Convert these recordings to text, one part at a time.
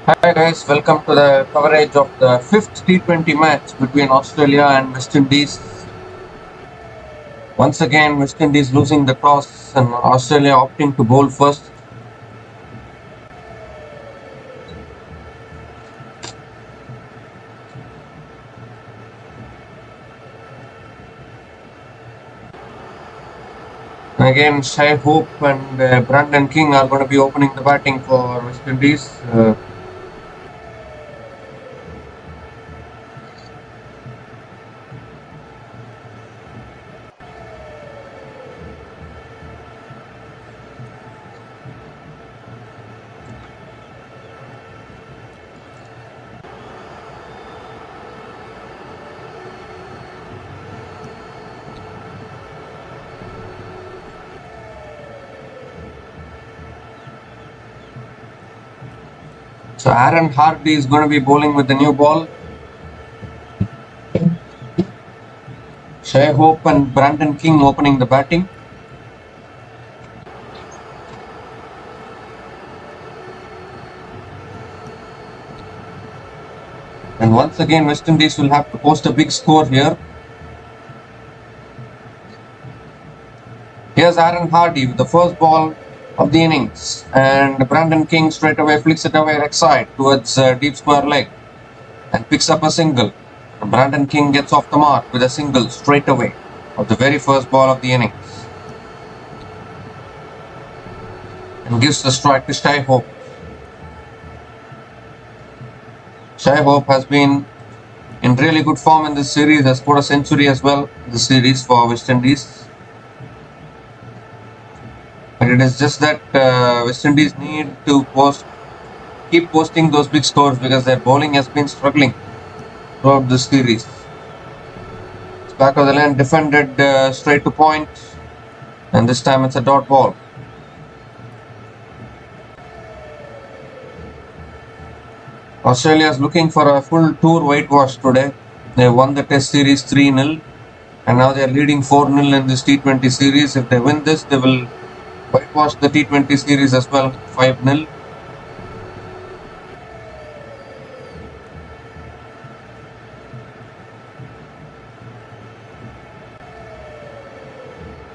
Hi guys, welcome to the coverage of the fifth T20 match between Australia and West Indies. Once again, West Indies losing the toss and Australia opting to bowl first. And again, Shai Hope and Brandon King are going to be opening the batting for West Indies. So Aaron Hardy is going to be bowling with the new ball. Shai Hope and Brandon King opening the batting. And once again, West Indies will have to post a big score here. Here's Aaron Hardy with the first ball of the innings, and Brandon King straight away flicks it away leg side towards deep square leg and picks up a single. And Brandon King gets off the mark with a single straight away of the very first ball of the innings and gives the strike to Shai Hope. Shai Hope has been in really good form in this series, has scored a century as well in the series for West Indies. But it is just that West Indies need to keep posting those big scores because their bowling has been struggling throughout this series. It's back of the line, defended straight to point, and this time it's a dot ball. Australia is looking for a full tour whitewash today. They won the Test series 3-0, and now they are leading 4-0 in this T20 series. If they win this, they will whitewash the T20 series as well, 5-0.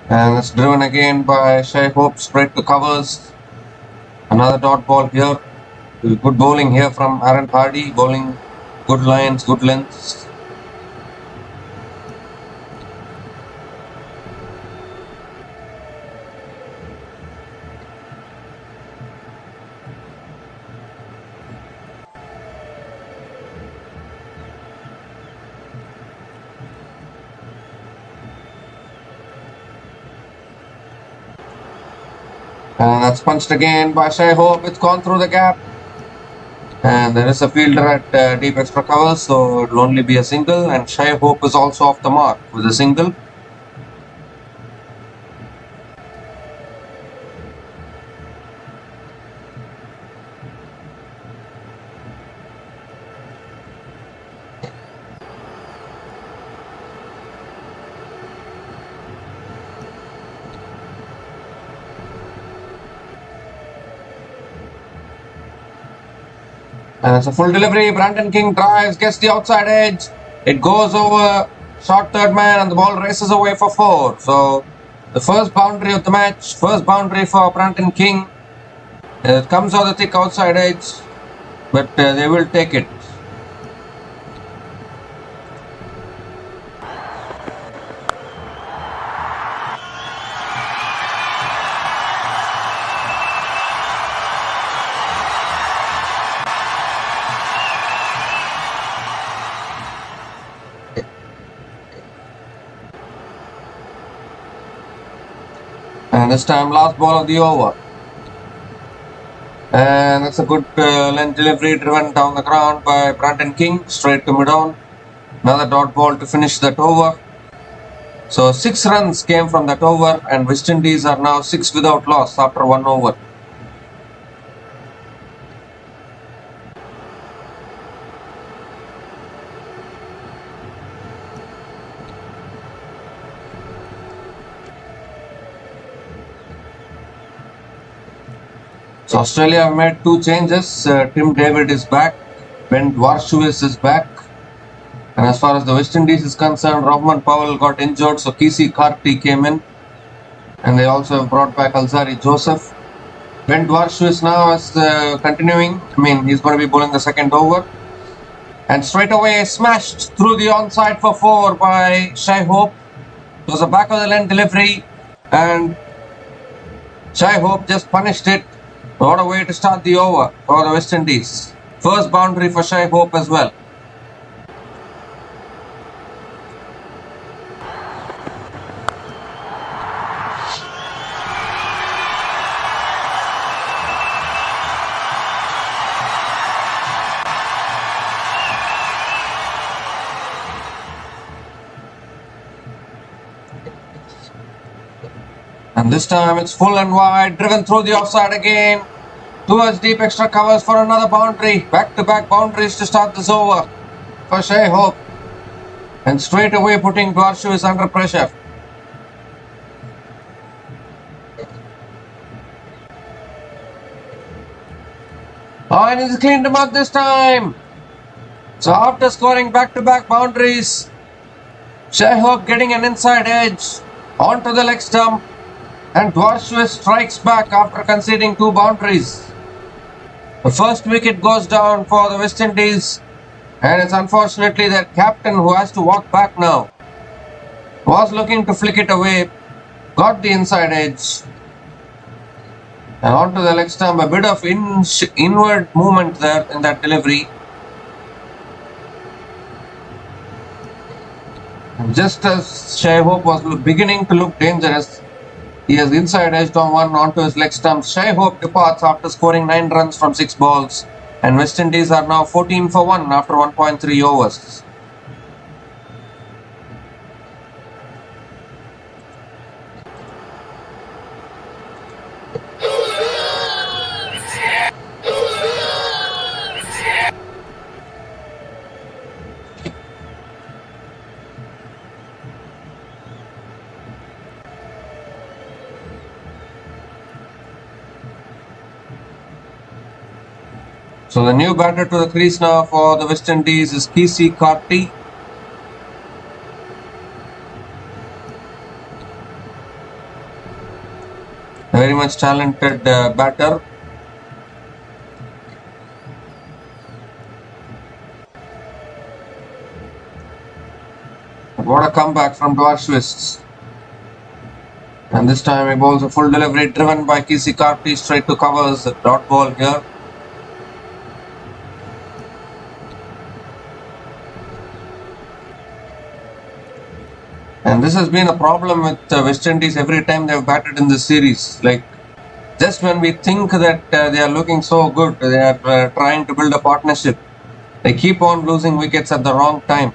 And it's driven again by Shai Hope straight to covers. Another dot ball here. Good bowling here from Aaron Hardy, bowling good lines, good lengths. And that's punched again by Shai Hope. It's gone through the gap. And there is a fielder at deep extra cover, so it will only be a single. And Shai Hope is also off the mark with a single. And it's a full delivery. Brandon King drives, gets the outside edge. It goes over short third man, and the ball races away for 4. So the first boundary of the match, first boundary for Brandon King. It comes on the thick outside edge, but they will take it. And this time, last ball of the over. And that's a good length delivery driven down the ground by Brandon King, straight to mid-on. Another dot ball to finish that over. So 6 runs came from that over, and West Indies are now 6 without loss after 1 over. So Australia have made two changes. Tim David is back. Ben Dwarshuis is back. And as far as the West Indies is concerned, Rahman Powell got injured, so Kesey Carty came in. And they also have brought back Alzari Joseph. Ben Dwarshuis now is continuing. I mean, he's going to be bowling the second over. And straight away smashed through the onside for 4 by Shai Hope. It was a back of the length delivery. And Shai Hope just punished it. What a way to start the over for the West Indies. First boundary for Shai Hope as well. And this time it's full and wide, driven through the offside again. Towards deep extra covers for another boundary. Back-to-back boundaries to start this over for Shai Hope. And straight away putting Dwarshuis under pressure. Oh, and he's cleaned him up this time. So after scoring back-to-back boundaries, Shai Hope getting an inside edge onto the leg stump. And Dwarshuis strikes back after conceding 2 boundaries. The first wicket goes down for the West Indies, and it's unfortunately their captain who has to walk back now. Was looking to flick it away, got the inside edge, and onto the leg stump. A bit of inward movement there in that delivery. And just as Shai Hope was beginning to look dangerous, he has inside edged on one onto his leg stump. Shai Hope departs after scoring 9 runs from 6 balls. And West Indies are now 14 for 1 after 1.3 overs. So the new batter to the crease now for the West Indies is Kesey Carty. A very much talented batter. But what a comeback from Dwarshuis. And this time he bowls a full delivery driven by Kesey Carty straight to covers. A dot ball here. And this has been a problem with West Indies every time they have batted in this series. Like, just when we think that they are looking so good, they are trying to build a partnership, they keep on losing wickets at the wrong time.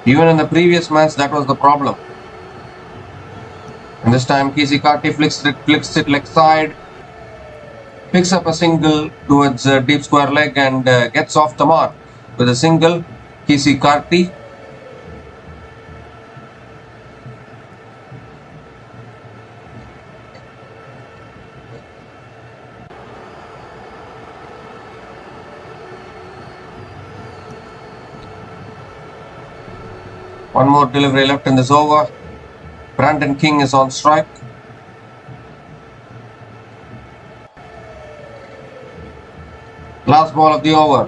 Even in the previous match, that was the problem. And this time, Kesey Carty flicks it leg side, picks up a single towards deep square leg and gets off the mark with a single. Kesey Carty. One more delivery left in this over. Brandon King is on strike. Last ball of the over.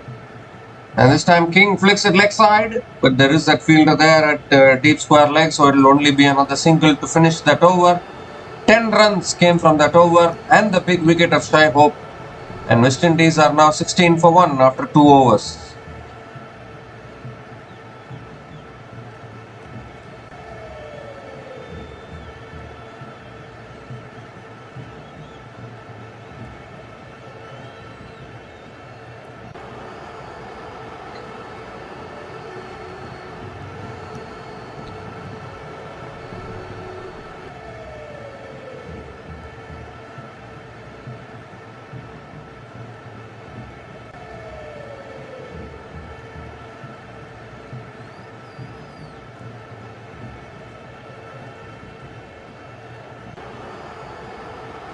And this time King flicks it leg side. But there is that fielder there at deep square leg. So it will only be another single to finish that over. 10 runs came from that over. And the big wicket of Shai Hope. And West Indies are now 16 for 1 after 2 overs.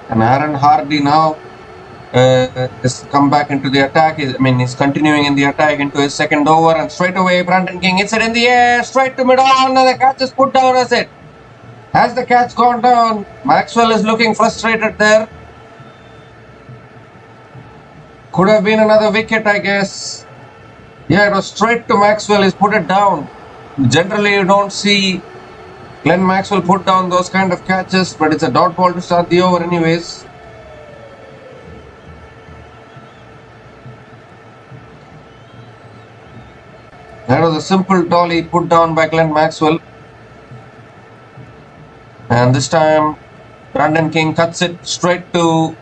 And Aaron Hardy now has come back into the attack. He's continuing in the attack into his second over, and straight away Brandon King hits it in the air, straight to mid-on, and the catch is put down as it. Has the catch gone down? Maxwell is looking frustrated there. Could have been another wicket, I guess. Yeah, it was straight to Maxwell. He's put it down. Generally, you don't see Glenn Maxwell put down those kind of catches, but it's a dot ball to start the over anyways. That was a simple dolly put down by Glenn Maxwell. And this time, Brandon King cuts it straight to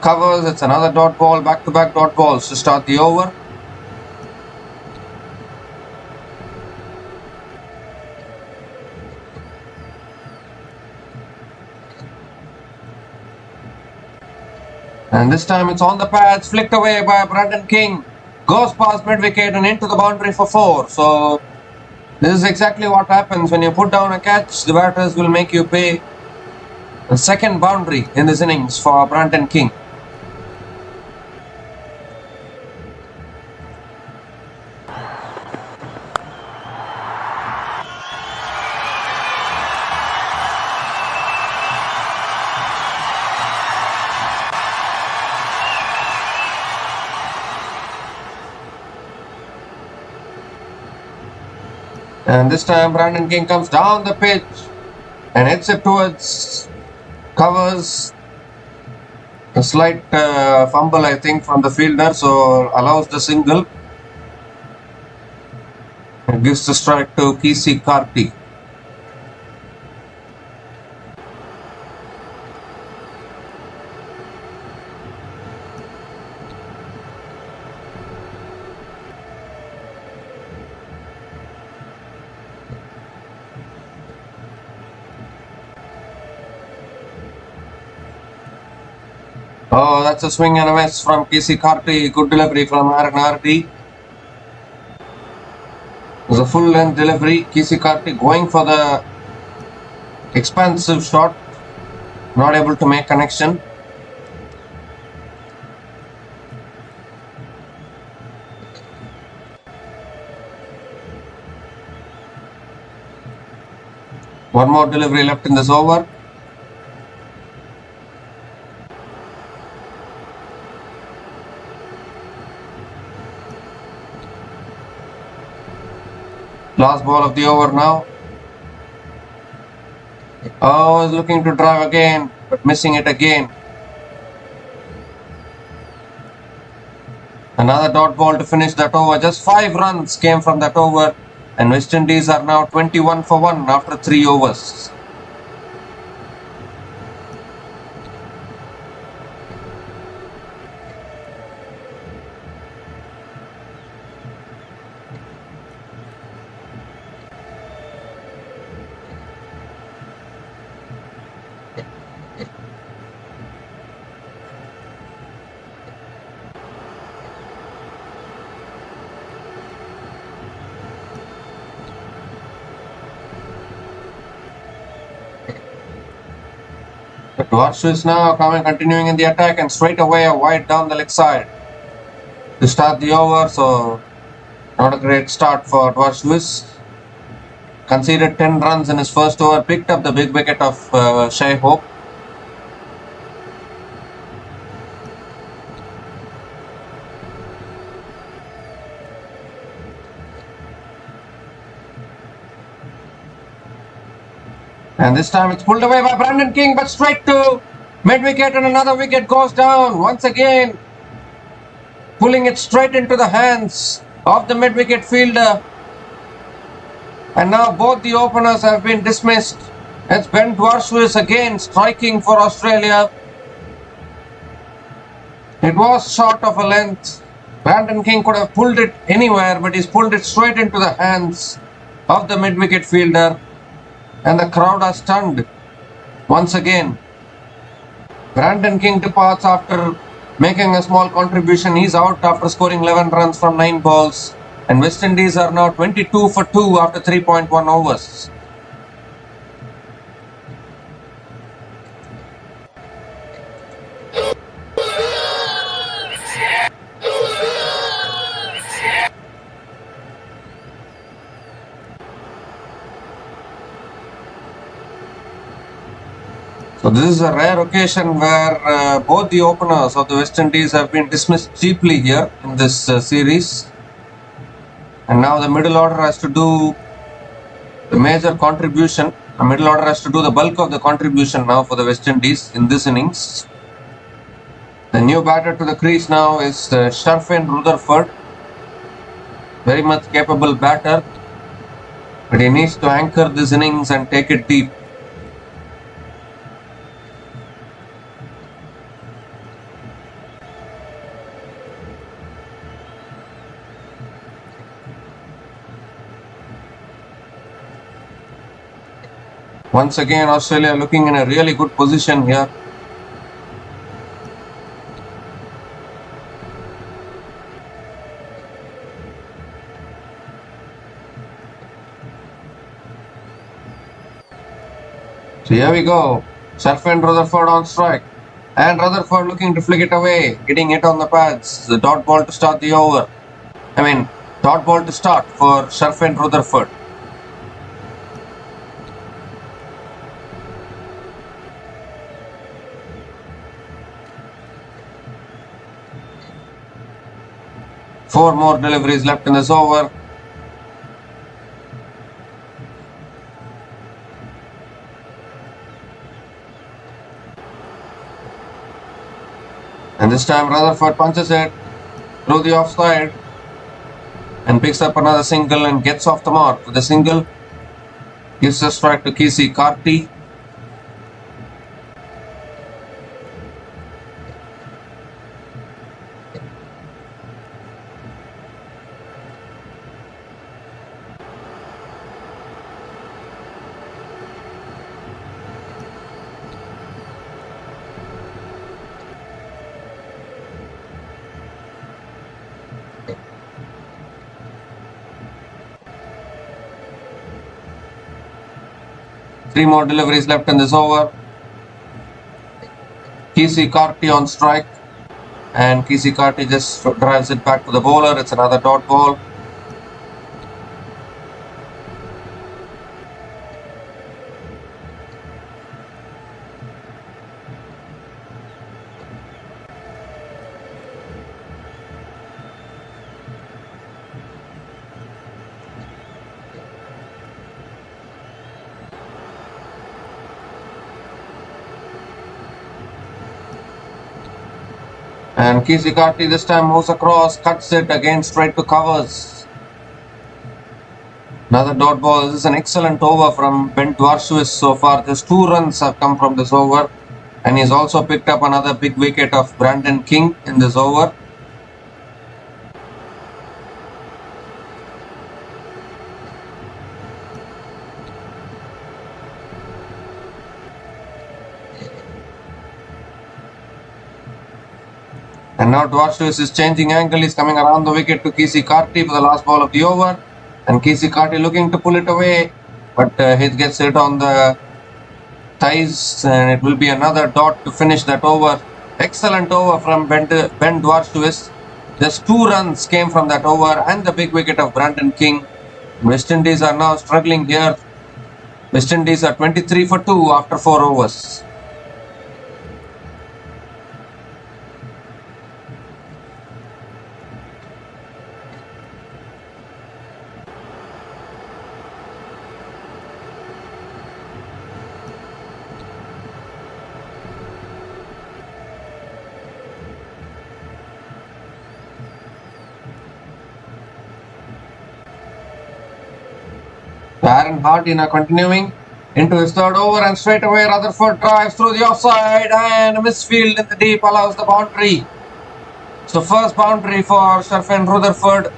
covers. It's another dot ball, back-to-back dot balls to start the over. And this time it's on the pads, flicked away by Brandon King. Goes past mid-wicket and into the boundary for 4. So this is exactly what happens when you put down a catch. The batters will make you pay. The second boundary in this innings for Brandon King. And this time Brandon King comes down the pitch and hits it towards covers. A slight fumble, I think, from the fielder, so allows the single. And gives the strike to Kesey Karti. Oh, that's a swing and a miss from Kesey Karti. Good delivery from Aaron Hardy. It was a full length delivery. Kesey Karti going for the expansive shot. Not able to make connection. One more delivery left in this over. Last ball of the over now. Oh, is looking to drive again, but missing it again. Another dot ball to finish that over. Just 5 runs came from that over, and West Indies are now 21 for 1 after 3 overs. Dwarsh is now continuing in the attack, and straight away a wide down the leg side to start the over. So not a great start for Dwarsh. Conceded 10 runs in his first over, picked up the big wicket of Shai Hope. And this time it's pulled away by Brandon King, but straight to mid-wicket, and another wicket goes down. Once again, pulling it straight into the hands of the mid-wicket fielder. And now both the openers have been dismissed. It's Ben Dwarsh again striking for Australia. It was short of a length. Brandon King could have pulled it anywhere, but he's pulled it straight into the hands of the mid-wicket fielder. And the crowd are stunned once again. Brandon King departs after making a small contribution. He's out after scoring 11 runs from 9 balls. And West Indies are now 22 for 2 after 3.1 overs. So this is a rare occasion where both the openers of the West Indies have been dismissed cheaply here in this series. And now the middle order has to do the major contribution. The middle order has to do the bulk of the contribution now for the West Indies in this innings. The new batter to the crease now is Sharfin Rutherford. Very much capable batter. But he needs to anchor this innings and take it deep. Once again, Australia looking in a really good position here. So here we go. Sharfin Rutherford on strike. And Rutherford looking to flick it away. Getting hit on the pads. The dot ball to start the over. Dot ball to start for Sharfin Rutherford. Four more deliveries left in this over. And this time Rutherford punches it through the offside and picks up another single and gets off the mark with a single. Gives a strike to Kesey Carty. Three more deliveries left in this over. Kesey Carty on strike. And Kesey Carty just drives it back to the bowler. It's another dot ball. And Kesey Carty this time moves across, cuts it again straight to covers. Another dot ball. This is an excellent over from Ben Dwarshuis so far. Just 2 runs have come from this over. And he's also picked up another big wicket of Brandon King in this over. And now Dwarshuis is changing angle. He's coming around the wicket to Kesey Carty for the last ball of the over. And Kesey Carty looking to pull it away. But he gets hit on the thighs. And it will be another dot to finish that over. Excellent over from Ben Dwarshuis. Just 2 runs came from that over. And the big wicket of Brandon King. West Indies are now struggling here. West Indies are 23 for 2 after 4 overs. Aaron Hardy now continuing into his 3rd over, and straight away Rutherford drives through the offside, and a misfield in the deep allows the boundary. So first boundary for Sharfin Rutherford.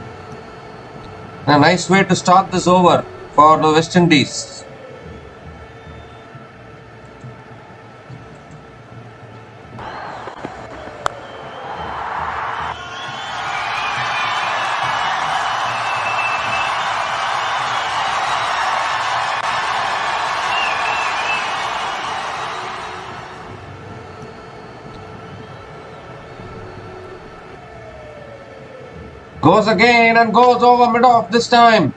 A nice way to start this over for the West Indies. Goes again and goes over mid-off this time.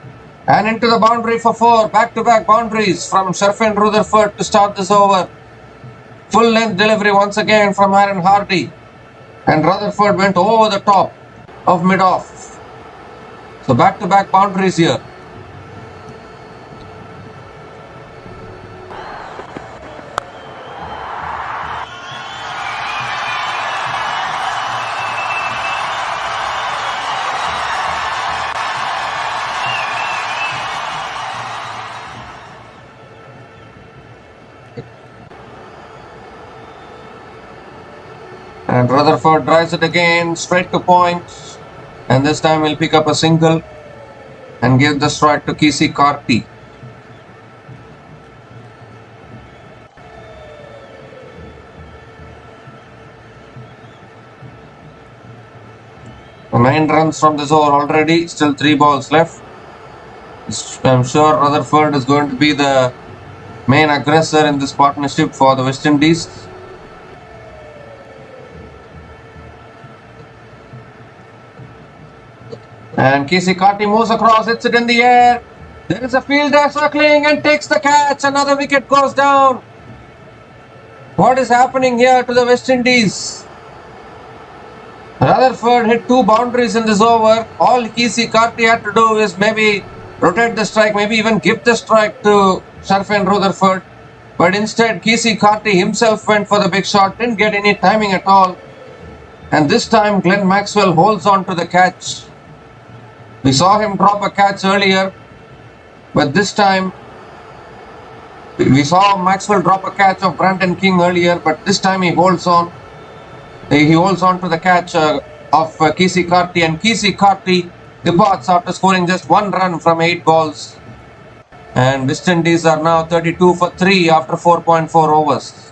And into the boundary for 4. Back-to-back boundaries from Sharfin Rutherford to start this over. Full length delivery once again from Aaron Hardy. And Rutherford went over the top of mid-off. So back-to-back boundaries here. And Rutherford drives it again, straight to point. And this time he'll pick up a single and give the strike to Kesey Carty. So 9 runs from this over already, still 3 balls left. I'm sure Rutherford is going to be the main aggressor in this partnership for the West Indies. And Kesey Carty moves across, hits it in the air. There is a fielder circling and takes the catch. Another wicket goes down. What is happening here to the West Indies? Rutherford hit 2 boundaries in this over. All Kesey Carty had to do is maybe rotate the strike, maybe even give the strike to Sharfin Rutherford. But instead, Kesey Carty himself went for the big shot, didn't get any timing at all. And this time, Glenn Maxwell holds on to the catch. We saw him drop a catch earlier, but this time we saw Maxwell drop a catch of Brandon King earlier, but this time he holds on. He holds on to the catch of Kesey Carty, and Kesey Carty departs after scoring just 1 run from 8 balls. And West Indies are now 32 for 3 after 4.4 overs.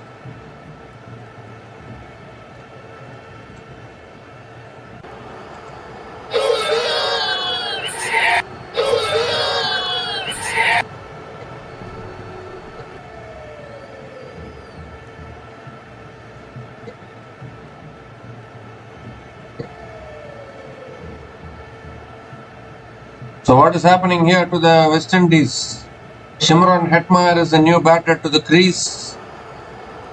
So what is happening here to the West Indies? Shimron Hetmeyer is the new batter to the crease.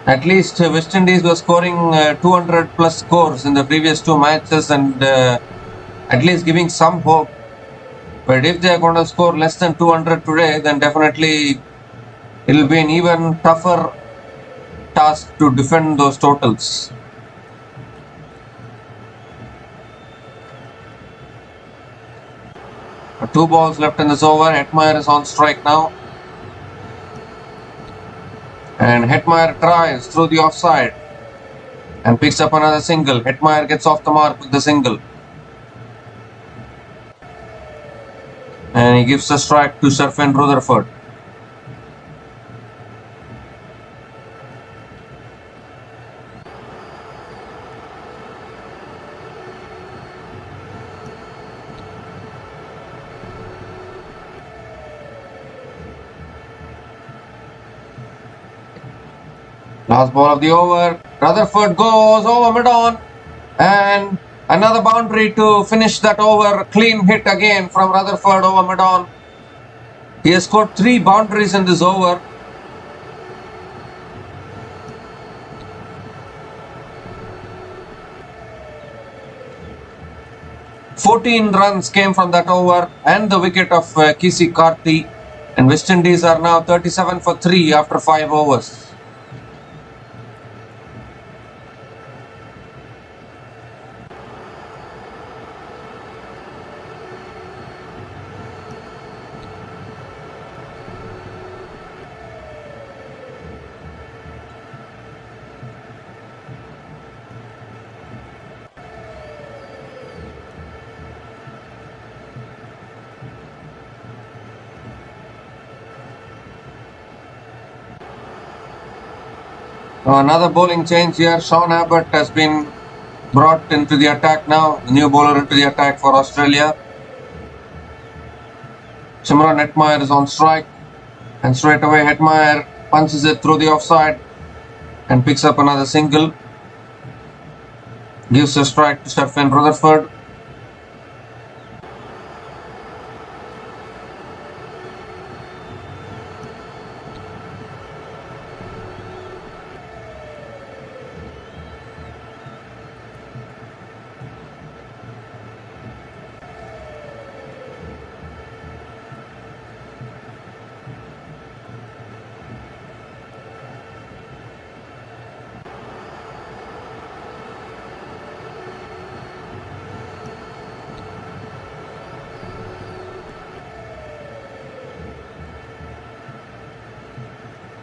At least West Indies were scoring 200 plus scores in the previous 2 matches and at least giving some hope. But if they are going to score less than 200 today, then definitely it will be an even tougher task to defend those totals. Two balls left in this over. Hetmeyer is on strike now. And Hetmeyer tries through the offside and picks up another single. Hetmeyer gets off the mark with the single. And he gives a strike to Sharfin Rutherford. Last ball of the over. Rutherford goes over mid-on and another boundary to finish that over. Clean hit again from Rutherford over mid-on. He has scored 3 boundaries in this over. "14 runs came from that over and the wicket of Kesey Carty, and West Indies are now 37 for 3 after 5 overs. Another bowling change here. Sean Abbott has been brought into the attack now. The new bowler into the attack for Australia. Shimron Hetmeyer is on strike. And straight away Hetmeyer punches it through the offside and picks up another single. Gives a strike to Sharfin Rutherford.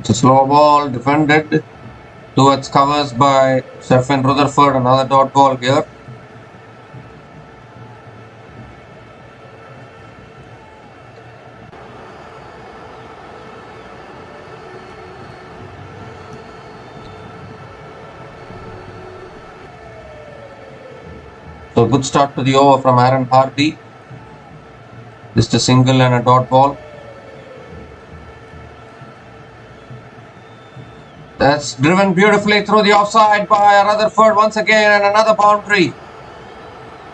It's a slow ball defended towards covers by Sherfin Rutherford. Another dot ball here. So good start to the over from Aaron Hardy. Just a single and a dot ball. That's driven beautifully through the offside by Rutherford once again, and another boundary.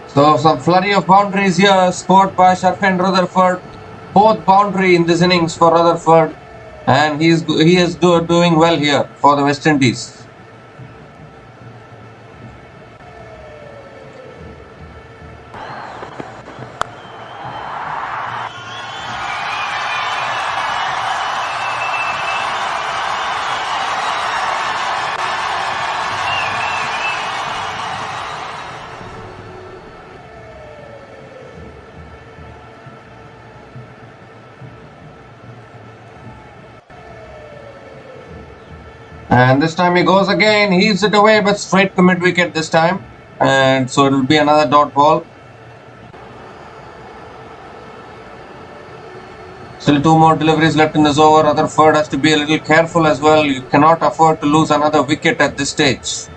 So some flurry of boundaries here scored by Sherfin Rutherford. Fourth boundary in this innings for Rutherford, and he is doing well here for the West Indies. And this time he goes again, heaves it away, but straight to mid-wicket this time. And so it will be another dot ball. Still two more deliveries left in this over. Rutherford has to be a little careful as well. You cannot afford to lose another wicket at this stage.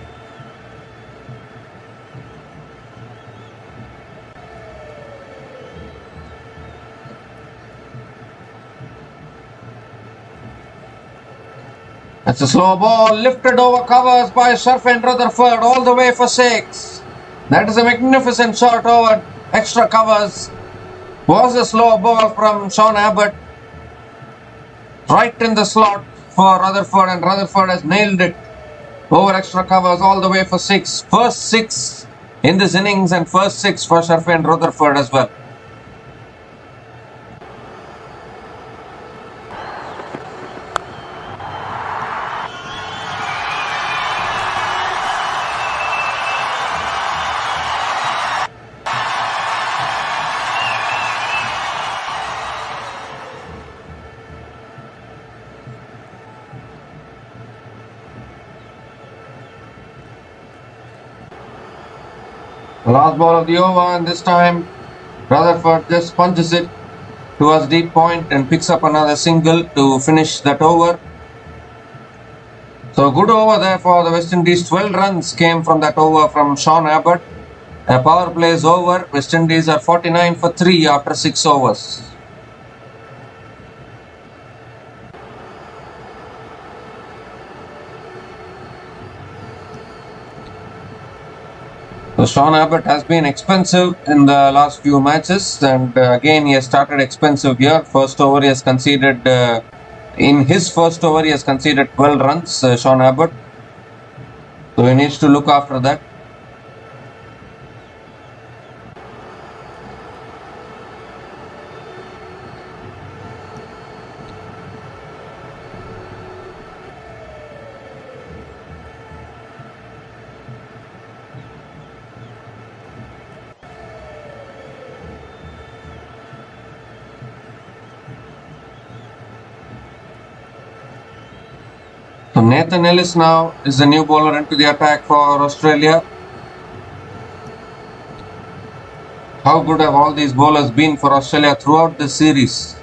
That's a slow ball, lifted over covers by Sherfin Rutherford all the way for 6. That is a magnificent shot over extra covers. Was a slow ball from Sean Abbott. Right in the slot for Rutherford, and Rutherford has nailed it over extra covers all the way for 6. First 6 in this innings and first 6 for Sherfin Rutherford as well. The last ball of the over, and this time Rutherford just punches it towards deep point and picks up another single to finish that over. So good over there for the West Indies. 12 runs came from that over from Sean Abbott. A power play is over. West Indies are 49 for 3 after 6 overs. So Sean Abbott has been expensive in the last few matches, and again he has started expensive here. First over he has conceded, in his first over he has conceded 12 runs, Sean Abbott. So he needs to look after that. So Nathan Ellis now is the new bowler into the attack for Australia. How good have all these bowlers been for Australia throughout the series?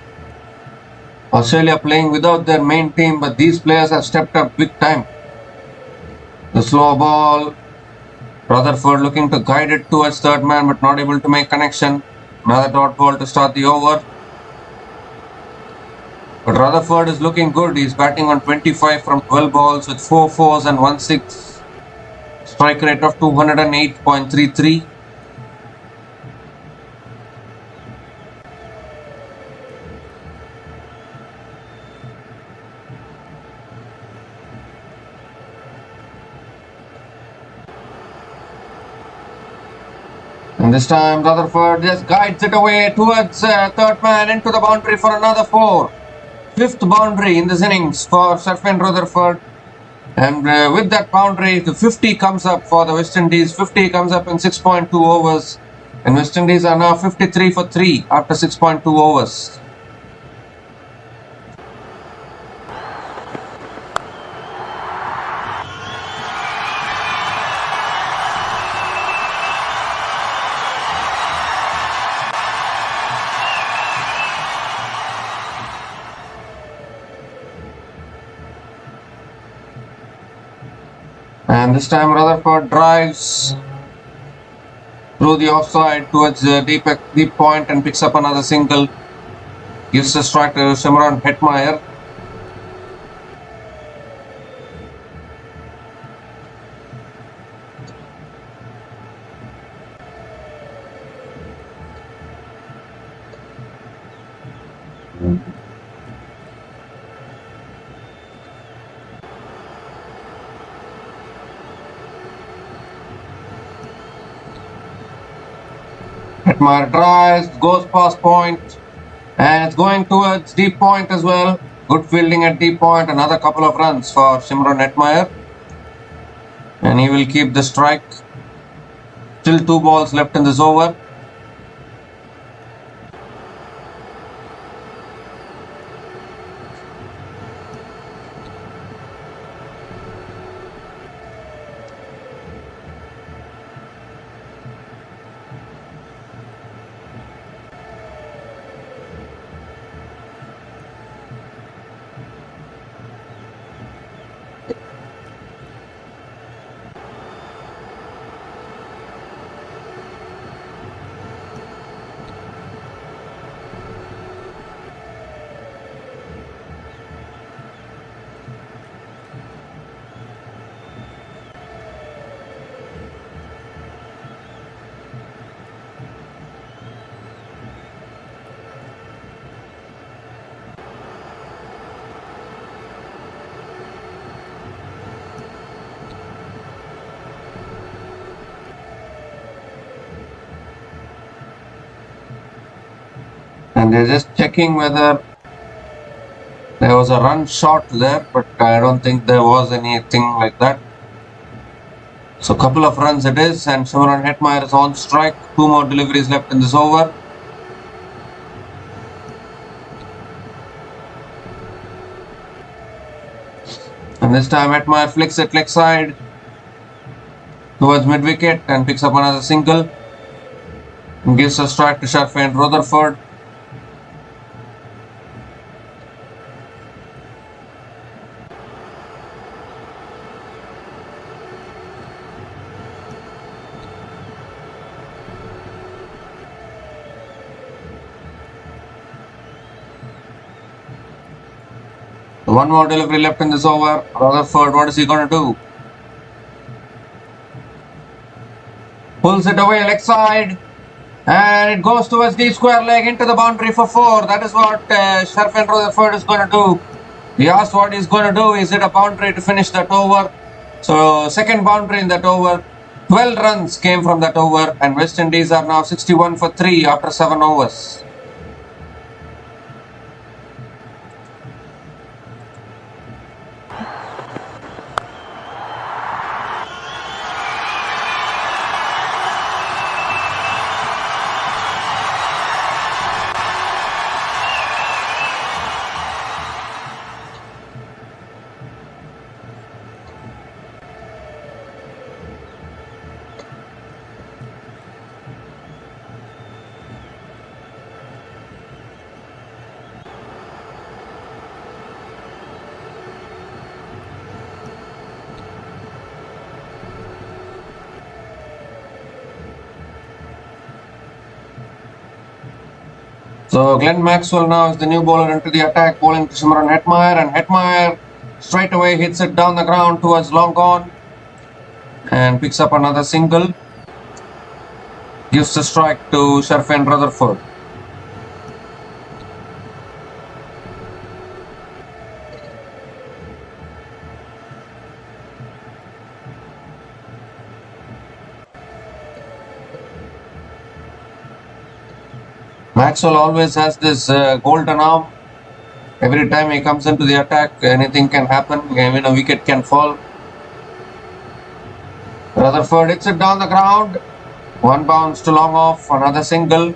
Australia playing without their main team, but these players have stepped up big time. The slow ball, Rutherford looking to guide it towards third man but not able to make connection. Another dot ball to start the over. But Rutherford is looking good. He's batting on 25 from 12 balls with 4 fours and 1 6. Strike rate of 208.33. And this time Rutherford just guides it away towards third man into the boundary for another 4. Fifth boundary in this innings for Sherfin Rutherford, and with that boundary the 50 comes up for the West Indies. 50 comes up in 6.2 overs, and West Indies are now 53 for 3 after 6.2 overs. And this time Rutherford drives through the offside towards the deep point and picks up another single. Gives a strike to Simran Hetmeyer. Hetmeyer drives, goes past point, and it's going towards deep point as well. Good fielding at deep point. Another couple of runs for Simran Hetmeyer, and he will keep the strike. Still 2 balls left in this over. And they're just checking whether there was a run shot there, but I don't think there was anything like that. So a couple of runs it is, and Simran Hetmeyer is on strike. 2 more deliveries left in this over. And this time Hetmeyer flicks it leg side towards mid wicket and picks up another single and gives a strike to Sharfain Rutherford. One more delivery left in this over. Rutherford, what is he going to do? Pulls it away leg side, and it goes towards deep square leg into the boundary for 4. That is what Sharfain Rutherford is going to do. He asked what he's going to do. Is it a boundary to finish that over? So second boundary in that over. 12 runs came from that over, and West Indies are now 61 for 3 after 7 overs. So Glenn Maxwell now is the new bowler into the attack, bowling to Simran Hetmeyer, and Hetmeyer straight away hits it down the ground towards long on and picks up another single. Gives a strike to Sharfain Rutherford. Maxwell always has this golden arm. Every time he comes into the attack, anything can happen. Even a wicket can fall. Rutherford hits it down the ground. 1 bounce to long off. Another single.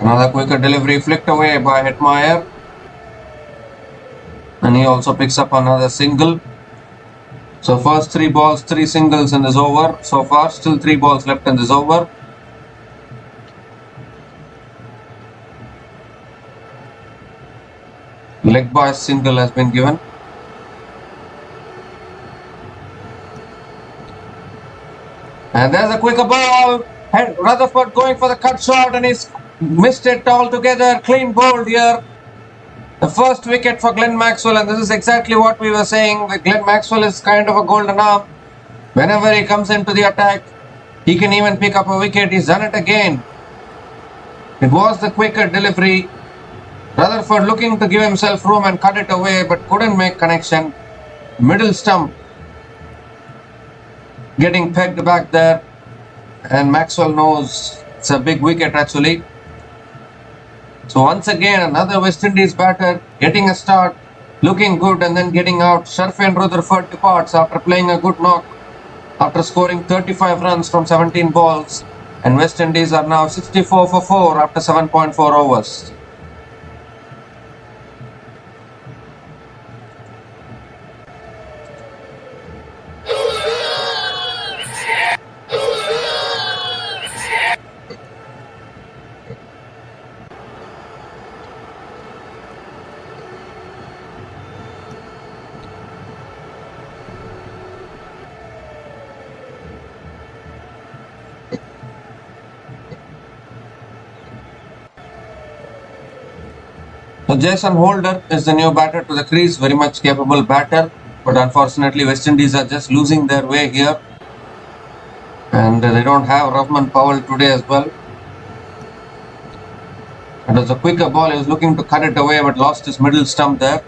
Another quicker delivery flicked away by Hetmeyer. and he also picks up another single. So first 3 balls, 3 singles in this over. So far, still 3 balls left in this over. Leg by single has been given. And there's a quicker ball. And Rutherford going for the cut shot, and he's missed it altogether. Clean bowled here. The first wicket for Glenn Maxwell, and this is exactly what we were saying. That Glenn Maxwell is kind of a golden arm. Whenever he comes into the attack, he can even pick up a wicket. He's done it again. It was the quicker delivery. Rutherford looking to give himself room and cut it away, but couldn't make connection. Middle stump getting pegged back there, and Maxwell knows it's a big wicket actually. So once again, another West Indies batter getting a start, looking good and then getting out. Sharfin Rutherford departs after playing a good knock, after scoring 35 runs from 17 balls, and West Indies are now 64 for 4 after 7.4 overs. So Jason Holder is the new batter to the crease, very much capable batter, but unfortunately West Indies are just losing their way here, and they don't have Rahman Powell today as well. It was a quicker ball, he was looking to cut it away but lost his middle stump there.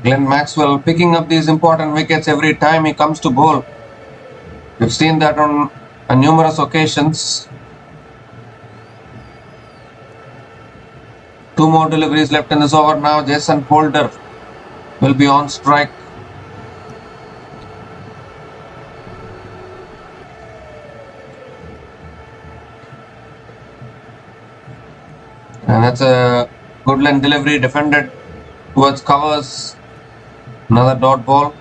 Glenn Maxwell picking up these important wickets every time he comes to bowl. We've seen that on numerous occasions. 2 more deliveries left in this over now. Jason Holder will be on strike. And that's a good length delivery, defended towards covers. Another dot ball.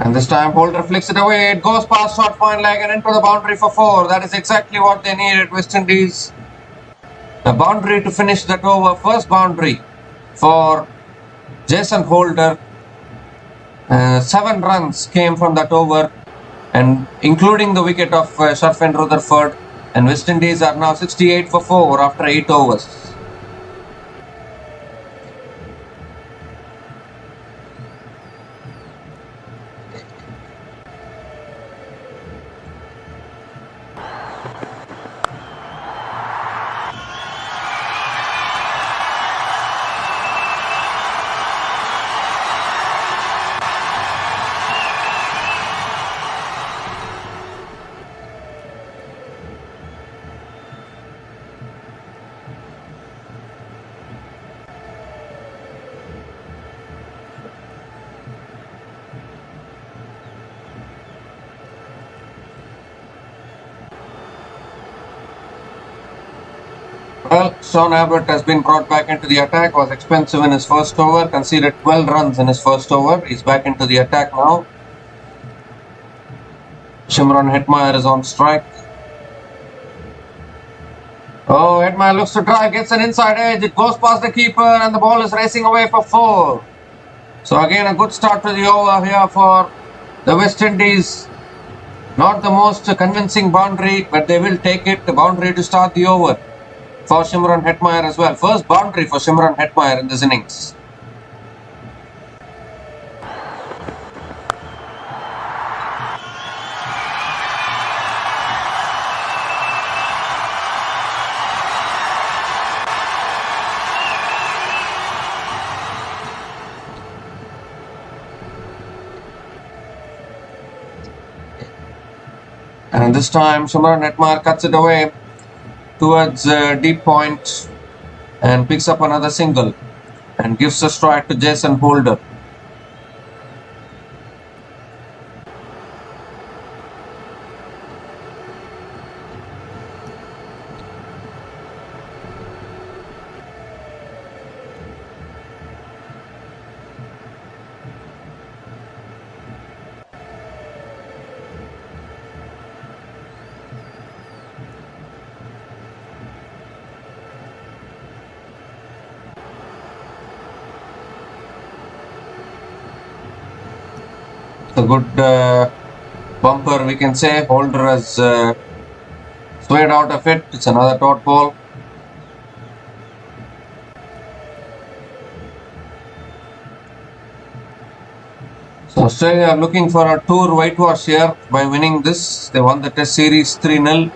And this time Holder flicks it away. It goes past short point leg and into the boundary for 4. That is exactly what they needed, West Indies. The boundary to finish that over. First boundary for Jason Holder. 7 runs came from that over, and including the wicket of Sharfin Rutherford. And West Indies are now 68 for 4 after 8 overs. Well, Sean Abbott has been brought back into the attack, was expensive in his first over, conceded 12 runs in his first over. He's back into the attack now. Shimron Hetmeyer is on strike. Oh, Hetmeyer looks to try, gets an inside edge, it goes past the keeper and the ball is racing away for 4. So again a good start to the over here for the West Indies. Not the most convincing boundary, but they will take it, the boundary to start the over for Shimron Hetmeyer as well. First boundary for Shimron Hetmeyer in this innings. And this time Shimron Hetmeyer cuts it away towards deep point and picks up another single and gives a strike to Jason Holder. a good bumper, we can say. Holder has swayed out of it. It's another dot ball. So Australia are looking for a tour whitewash here by winning this. They won the Test series 3-0,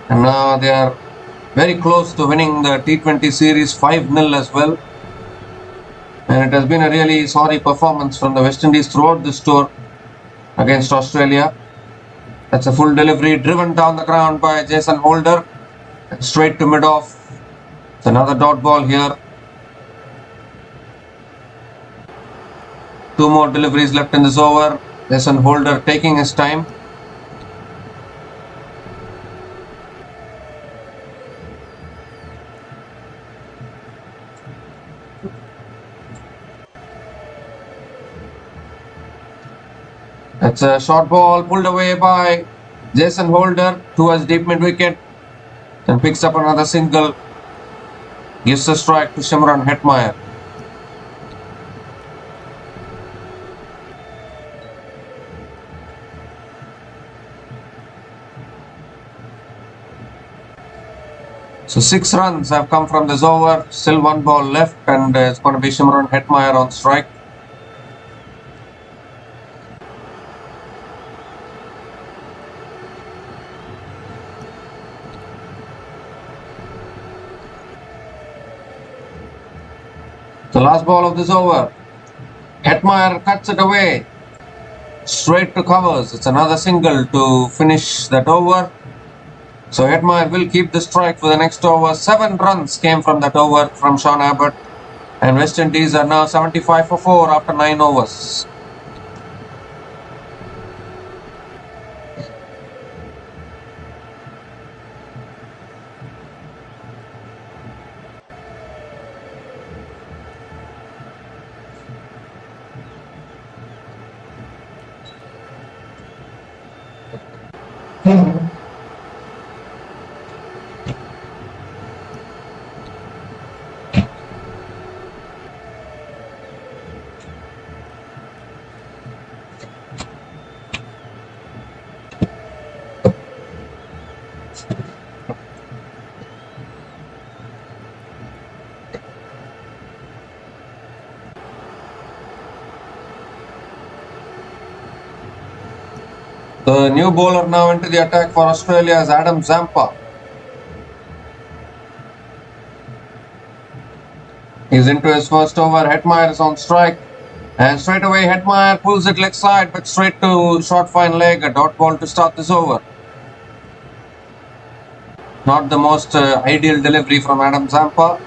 and now they are very close to winning the T20 series 5-0 as well. And it has been a really sorry performance from the West Indies throughout this tour against Australia. That's a full delivery driven down the ground by Jason Holder, straight to mid-off. It's another dot ball here. 2 more deliveries left in this over. Jason Holder taking his time. That's a short ball pulled away by Jason Holder towards deep mid wicket and picks up another single. Gives a strike to Shimron Hetmyer. So 6 runs have come from this over. Still 1 ball left, and it's going to be Shimron Hetmyer on strike. The last ball of this over. Hetmyer cuts it away. Straight to covers. It's another single to finish that over. So Hetmyer will keep the strike for the next over. 7 runs came from that over from Sean Abbott. And West Indies are now 75 for 4 after 9 overs. The new bowler now into the attack for Australia is Adam Zampa. He's into his first over. Hetmyer is on strike. And straight away Hetmyer pulls it leg side, but straight to short fine leg. A dot ball to start this over. Not the most ideal delivery from Adam Zampa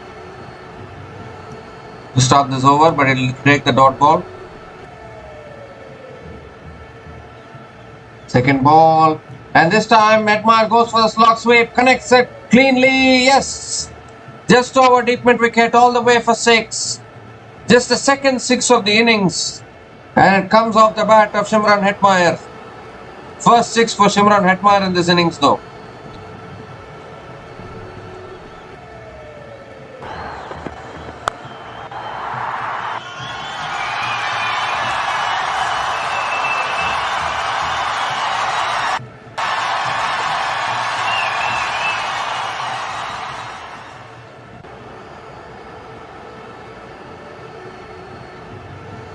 to start this over, but it'll take the dot ball. Second ball, and this time Hetmyer goes for the slot sweep, connects it cleanly, yes! Just over deep mid wicket, all the way for 6. Just the second 6 of the innings, and it comes off the bat of Shimron Hetmyer. First 6 for Shimron Hetmyer in this innings though.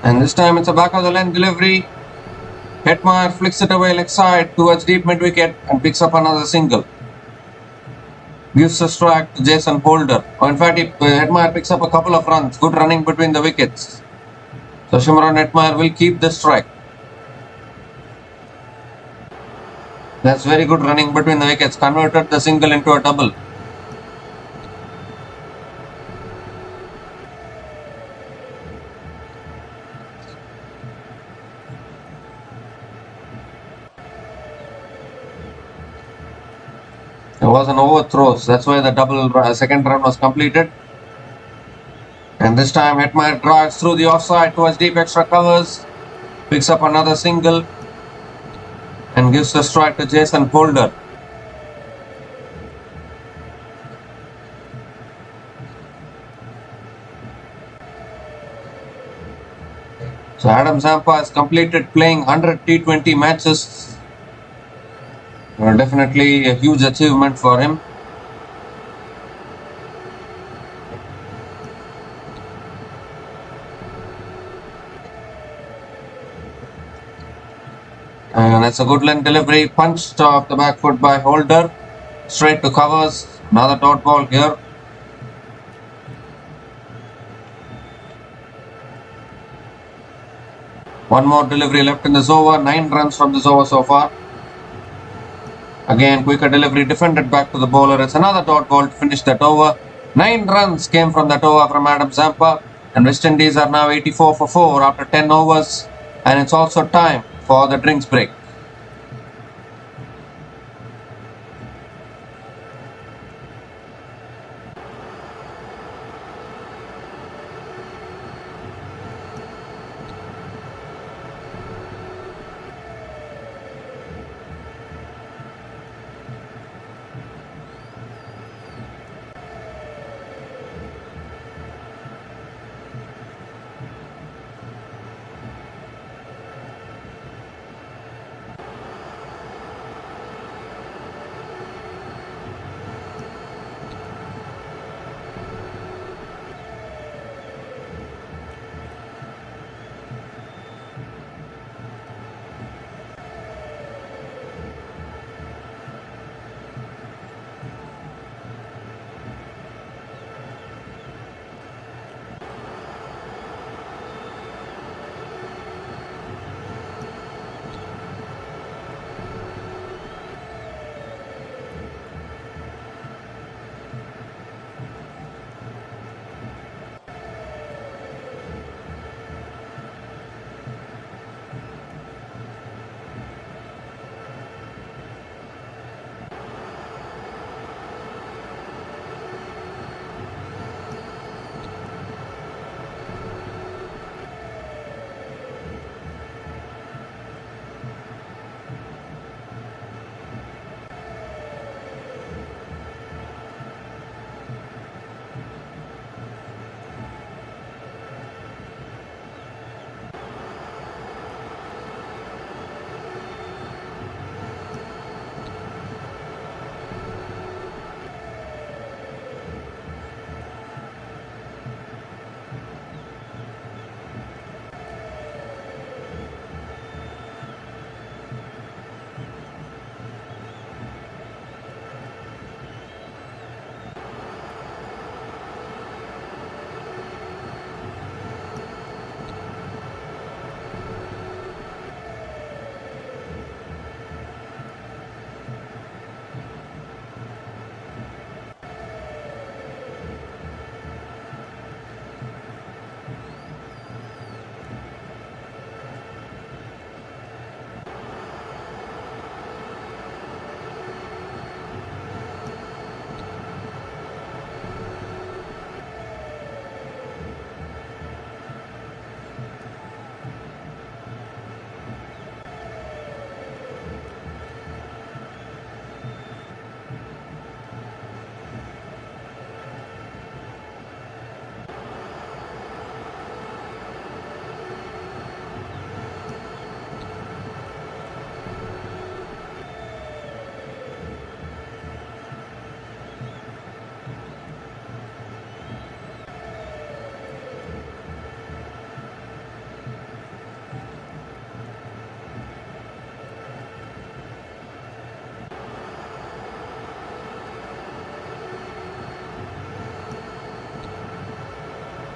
And this time it's a back of the length delivery. Hetmyer flicks it away leg side towards deep mid wicket and picks up another single. Gives a strike to Jason Holder. Or in fact, Hetmyer picks up a couple of runs. Good running between the wickets. So Shimron Hetmyer will keep the strike. That's very good running between the wickets. Converted the single into a double. It was an overthrow, so that's why the second run was completed. And this time Hetmyer drives through the offside towards deep extra covers, picks up another single and gives the strike to Jason Holder. So Adam Zampa has completed playing 100 T20 matches. Definitely a huge achievement for him. And that's a good length delivery, punched off the back foot by Holder. Straight to covers. Another dot ball here. One more delivery left in this over. 9 runs from this over so far. Again, quicker delivery defended back to the bowler. It's another dot ball to finish that over. 9 runs came from that over from Adam Zampa. And West Indies are now 84 for 4 after 10 overs. And it's also time for the drinks break.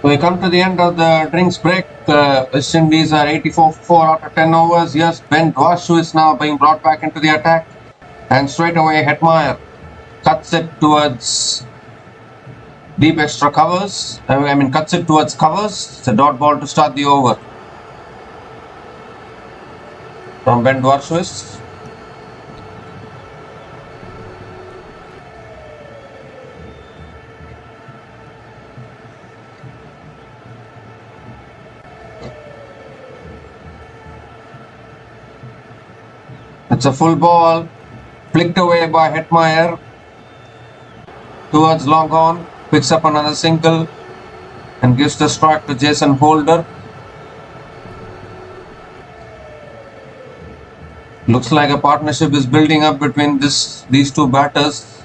We come to the end of the drinks break. West Indies are 84 for 4 after 10 overs. Yes, Ben Dwarshu is now being brought back into the attack. And straight away, Hetmeyer cuts it towards deep extra covers. Cuts it towards covers. It's a dot ball to start the over from Ben Dwarshu. It's a full ball, flicked away by Hetmeyer towards long on, picks up another single and gives the strike to Jason Holder. Looks like a partnership is building up between these two batters.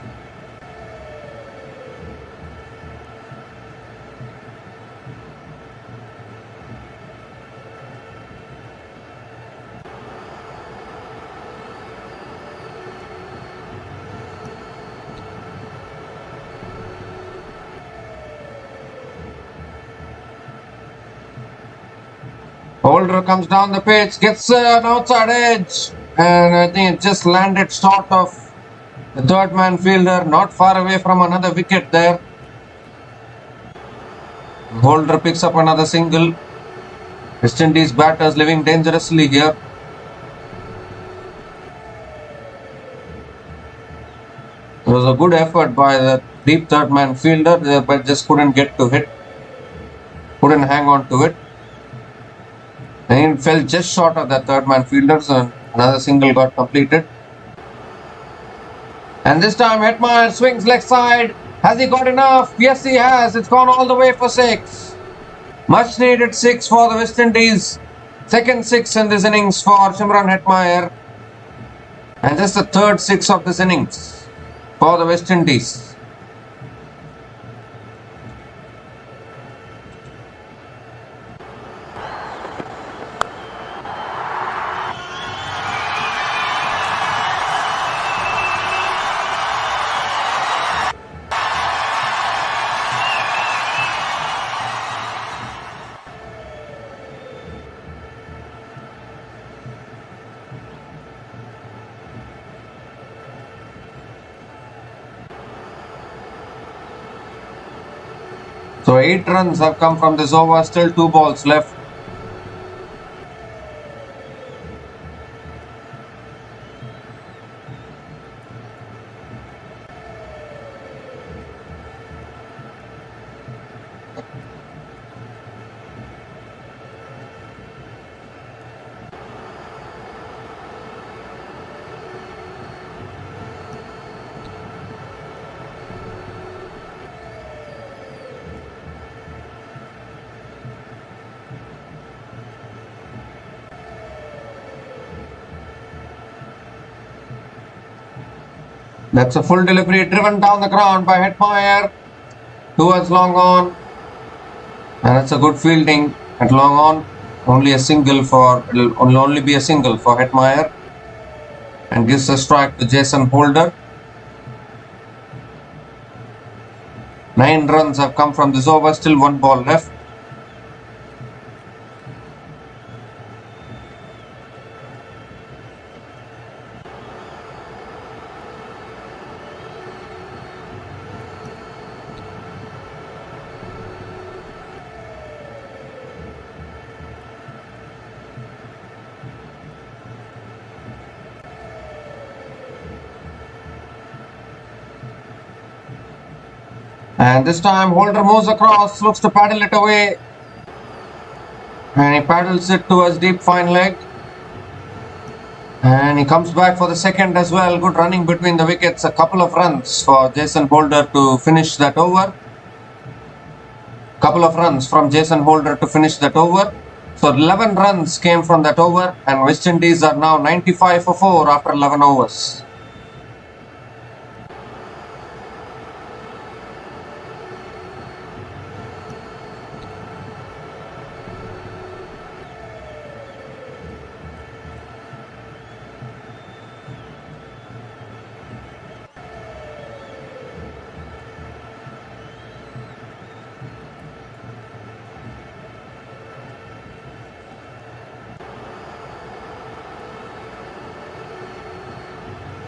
Holder comes down the pitch, gets an outside edge, and I think it just landed short of the third man fielder, not far away from another wicket there. Holder picks up another single. West Indies batters living dangerously here. It was a good effort by the deep third man fielder, but just couldn't get to hit. Couldn't hang on to it. And it fell just short of that third man fielder, so another single got completed. And this time Hetmeyer swings leg side. Has he got enough? Yes, he has. It's gone all the way for 6. Much needed 6 for the West Indies. Second 6 in this innings for Shimron Hetmeyer. And just the third 6 of this innings for the West Indies. So 8 runs have come from this over, still 2 balls left. That's a full delivery driven down the ground by Hetmeyer towards long on. And it's a good fielding at long on. Only will only be a single for Hetmeyer. And gives a strike to Jason Holder. 9 runs have come from this over, still 1 ball left. And this time Holder moves across, looks to paddle it away. And he paddles it towards deep fine leg. And he comes back for the second as well. Good running between the wickets. A couple of runs for Jason Holder to finish that over. Couple of runs from Jason Holder to finish that over. So 11 runs came from that over. And West Indies are now 95 for 4 after 11 overs.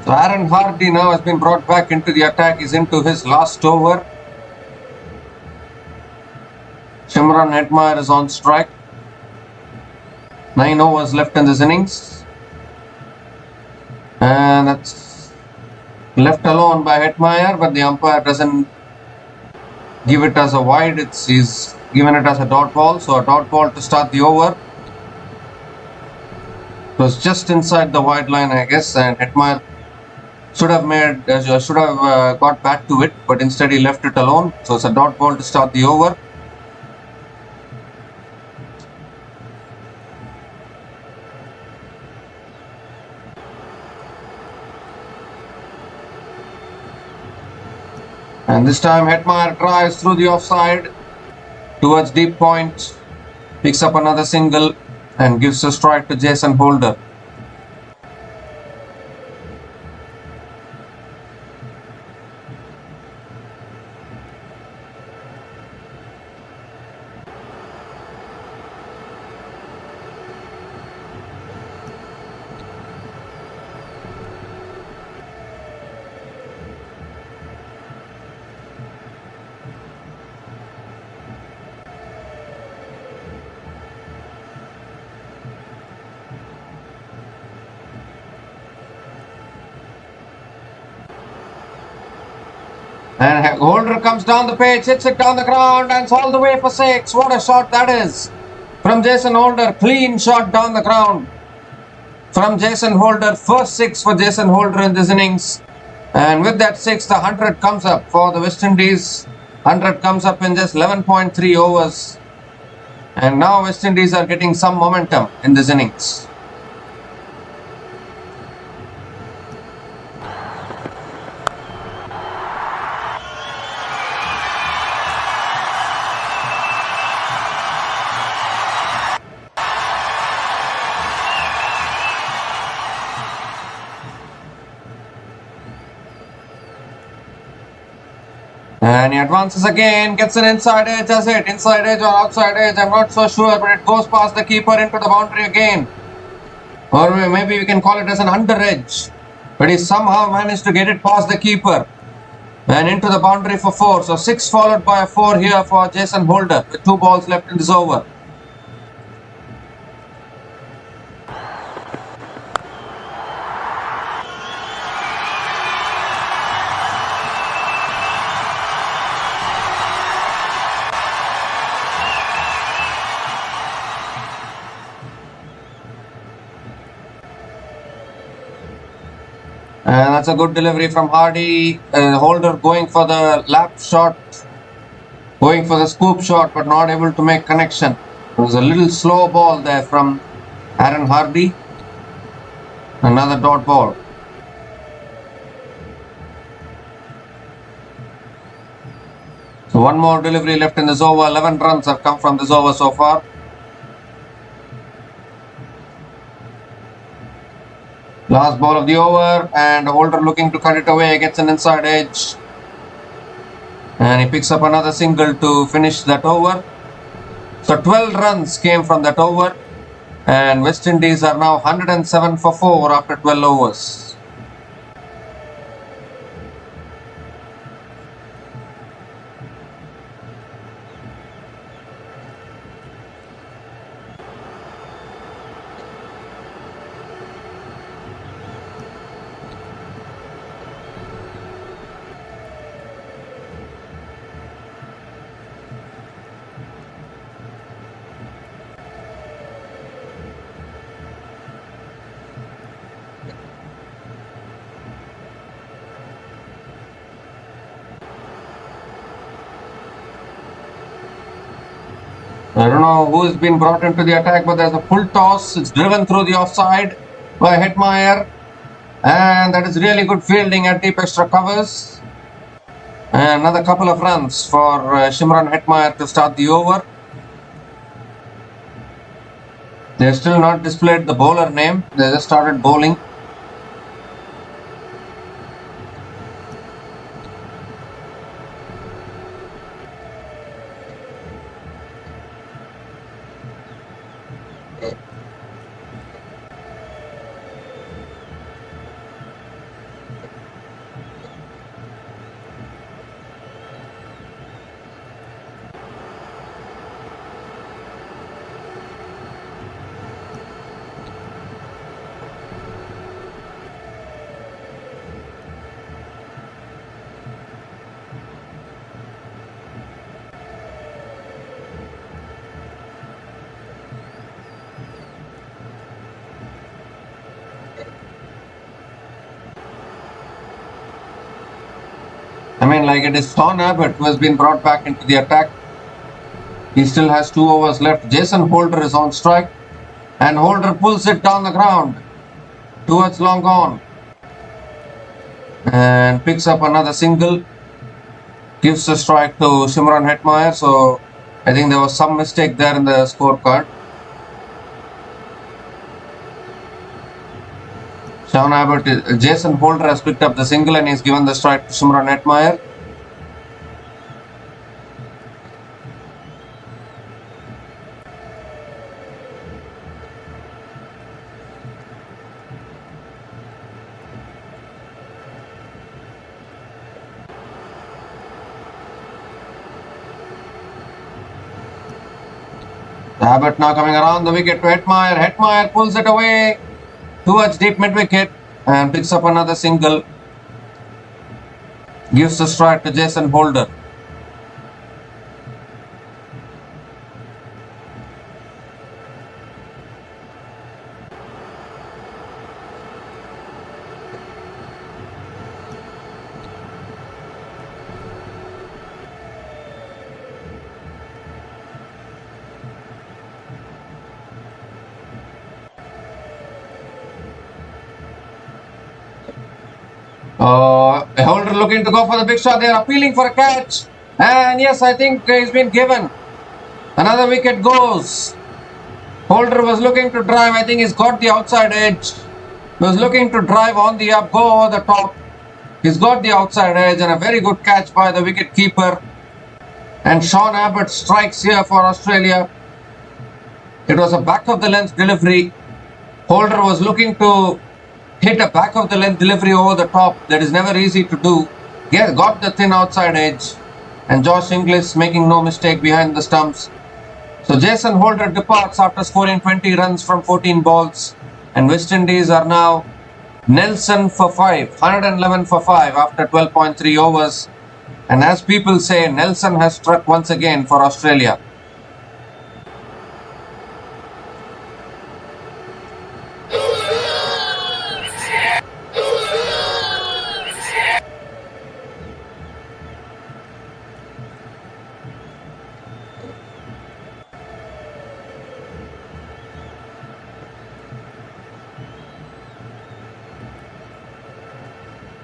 So Aaron Hardy now has been brought back into the attack. He's into his last over. Shimron Hetmeyer is on strike. 9 overs left in this innings. And that's left alone by Hetmeyer, but the umpire doesn't give it as a wide. He's given it as a dot ball. So a dot ball to start the over. It was just inside the wide line, I guess, and Hetmeyer should have got back to it, but instead he left it alone. So it's a dot ball to start the over. And this time Hetmeyer drives through the offside towards deep point, picks up another single and gives a strike to Jason Holder. And Holder comes down the pitch, hits it down the ground, and it's all the way for 6. What a shot that is from Jason Holder. Clean shot down the ground from Jason Holder. First 6 for Jason Holder in this innings. And with that 6, the 100 comes up for the West Indies. 100 comes up in just 11.3 overs. And now West Indies are getting some momentum in this innings. And he advances again, gets an inside edge, does it? Inside edge or outside edge, I'm not so sure, but it goes past the keeper into the boundary again. Or maybe we can call it as an under edge. But he somehow managed to get it past the keeper and into the boundary for 4. So 6 followed by a 4 here for Jason Holder with 2 balls left in this over. And that's a good delivery from Hardy. Holder going for the lap shot, going for the scoop shot, but not able to make connection. It was a little slow ball there from Aaron Hardy. Another dot ball. So one more delivery left in this over. 11 runs have come from this over so far. Last ball of the over, and Holder looking to cut it away, gets an inside edge. And he picks up another single to finish that over. So 12 runs came from that over. And West Indies are now 107 for 4 after 12 overs. I don't know who has been brought into the attack, but there's a full toss. It's driven through the offside by Hetmeyer. And that is really good fielding at deep extra covers. And another couple of runs for Shimron Hetmeyer to start the over. They have still not displayed the bowler name. They just started bowling. I mean, like, it is Sean Abbott who has been brought back into the attack. He still has 2 overs left. Jason Holder is on strike. And Holder pulls it down the ground towards long on. And picks up another single. gives the strike to Shimron Hetmeyer. So I think there was some mistake there in the scorecard. Sean Abbott, Jason Holder has picked up the single and he's given the strike to Shimron Hetmeyer. Abbott now coming around the wicket to Hetmeyer. Hetmeyer pulls it away towards deep mid wicket and picks up another single. Gives the strike to Jason Holder. Holder looking to go for the big shot. They are appealing for a catch. And yes, I think he's been given. Another wicket goes. Holder was looking to drive. I think he's got the outside edge. He was looking to drive on the up, go over the top. He's got the outside edge and a very good catch by the wicket keeper. And Sean Abbott strikes here for Australia. It was a back of the length delivery. Holder was looking to hit a back of the length delivery over the top. That is never easy to do. He has got the thin outside edge. And Josh Inglis making no mistake behind the stumps. So Jason Holder departs after scoring 20 runs from 14 balls. And West Indies are now Nelson for 5. 111 for 5 after 12.3 overs. And as people say, Nelson has struck once again for Australia.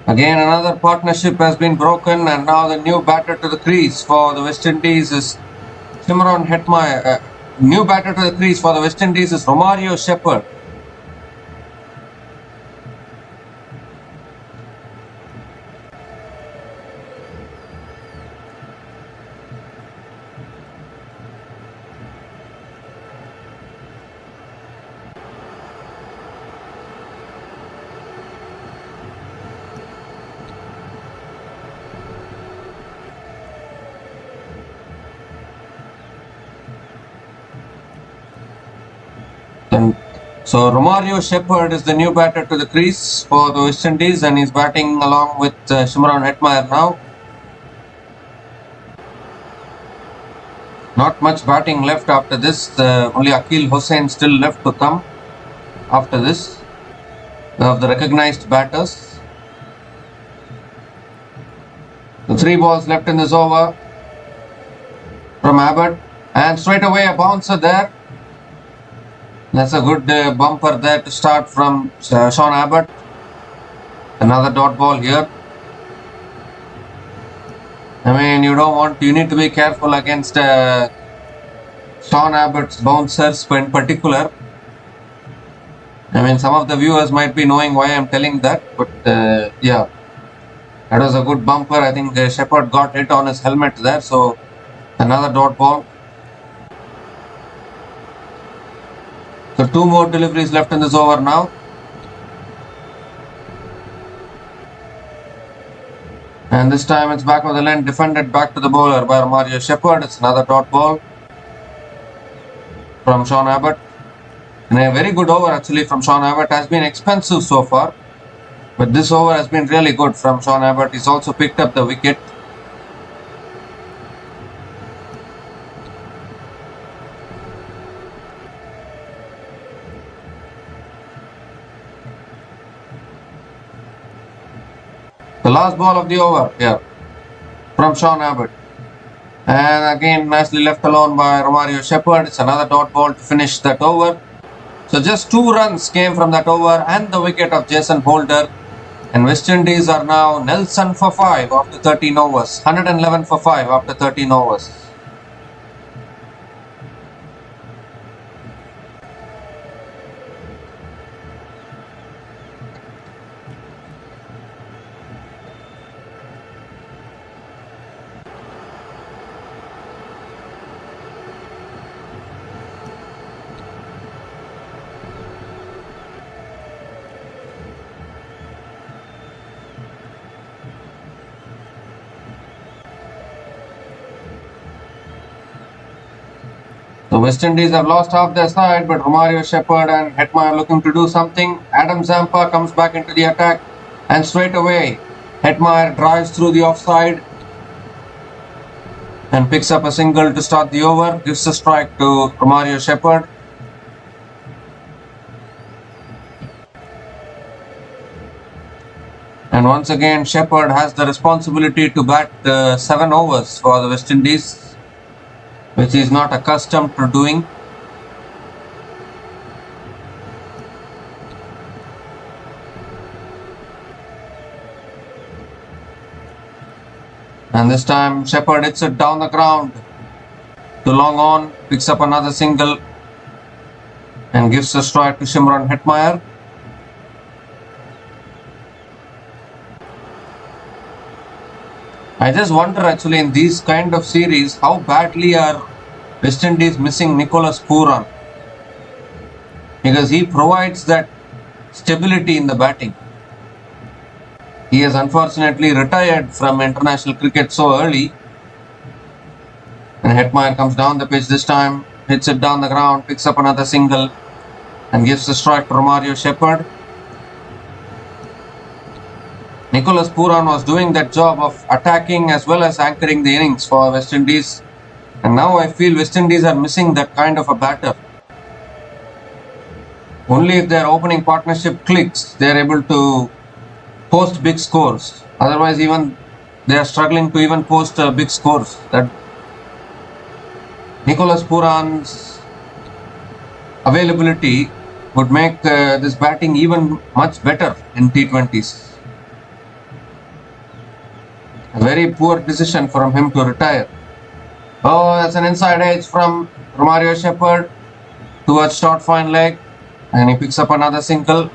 Again, another partnership has been broken, and now the new batter to the crease for the West Indies is Shimron Hetmeyer. New batter to the crease for the West Indies is Romario Shepherd. So Romario Shepherd is the new batter to the crease for the West Indies, and he's batting along with Shimron Hetmeyer now. Not much batting left after this. Only Akil Hossain still left to come after this of the recognized batters. The 3 balls left in this over from Abbott, and straight away a bouncer there. That's a good bumper there to start from Sean Abbott. Another dot ball here. I mean, you need to be careful against Sean Abbott's bouncers in particular. I mean, some of the viewers might be knowing why I'm telling that, but yeah, that was a good bumper. I think Shepherd got hit on his helmet there, so another dot ball. So 2 more deliveries left in this over now. And this time it's back of the length, defended back to the bowler by Romario Shepherd. It's another dot ball from Sean Abbott. And a very good over actually from Sean Abbott. Has been expensive so far, but this over has been really good from Sean Abbott. He's also picked up the wicket. The last ball of the over here from Sean Abbott. And again, nicely left alone by Romario Shepherd. It's another dot ball to finish that over. So just 2 runs came from that over and the wicket of Jason Holder. And West Indies are now Nelson for 5 after 13 overs. 111 for 5 after 13 overs. The West Indies have lost half their side, but Romario Shepherd and Hetmeyer looking to do something. Adam Zampa comes back into the attack, and straight away Hetmeyer drives through the offside and picks up a single to start the over, gives a strike to Romario Shepherd. And once again, Shepherd has the responsibility to bat 7 overs for the West Indies, which he is not accustomed to doing. And this time Shepherd hits it down the ground to long on, picks up another single and gives a strike to Shimron Hetmeyer. I just wonder actually in these kind of series how badly are West Indies missing Nicholas Pooran, because he provides that stability in the batting. He has unfortunately retired from international cricket so early. And Hetmeyer comes down the pitch this time, hits it down the ground, picks up another single and gives the strike to Romario Shepherd. Nicholas Pooran was doing that job of attacking as well as anchoring the innings for West Indies. And now I feel West Indies are missing that kind of a batter. Only if their opening partnership clicks, they are able to post big scores. Otherwise, even they are struggling to even post big scores. That Nicholas Pooran's availability would make this batting even much better in T20s. A very poor decision from him to retire. Oh, that's an inside edge from Romario Shepherd towards short fine leg, and he picks up another single.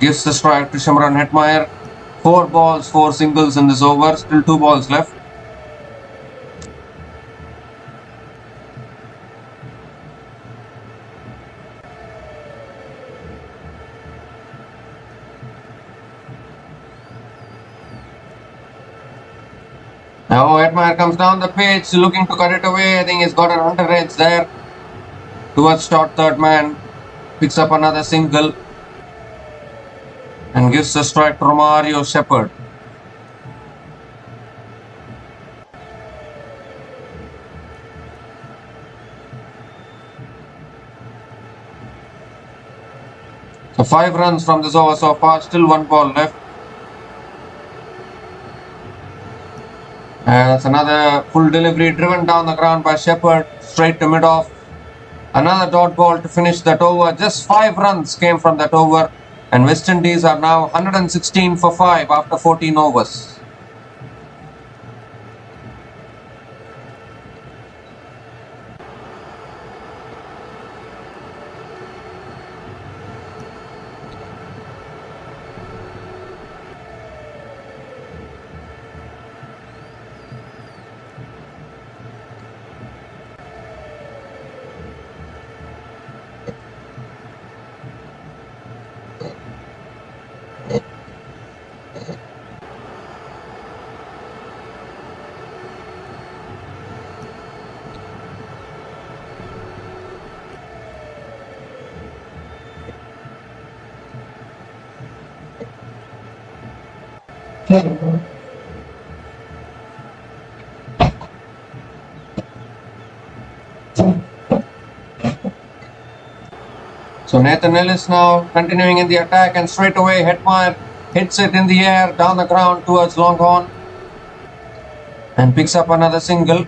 Gives the strike to Shimron Hetmeyer. 4 balls, 4 singles in this over. Still 2 balls left. Now Hetmeyer comes down the pitch looking to cut it away. I think he's got an under edge there towards short third man. Picks up another single and gives the strike to Romario Shepherd. So 5 runs from this over so far, still 1 ball left. And that's another full delivery driven down the ground by Shepherd, straight to mid-off. Another dot ball to finish that over. Just 5 runs came from that over. And West Indies are now 116 for 5 after 14 overs. So Nathan Ellis now continuing in the attack, and straight away Hetmeyer hits it in the air down the ground towards long on and picks up another single.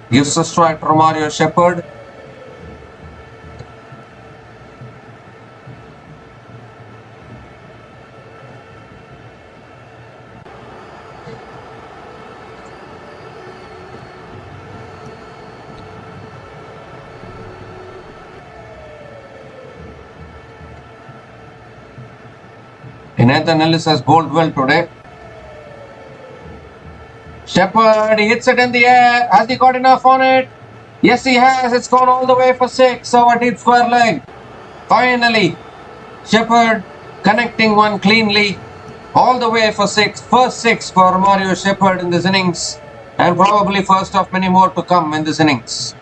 Gives a strike to Romario Shepherd. Nathan Ellis has bowled well today. Shepherd, he hits it in the air. Has he got enough on it? Yes, he has. It's gone all the way for 6 over deep square leg. Finally, Shepherd connecting one cleanly all the way for 6. First 6 for Mario Shepherd in this innings, and probably first of many more to come in this innings.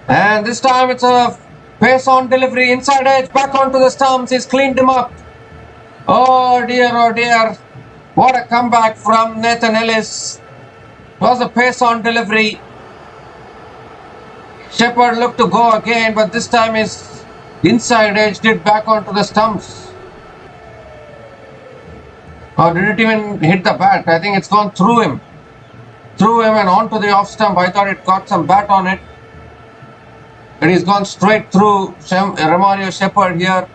And this time it's a pace on delivery, inside edge, back onto the stumps. He's cleaned him up. Oh dear, oh dear. What a comeback from Nathan Ellis. It was a pace on delivery. Shepherd looked to go again, but this time his inside edge did back onto the stumps. Or did it even hit the bat? I think it's gone through him. Through him and onto the off stump. I thought it got some bat on it. But he's gone straight through Romario Shepherd here.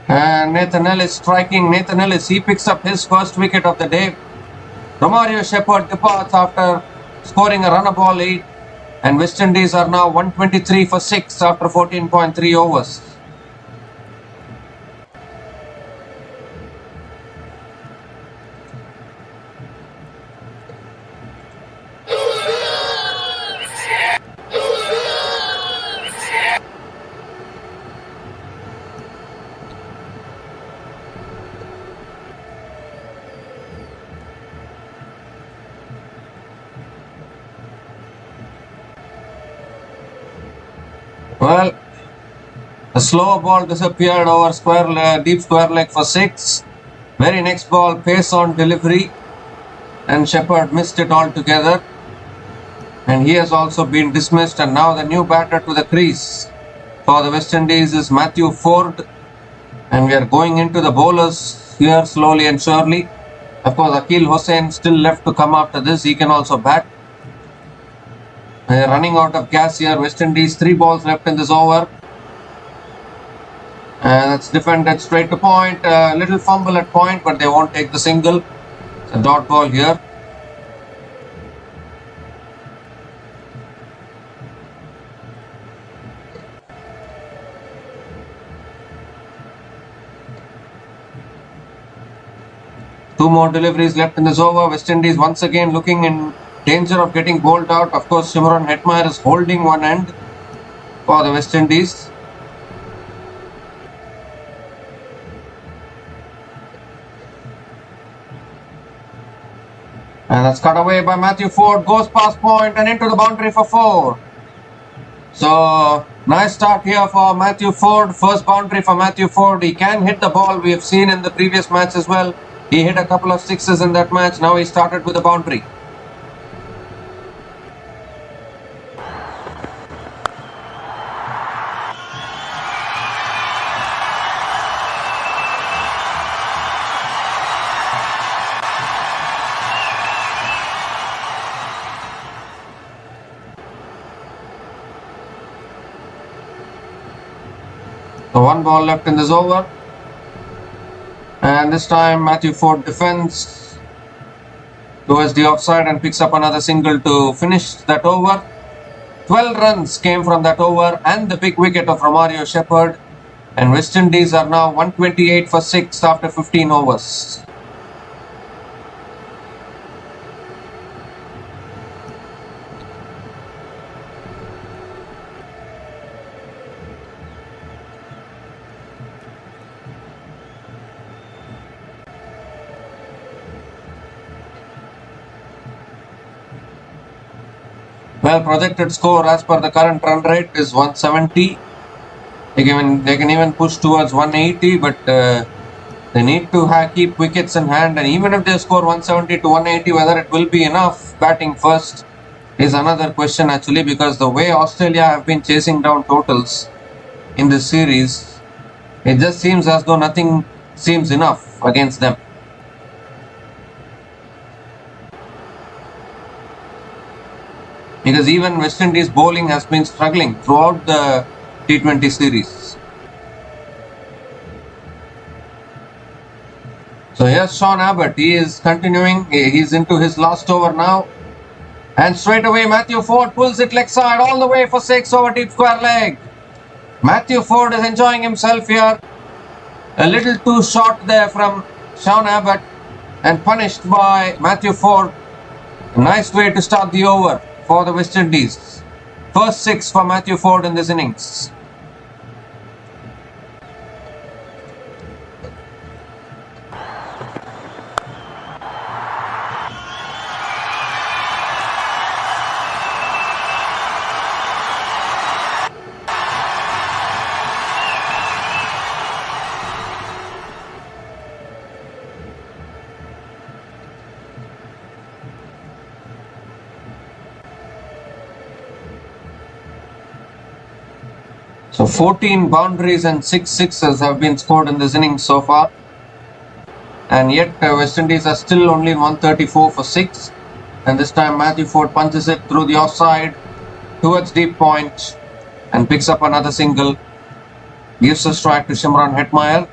And Nathan Ellis striking. Nathan Ellis, he picks up his first wicket of the day. Romario Shepherd departs after scoring a run ball lead. And West Indies are now 123 for 6 after 14.3 overs. Well, the slower ball disappeared over deep square leg for 6. Very next ball, pace on delivery, and Shepherd missed it altogether. And he has also been dismissed. And now the new batter to the crease for the West Indies is Matthew Ford. And we are going into the bowlers here slowly and surely. Of course, Akil Hussain still left to come after this. He can also bat. They are running out of gas here. West Indies, 3 balls left in this over. And that's defended straight to point. Little fumble at point, but they won't take the single. It's a dot ball here. Two more deliveries left in this over. West Indies once again looking in danger of getting bowled out. Of course, Shimron Hetmeyer is holding one end for the West Indies. And that's cut away by Matthew Ford. Goes past point and into the boundary for 4. So, nice start here for Matthew Ford. First boundary for Matthew Ford. He can hit the ball. We have seen in the previous match as well. He hit a couple of sixes in that match. Now he started with a boundary. So 1 ball left in this over. And this time Matthew Ford defends towards the offside and picks up another single to finish that over. 12 runs came from that over and the big wicket of Romario Shepherd. And West Indies are now 128 for 6 after 15 overs. Well, projected score as per the current run rate is 170. They can even push towards 180, but they need to keep wickets in hand. And even if they score 170 to 180, whether it will be enough batting first is another question actually, because the way Australia have been chasing down totals in this series, it just seems as though nothing seems enough against them. because even West Indies bowling has been struggling throughout the T20 series. So here's Sean Abbott. He is continuing. He's into his last over now. And straight away Matthew Ford pulls it leg side all the way for 6 over deep square leg. Matthew Ford is enjoying himself here. A little too short there from Sean Abbott and punished by Matthew Ford. A nice way to start the over for the West Indies. First 6 for Matthew Ford in this innings. So 14 boundaries and 6 sixes have been scored in this innings so far. And yet West Indies are still only 134 for 6. And this time Matthew Ford punches it through the offside towards deep point and picks up another single. Gives a strike to Shimron Hetmeyer.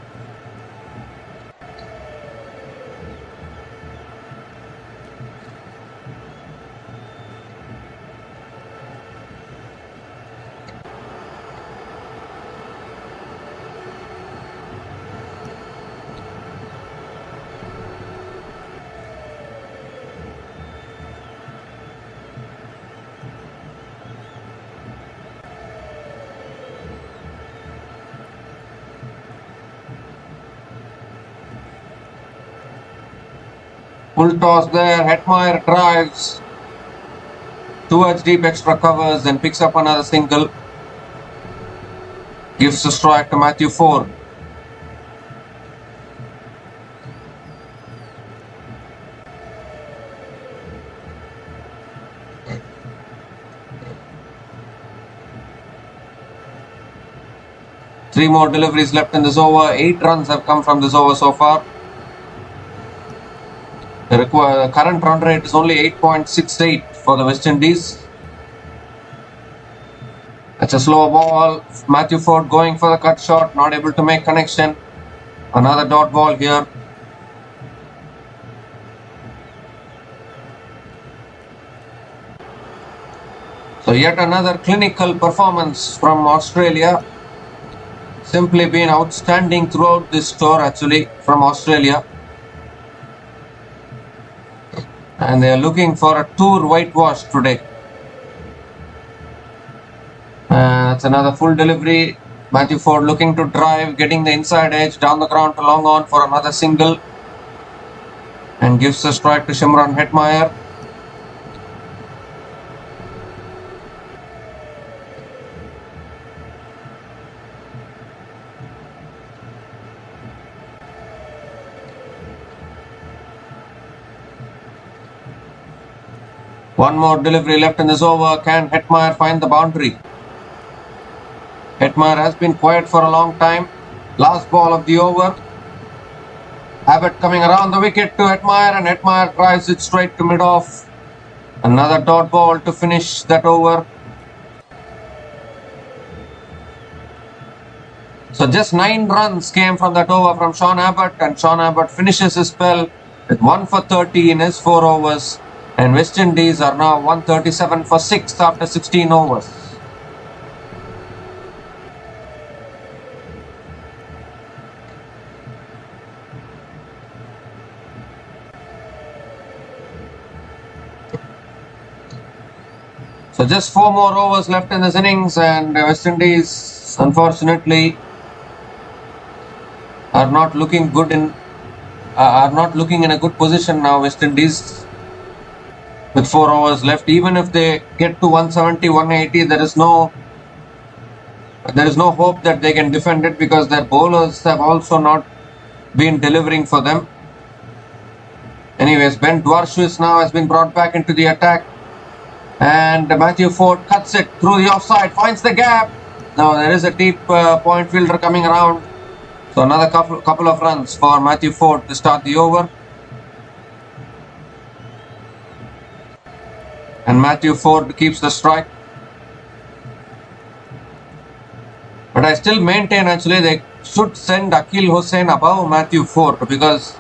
Full toss there, Hetmeyer drives towards deep extra covers and picks up another single. Gives a strike to Matthew Ford. Three more deliveries left in this over. 8 runs have come from this over so far. The current run rate is only 8.68 for the West Indies. That's a slow ball. Matthew Ford going for the cut shot, not able to make connection. Another dot ball here. So yet another clinical performance from Australia. Simply been outstanding throughout this tour actually from Australia. And they are looking for a tour whitewash today. That's another full delivery. Matthew Ford looking to drive, getting the inside edge down the ground to long on for another single. And gives a strike to Shimron Hetmeyer. One more delivery left in this over. Can Hetmeyer find the boundary? Hetmeyer has been quiet for a long time. Last ball of the over. Abbott coming around the wicket to Hetmeyer, and Hetmeyer drives it straight to mid-off. Another dot ball to finish that over. So just 9 runs came from that over from Sean Abbott, and Sean Abbott finishes his spell with 1 for 30 in his 4 overs. And West Indies are now 137 for 6 after 16 overs. So just 4 more overs left in this innings, and West Indies unfortunately are not looking good in a good position now. West Indies with 4 overs left. Even if they get to 170, 180, there is no hope that they can defend it, because their bowlers have also not been delivering for them. Anyways, Ben Dwarshuis now has been brought back into the attack, and Matthew Ford cuts it through the offside, finds the gap. Now there is a deep point fielder coming around. So another couple of runs for Matthew Ford to start the over. And Matthew Ford keeps the strike. But I still maintain actually they should send Akil Hussain above Matthew Ford, because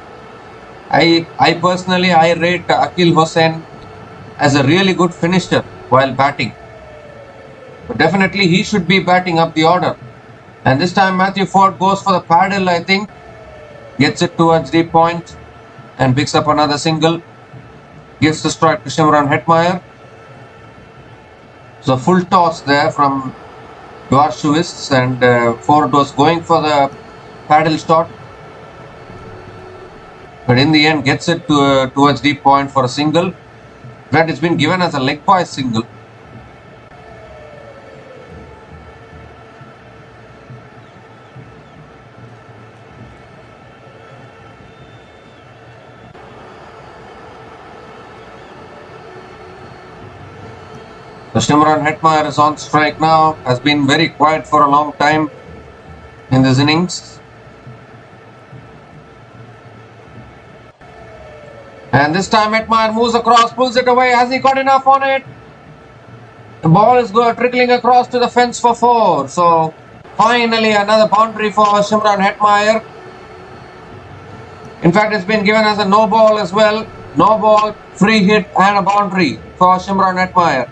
I personally rate Akil Hussain as a really good finisher while batting. But definitely he should be batting up the order. And this time Matthew Ford goes for the paddle, I think. Gets it towards deep point and picks up another single. Gives the strike to Shimron Hetmeyer. So full toss there from Dwarshuis, and Ford was going for the paddle shot. But in the end gets it towards deep point for a single. That it's been given as a leg by single. So Shimron Hetmeyer is on strike now, has been very quiet for a long time in this innings. And this time Hetmeyer moves across, pulls it away. Has he got enough on it? The ball is trickling across to the fence for 4. So finally another boundary for Shimron Hetmeyer. In fact, it's been given as a no ball as well. No ball, free hit and a boundary for Shimron Hetmeyer.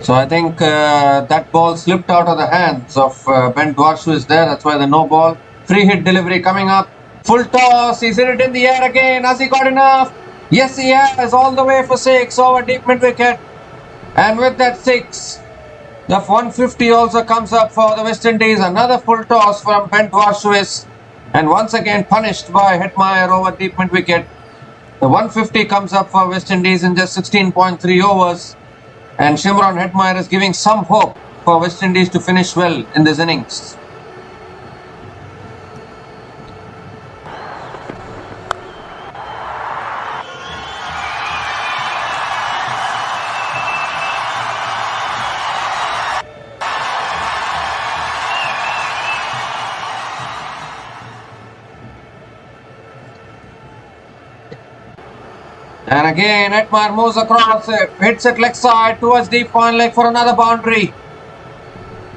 So I think that ball slipped out of the hands of Ben Dwarshuis there. That's why the no ball. Free hit delivery coming up. Full toss. He's hit it in the air again. Has he got enough? Yes, he has. All the way for 6 over deep mid wicket. And with that 6, the 150 also comes up for the West Indies. Another full toss from Ben Dwarshuis. And once again punished by Hetmeyer over deep mid wicket. The 150 comes up for West Indies in just 16.3 overs. And Shimron Hetmeyer is giving some hope for West Indies to finish well in this innings. And again, Hetmeyer moves across, hits it leg side towards deep point leg for another boundary.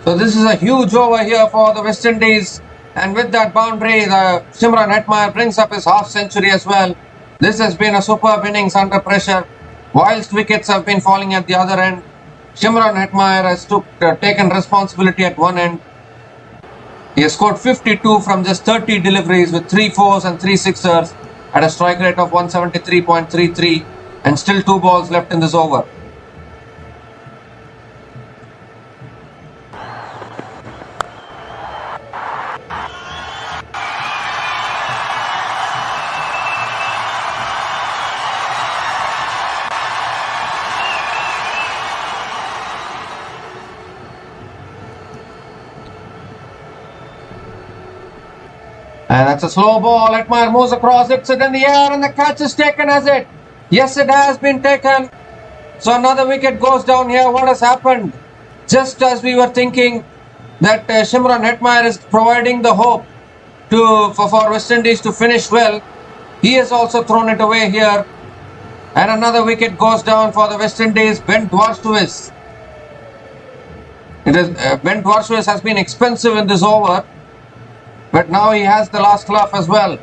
So this is a huge over here for the West Indies. And with that boundary, the Shimron Hetmeyer brings up his half century as well. This has been a superb innings under pressure. Whilst wickets have been falling at the other end, Shimron Hetmeyer has taken responsibility at one end. He has scored 52 from just 30 deliveries with 3 fours and 3 sixers. At a strike rate of 173.33, and still 2 balls left in this over. And that's a slow ball. Hetmeyer moves across, hits it in the air, and the catch is taken, has it? Yes, it has been taken. So another wicket goes down here. What has happened? Just as we were thinking that Shimron Hetmeyer is providing the hope for West Indies to finish well, he has also thrown it away here. And another wicket goes down for the West Indies. Ben Dwarshuis. Ben Dwarshuis has been expensive in this over. But now he has the last laugh as well.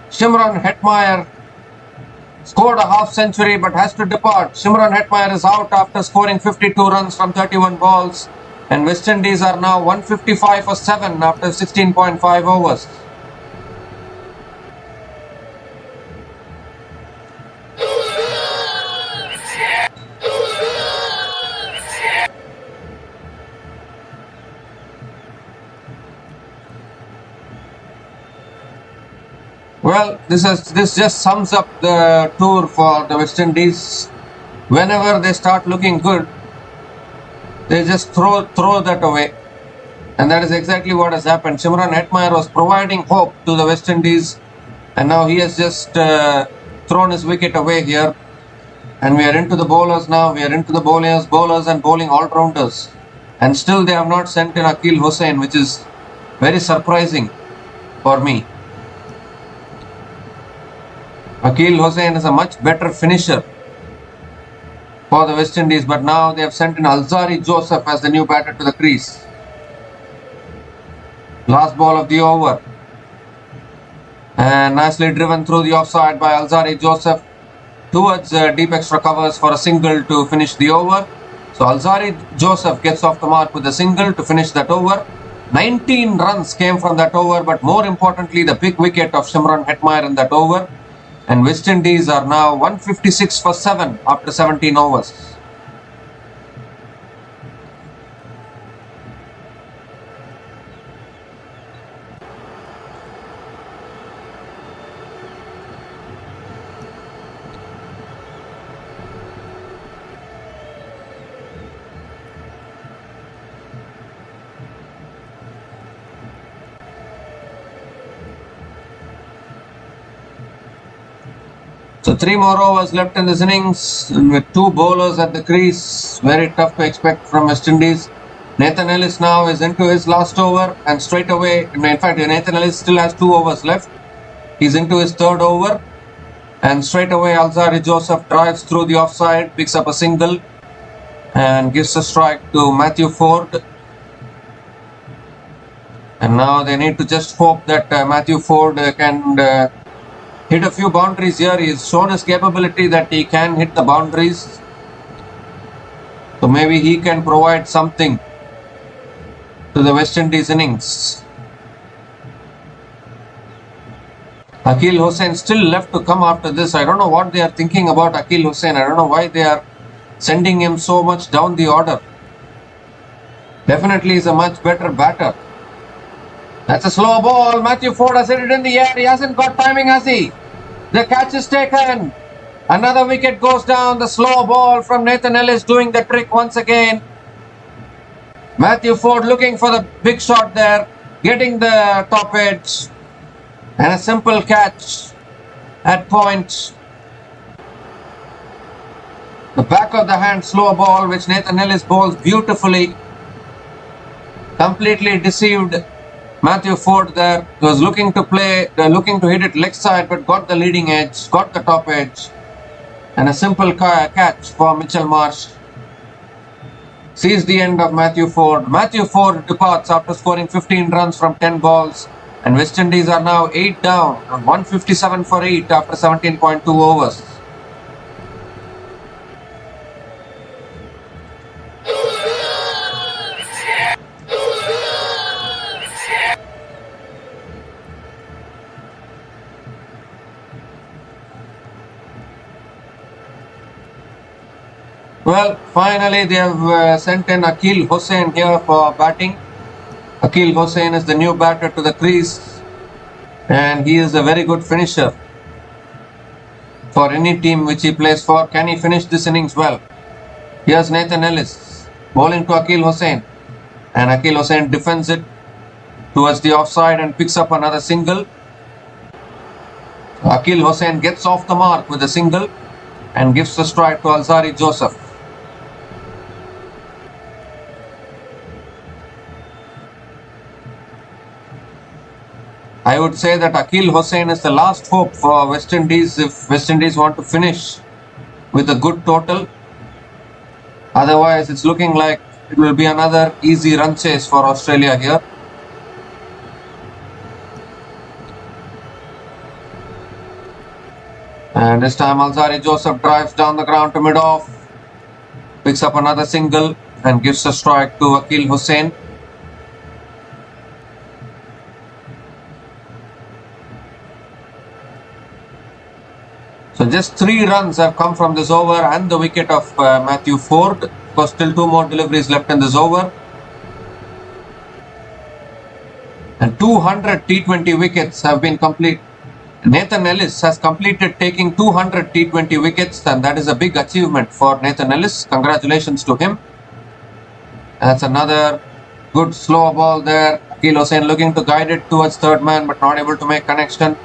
Shimron Hetmeyer scored a half century but has to depart. Shimron Hetmeyer is out after scoring 52 runs from 31 balls. And West Indies are now 155 for 7 after 16.5 overs. Well, this just sums up the tour for the West Indies. whenever they start looking good, they just throw that away. And that is exactly what has happened. Shimron Hetmeyer was providing hope to the West Indies, and now he has just thrown his wicket away here. And we are into the bowlers now. We are into the bowlers and bowling all-rounders. And still they have not sent in Akeal Hosein, which is very surprising for me. Akeal Hosein is a much better finisher for the West Indies, but now they have sent in Alzari Joseph as the new batter to the crease. Last ball of the over. And nicely driven through the offside by Alzari Joseph towards deep extra covers for a single to finish the over. So Alzari Joseph gets off the mark with a single to finish that over. 19 runs came from that over, but more importantly, the big wicket of Shimron Hetmeyer in that over. And West Indies are now 156 for 7 after 17 overs. So 3 more overs left in this innings, and with 2 bowlers at the crease, very tough to expect from West Indies. Nathan Ellis now is into his last over, and straight away, in fact Nathan Ellis still has 2 overs left. He's into his 3rd over, and straight away Alzari Joseph drives through the offside, picks up a single and gives a strike to Matthew Ford. And now they need to just hope that Matthew Ford can hit a few boundaries here. He's shown his capability that he can hit the boundaries. So maybe he can provide something to the West Indies innings. Akeal Hosein still left to come after this. I don't know what they are thinking about Akeal Hosein. I don't know why they are sending him so much down the order. Definitely is a much better batter. That's a slow ball. Matthew Ford has hit it in the air. He hasn't got timing, has he? The catch is taken. Another wicket goes down. The slow ball from Nathan Ellis doing the trick once again. Matthew Ford looking for the big shot there, getting the top edge, and a simple catch at point. The back of the hand slow ball which Nathan Ellis bowls beautifully. Completely deceived Matthew Ford there. He was looking to hit it leg side, but got the leading edge, got the top edge, and a simple catch for Mitchell Marsh. Sees the end of Matthew Ford. Matthew Ford departs after scoring 15 runs from 10 balls, and West Indies are now 8 down on 157 for 8 after 17.2 overs. Well, finally they have sent in Akeal Hosein here for batting. Akeal Hosein is the new batter to the crease, and he is a very good finisher for any team which he plays for. Can he finish this innings well? Here's Nathan Ellis bowling to Akeal Hosein, and Akeal Hosein defends it towards the offside and picks up another single. Akeal Hosein gets off the mark with a single and gives the strike to Alzari Joseph. I would say that Akeal Hosein is the last hope for West Indies if West Indies want to finish with a good total. Otherwise, it's looking like it will be another easy run chase for Australia here. And this time Alzari Joseph drives down the ground to mid-off, picks up another single and gives a strike to Akeal Hosein. So just 3 runs have come from this over and the wicket of Matthew Ford. Of course, still 2 more deliveries left in this over. And 200 T20 wickets have been complete Nathan Ellis has completed taking 200 T20 wickets, and that is a big achievement for Nathan Ellis. Congratulations to him. That's another good slow ball there. Akeal Hosein looking to guide it towards third man, but not able to make connection.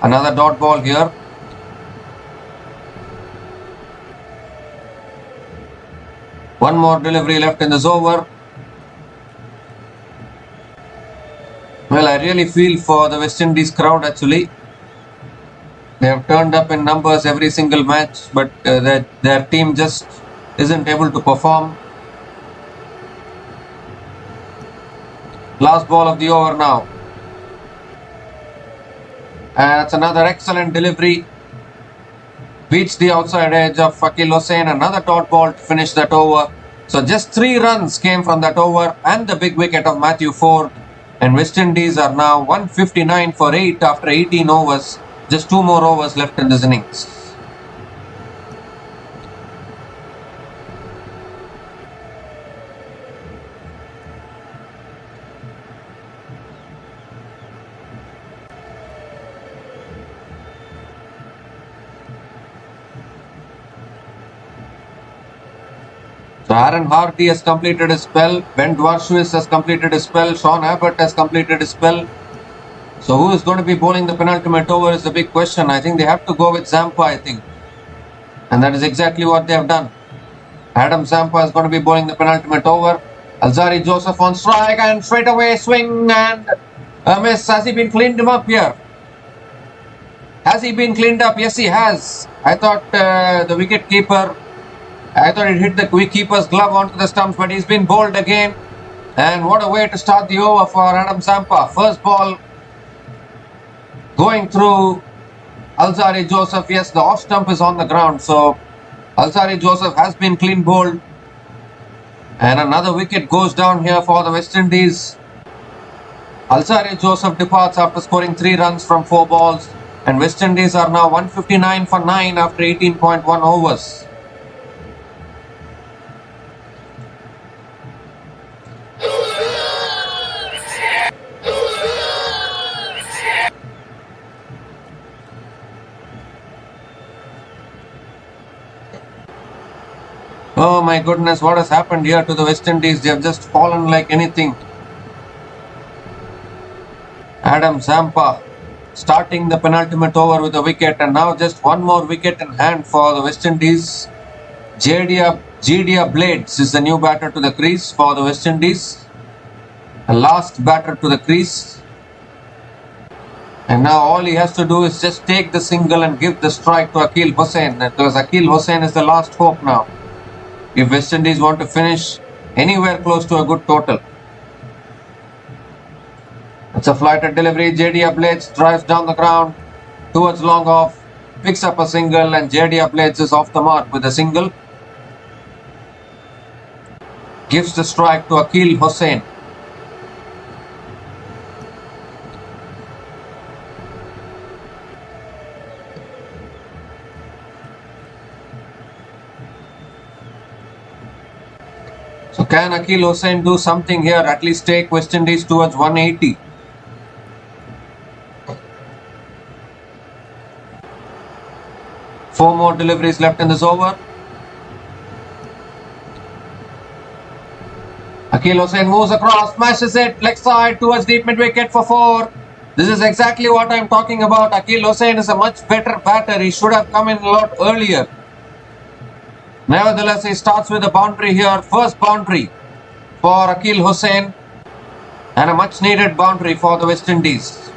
Another dot ball here. One more delivery left in this over. Well, I really feel for the West Indies crowd actually. They have turned up in numbers every single match, but their team just isn't able to perform. Last ball of the over now. And that's another excellent delivery. Beats the outside edge of Akeal Hosein. Another dot ball to finish that over. So just 3 runs came from that over and the big wicket of Matthew Ford. And West Indies are now 159 for 8 after 18 overs. Just 2 more overs left in this innings. So Aaron Hardy has completed his spell. Ben Dwarshuis has completed his spell. Sean Abbott has completed his spell. So who is going to be bowling the penultimate over is the big question. I think they have to go with Zampa, I think. And that is exactly what they have done. Adam Zampa is going to be bowling the penultimate over. Alzari Joseph on strike and straight away swing and a miss. Has he been cleaned him up here? Has he been cleaned up? Yes, he has. I thought the wicket keeper, I thought it hit the keeper's glove onto the stumps, but he's been bowled again. And what a way to start the over for Adam Zampa. First ball going through Alzari Joseph. Yes, the off stump is on the ground. So Alzari Joseph has been clean bowled. And another wicket goes down here for the West Indies. Alzari Joseph departs after scoring 3 runs from 4 balls. And West Indies are now 159 for 9 after 18.1 overs. Oh my goodness, what has happened here to the West Indies? They have just fallen like anything. Adam Zampa starting the penultimate over with a wicket, and now just 1 more wicket in hand for the West Indies. Jdia Blades is the new batter to the crease for the West Indies. The last batter to the crease. And now all he has to do is just take the single and give the strike to Akeal Hosein, because Akeal Hosein is the last hope now, if West Indies want to finish anywhere close to a good total. It's a flighted delivery. Jdia Blades drives down the ground towards long off, picks up a single, and Jdia Blades is off the mark with a single. Gives the strike to Akeal Hosein. So can Akeal Hosein do something here, at least take West Indies towards 180? Four more deliveries left in this over. Akeal Hosein moves across, smashes it, leg side towards deep mid wicket for 4. This is exactly what I'm talking about. Akeal Hosein is a much better batter. He should have come in a lot earlier. Nevertheless, he starts with a boundary here. First boundary for Akeal Hosein, and a much needed boundary for the West Indies.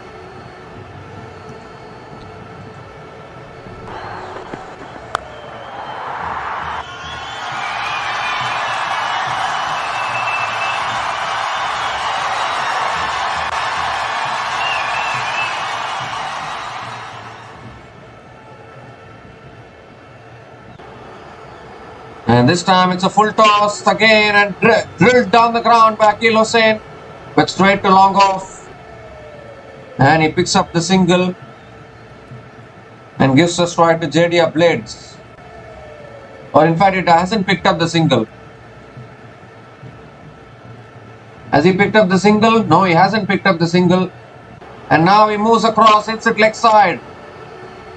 And this time it's a full toss again and drilled down the ground by Akeal Hosein, but straight to long off. And he picks up the single and gives a strike to Jdia Blades. Or in fact, it hasn't picked up the single. Has he picked up the single? No, he hasn't picked up the single. And now he moves across, hits it leg side.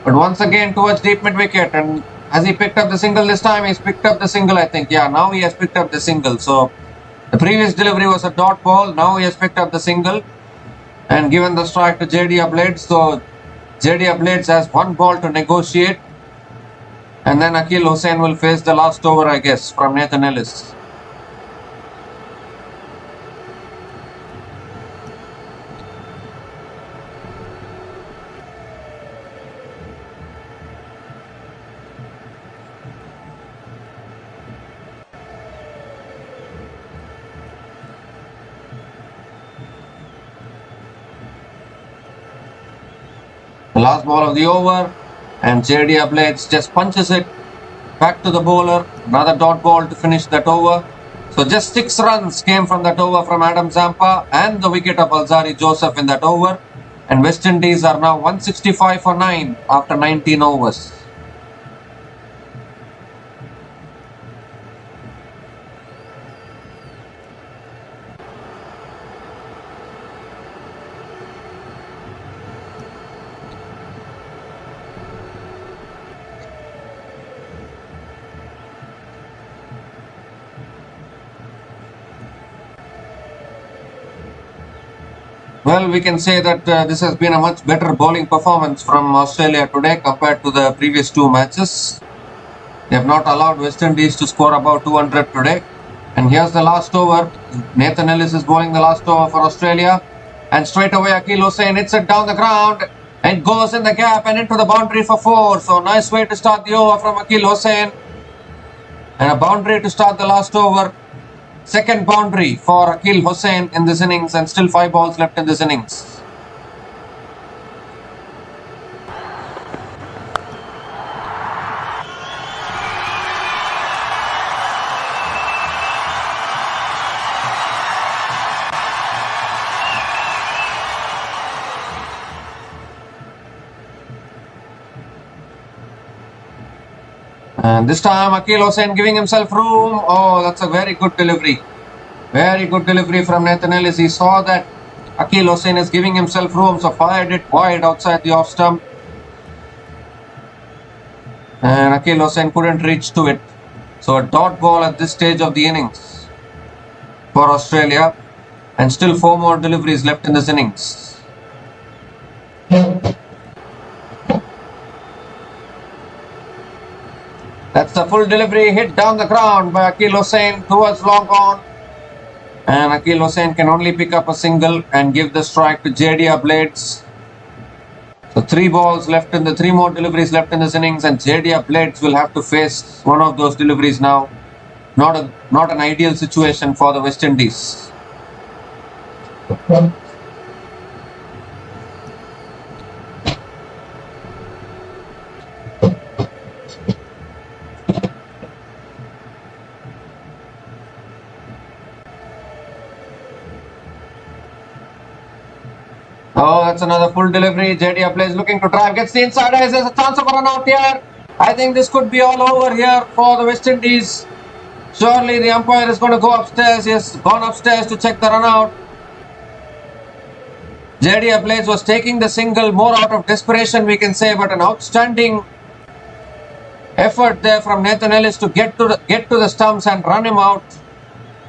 But once again towards deep mid wicket, and has he picked up the single this time? He's picked up the single, I think. Yeah, now he has picked up the single. So the previous delivery was a dot ball. Now he has picked up the single and given the strike to JD Blades. So JD Blades has one ball to negotiate. And then Akil Hussain will face the last over, I guess, from Nathan Ellis. The last ball of the over, and JD Blades just punches it back to the bowler. Another dot ball to finish that over. So just 6 runs came from that over from Adam Zampa and the wicket of Alzari Joseph in that over. And West Indies are now 165 for 9 after 19 overs. Well, we can say that this has been a much better bowling performance from Australia today compared to the previous 2 matches. They have not allowed West Indies to score about 200 today. And here's the last over. Nathan Ellis is bowling the last over for Australia. And straight away Akil Hussain hits it down the ground and goes in the gap and into the boundary for 4. So nice way to start the over from Akil Hussain. And a boundary to start the last over. Second boundary for Akil Hussain in this innings, and still 5 balls left in this innings. And this time Akil Hussain giving himself room. Oh, that's a very good delivery. Very good delivery from Nathan Ellis. He saw that Akil Hussain is giving himself room, so fired it wide outside the off stump. And Akil Hussain couldn't reach to it. So a dot ball at this stage of the innings for Australia. And still 4 more deliveries left in this innings. That's the full delivery, hit down the ground by Akil Hussain towards long on. And Akil Hussain can only pick up a single and give the strike to JD Blades. So 3 balls left in the 3 more deliveries left in this innings, and JD Blades will have to face one of those deliveries now. Not an ideal situation for the West Indies. Oh, that's another full delivery. JD Blades looking to drive, gets the inside edge. There's a chance of a run out here. I think this could be all over here for the West Indies. Surely the umpire is going to go upstairs. He has gone upstairs to check the run out. JD Blades was taking the single more out of desperation, we can say, but an outstanding effort there from Nathan Ellis to get to the stumps and run him out.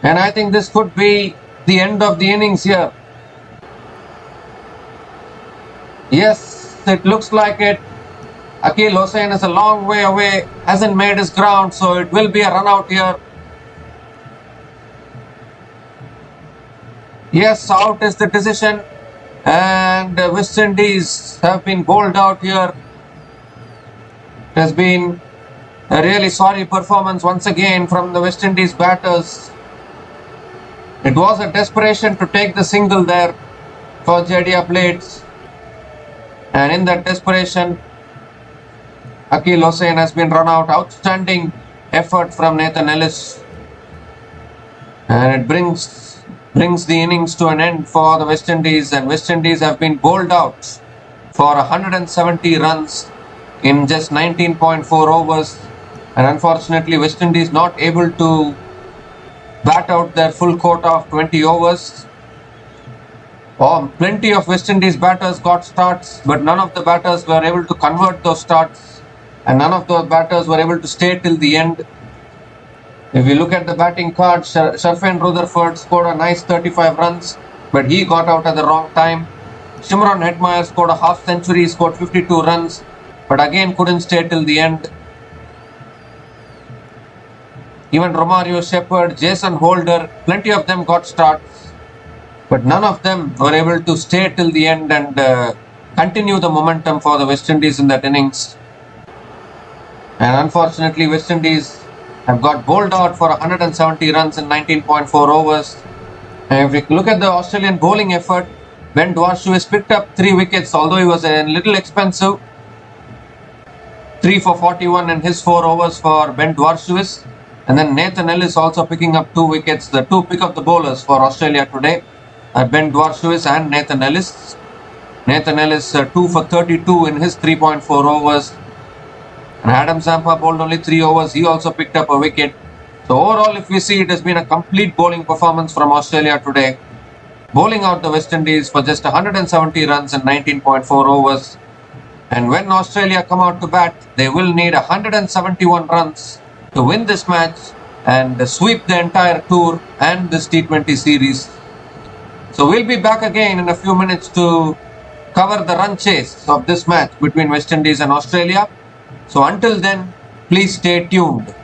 And I think this could be the end of the innings here. Yes, it looks like it. Akil Hussain is a long way away, hasn't made his ground, so it will be a run out here. Yes, out is the decision, and West Indies have been bowled out here. It has been a really sorry performance once again from the West Indies batters. It was a desperation to take the single there for JD Blades. And in that desperation, Akil Hussain has been run out. Outstanding effort from Nathan Ellis. And it brings the innings to an end for the West Indies. And West Indies have been bowled out for 170 runs in just 19.4 overs. And unfortunately, West Indies not able to bat out their full quota of 20 overs. Oh, plenty of West Indies batters got starts, but none of the batters were able to convert those starts, and none of those batters were able to stay till the end. If we look at the batting card, Sharfan Rutherford scored a nice 35 runs, but he got out at the wrong time. Shimron Hetmeyer scored a half century, scored 52 runs, but again couldn't stay till the end. Even Romario Shepherd, Jason Holder, plenty of them got starts, but none of them were able to stay till the end and continue the momentum for the West Indies in that innings. And unfortunately, West Indies have got bowled out for 170 runs in 19.4 overs. And if we look at the Australian bowling effort, Ben Dwarshuis picked up 3 wickets, although he was a little expensive. 3 for 41 in his 4 overs for Ben Dwarshuis. And then Nathan Ellis also picking up 2 wickets. The 2 pick up the bowlers for Australia today are Ben Dwarshuis and Nathan Ellis. Nathan Ellis 2 for 32 in his 3.4 overs. And Adam Zampa bowled only 3 overs. He also picked up a wicket. So overall, if we see, it has been a complete bowling performance from Australia today, bowling out the West Indies for just 170 runs in 19.4 overs. And when Australia come out to bat, they will need 171 runs to win this match and sweep the entire tour and this T20 series. So we'll be back again in a few minutes to cover the run chase of this match between West Indies and Australia. So until then, please stay tuned.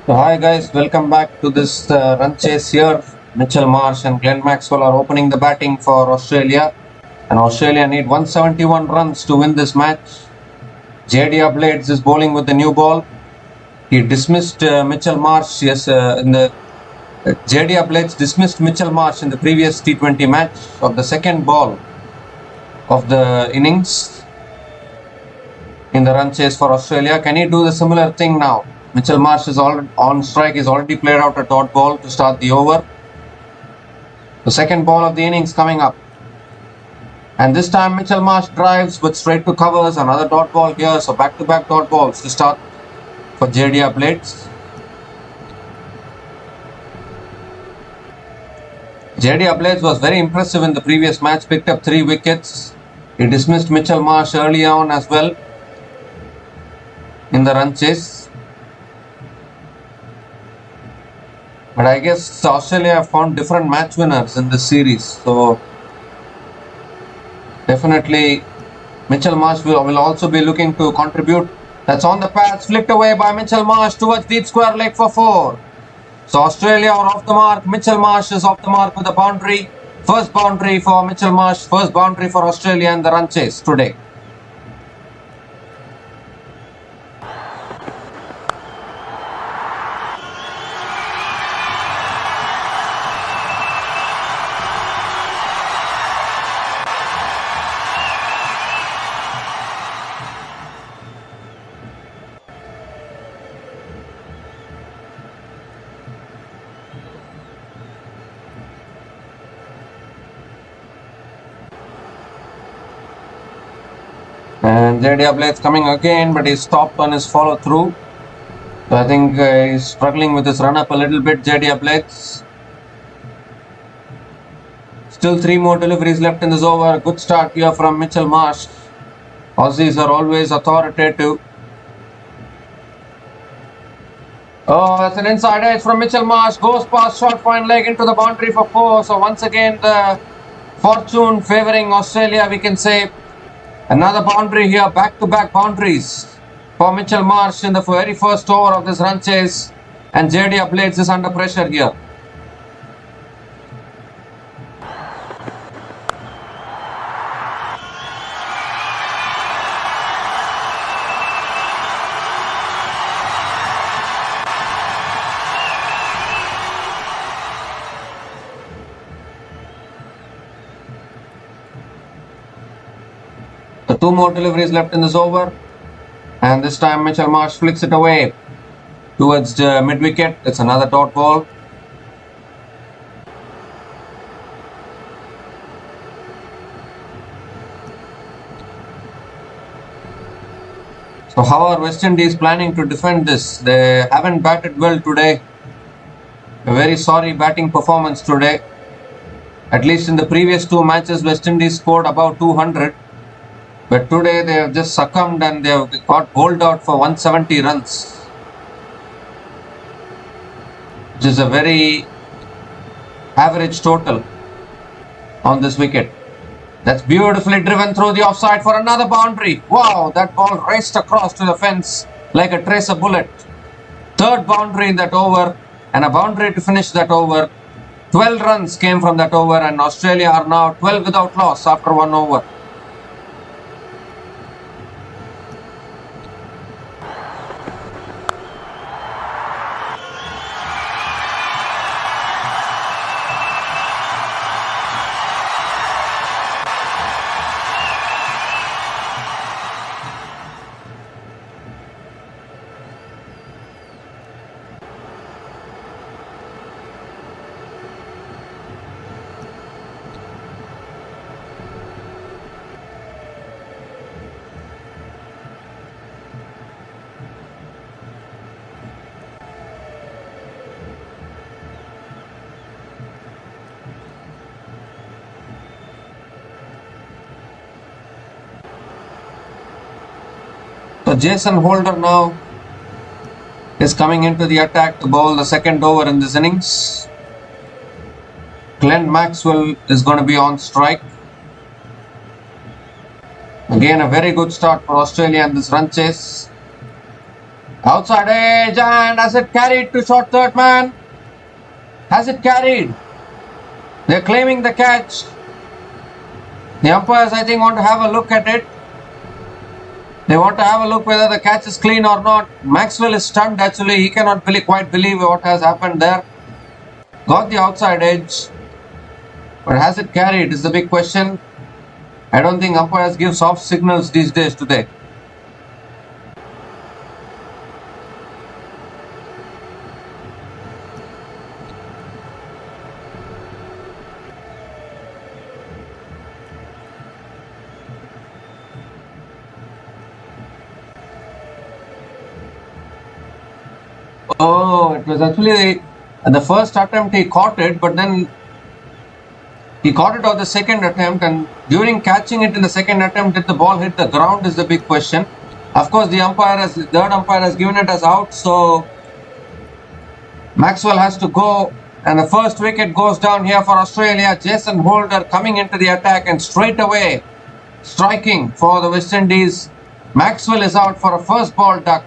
So hi guys, welcome back to this run chase here. Mitchell Marsh and Glenn Maxwell are opening the batting for Australia, and Australia need 171 runs to win this match. JD Blades is bowling with the new ball. He dismissed Mitchell Marsh. JD Blades dismissed Mitchell Marsh in the previous T20 match of the second ball of the innings in the run chase for Australia. Can he do the similar thing now? Mitchell Marsh is on strike. He's already played out a dot ball to start the over. The second ball of the innings coming up. And this time Mitchell Marsh drives with straight to covers. Another dot ball here. So back-to-back dot balls to start for JD Blades. JD Blades was very impressive in the previous match. Picked up 3 wickets. He dismissed Mitchell Marsh early on as well in the run chase. But I guess Australia have found different match winners in this series. So definitely Mitchell Marsh will also be looking to contribute. That's on the pads, flicked away by Mitchell Marsh towards deep square leg for 4. So Australia are off the mark. Mitchell Marsh is off the mark with a boundary. First boundary for Mitchell Marsh, first boundary for Australia in the run chase today. And JD Blades coming again, but he's stopped on his follow through. So I think he's struggling with his run up a little bit, JD Blades. Still 3 more deliveries left in this over. Good start here from Mitchell Marsh. Aussies are always authoritative. Oh, that's an inside edge from Mitchell Marsh. Goes past short point leg into the boundary for 4. So once again the fortune favouring Australia, we can say. Another boundary here, back-to-back boundaries for Mitchell Marsh in the very first over of this run chase. And JD Blades is under pressure here. So 2 more deliveries left in this over, and this time Mitchell Marsh flicks it away towards the mid-wicket. It's another dot ball. So how are West Indies planning to defend this? They haven't batted well today. A very sorry batting performance today. At least in the previous 2 matches, West Indies scored about 200. But today they have just succumbed and they have got bowled out for 170 runs. Which is a very average total on this wicket. That's beautifully driven through the offside for another boundary. Wow, that ball raced across to the fence like a tracer bullet. 3rd boundary in that over and a boundary to finish that over. 12 runs came from that over and Australia are now 12 without loss after 1 over. So Jason Holder now is coming into the attack to bowl the second over in this innings. Glenn Maxwell is going to be on strike. Again, a very good start for Australia in this run chase. Outside edge, and has it carried to short third man? Has it carried? They're claiming the catch. The umpires, I think, want to have a look at it. They want to have a look whether the catch is clean or not. Maxwell is stunned actually. He cannot quite believe what has happened there. Got the outside edge. But has it carried is the big question. I don't think umpires give soft signals these days today. Oh, it was actually the first attempt he caught it, but then he caught it on the second attempt, and during catching it in the second attempt, did the ball hit the ground is the big question. Of course, the third umpire has given it as out, so Maxwell has to go, and the first wicket goes down here for Australia. Jason Holder coming into the attack and straight away striking for the West Indies. Maxwell is out for a first ball duck,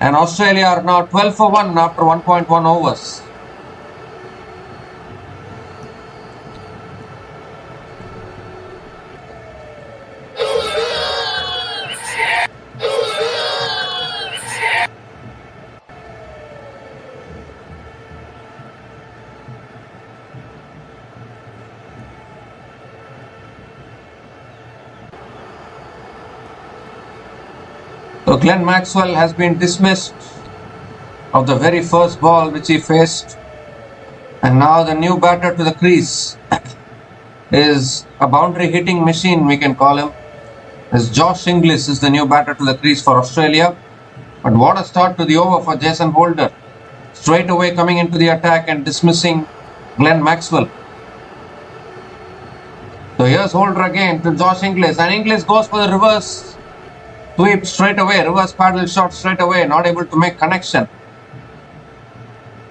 and Australia are now 12 for 1 after 1.1 overs. So Glenn Maxwell has been dismissed of the very first ball which he faced, and now the new batter to the crease is a boundary hitting machine, we can call him. As Josh Inglis is the new batter to the crease for Australia. But what a start to the over for Jason Holder. Straight away coming into the attack and dismissing Glenn Maxwell. So here's Holder again to Josh Inglis, and Inglis goes for the reverse sweep straight away, reverse paddle shot straight away, not able to make connection.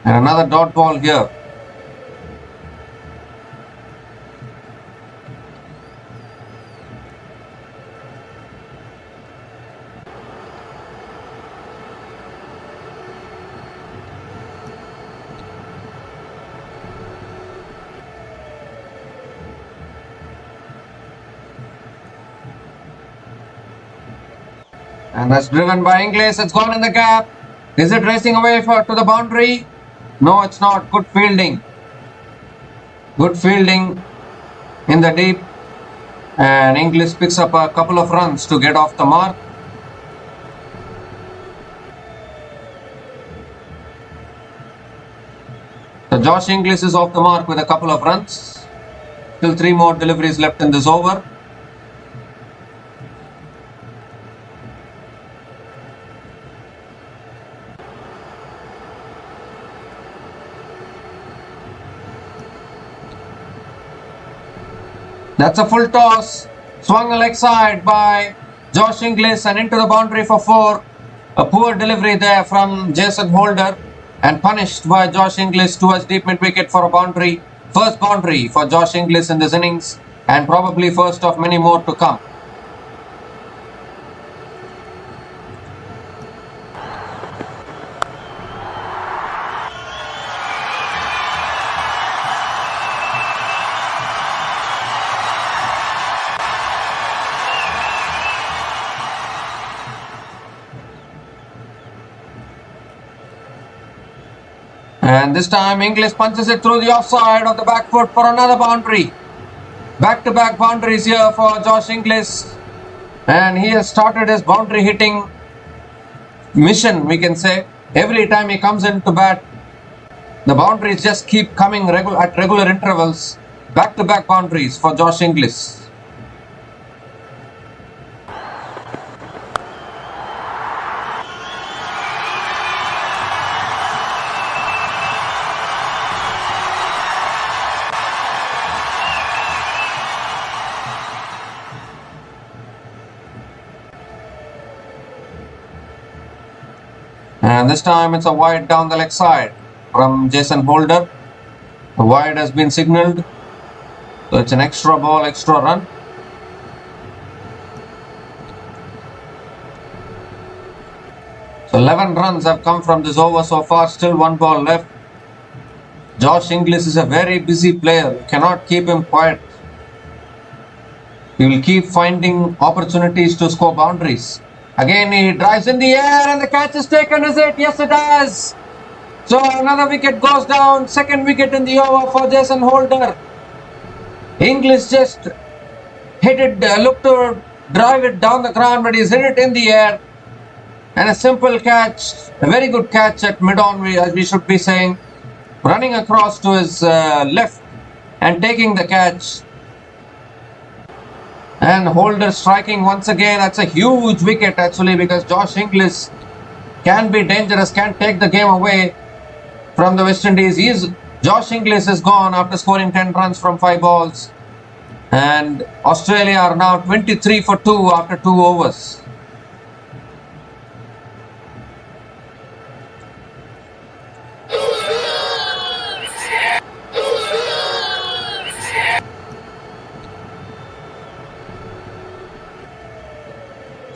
And another dot ball here. And that's driven by Inglis. It's gone in the gap. Is it racing away to the boundary? No, it's not. Good fielding. Good fielding in the deep. And Inglis picks up a couple of runs to get off the mark. So Josh Inglis is off the mark with a couple of runs. Still 3 more deliveries left in this over. That's a full toss. Swung a leg side by Josh Inglis and into the boundary for 4. A poor delivery there from Jason Holder and punished by Josh Inglis towards deep mid wicket for a boundary. First boundary for Josh Inglis in this innings, and probably first of many more to come. And this time Inglis punches it through the offside of the back foot for another boundary. Back-to-back boundaries here for Josh Inglis. And he has started his boundary hitting mission, we can say. Every time he comes into bat, the boundaries just keep coming at regular intervals. Back-to-back boundaries for Josh Inglis. And this time it's a wide down the leg side from Jason Holder. The wide has been signalled. So it's an extra ball, extra run. So 11 runs have come from this over so far, still 1 ball left. Josh Inglis is a very busy player. You cannot keep him quiet. He will keep finding opportunities to score boundaries. Again, he drives in the air and the catch is taken, is it? Yes, it has. So another wicket goes down. Second wicket in the over for Jason Holder. Inglis just hit it, looked to drive it down the ground, but he's hit it in the air. And a simple catch, a very good catch at mid-on, as we should be saying. Running across to his left and taking the catch. And Holder striking once again. That's a huge wicket actually, because Josh Inglis can be dangerous, can take the game away from the West Indies. Josh Inglis is gone after scoring 10 runs from 5 balls. And Australia are now 23 for 2 after 2 overs.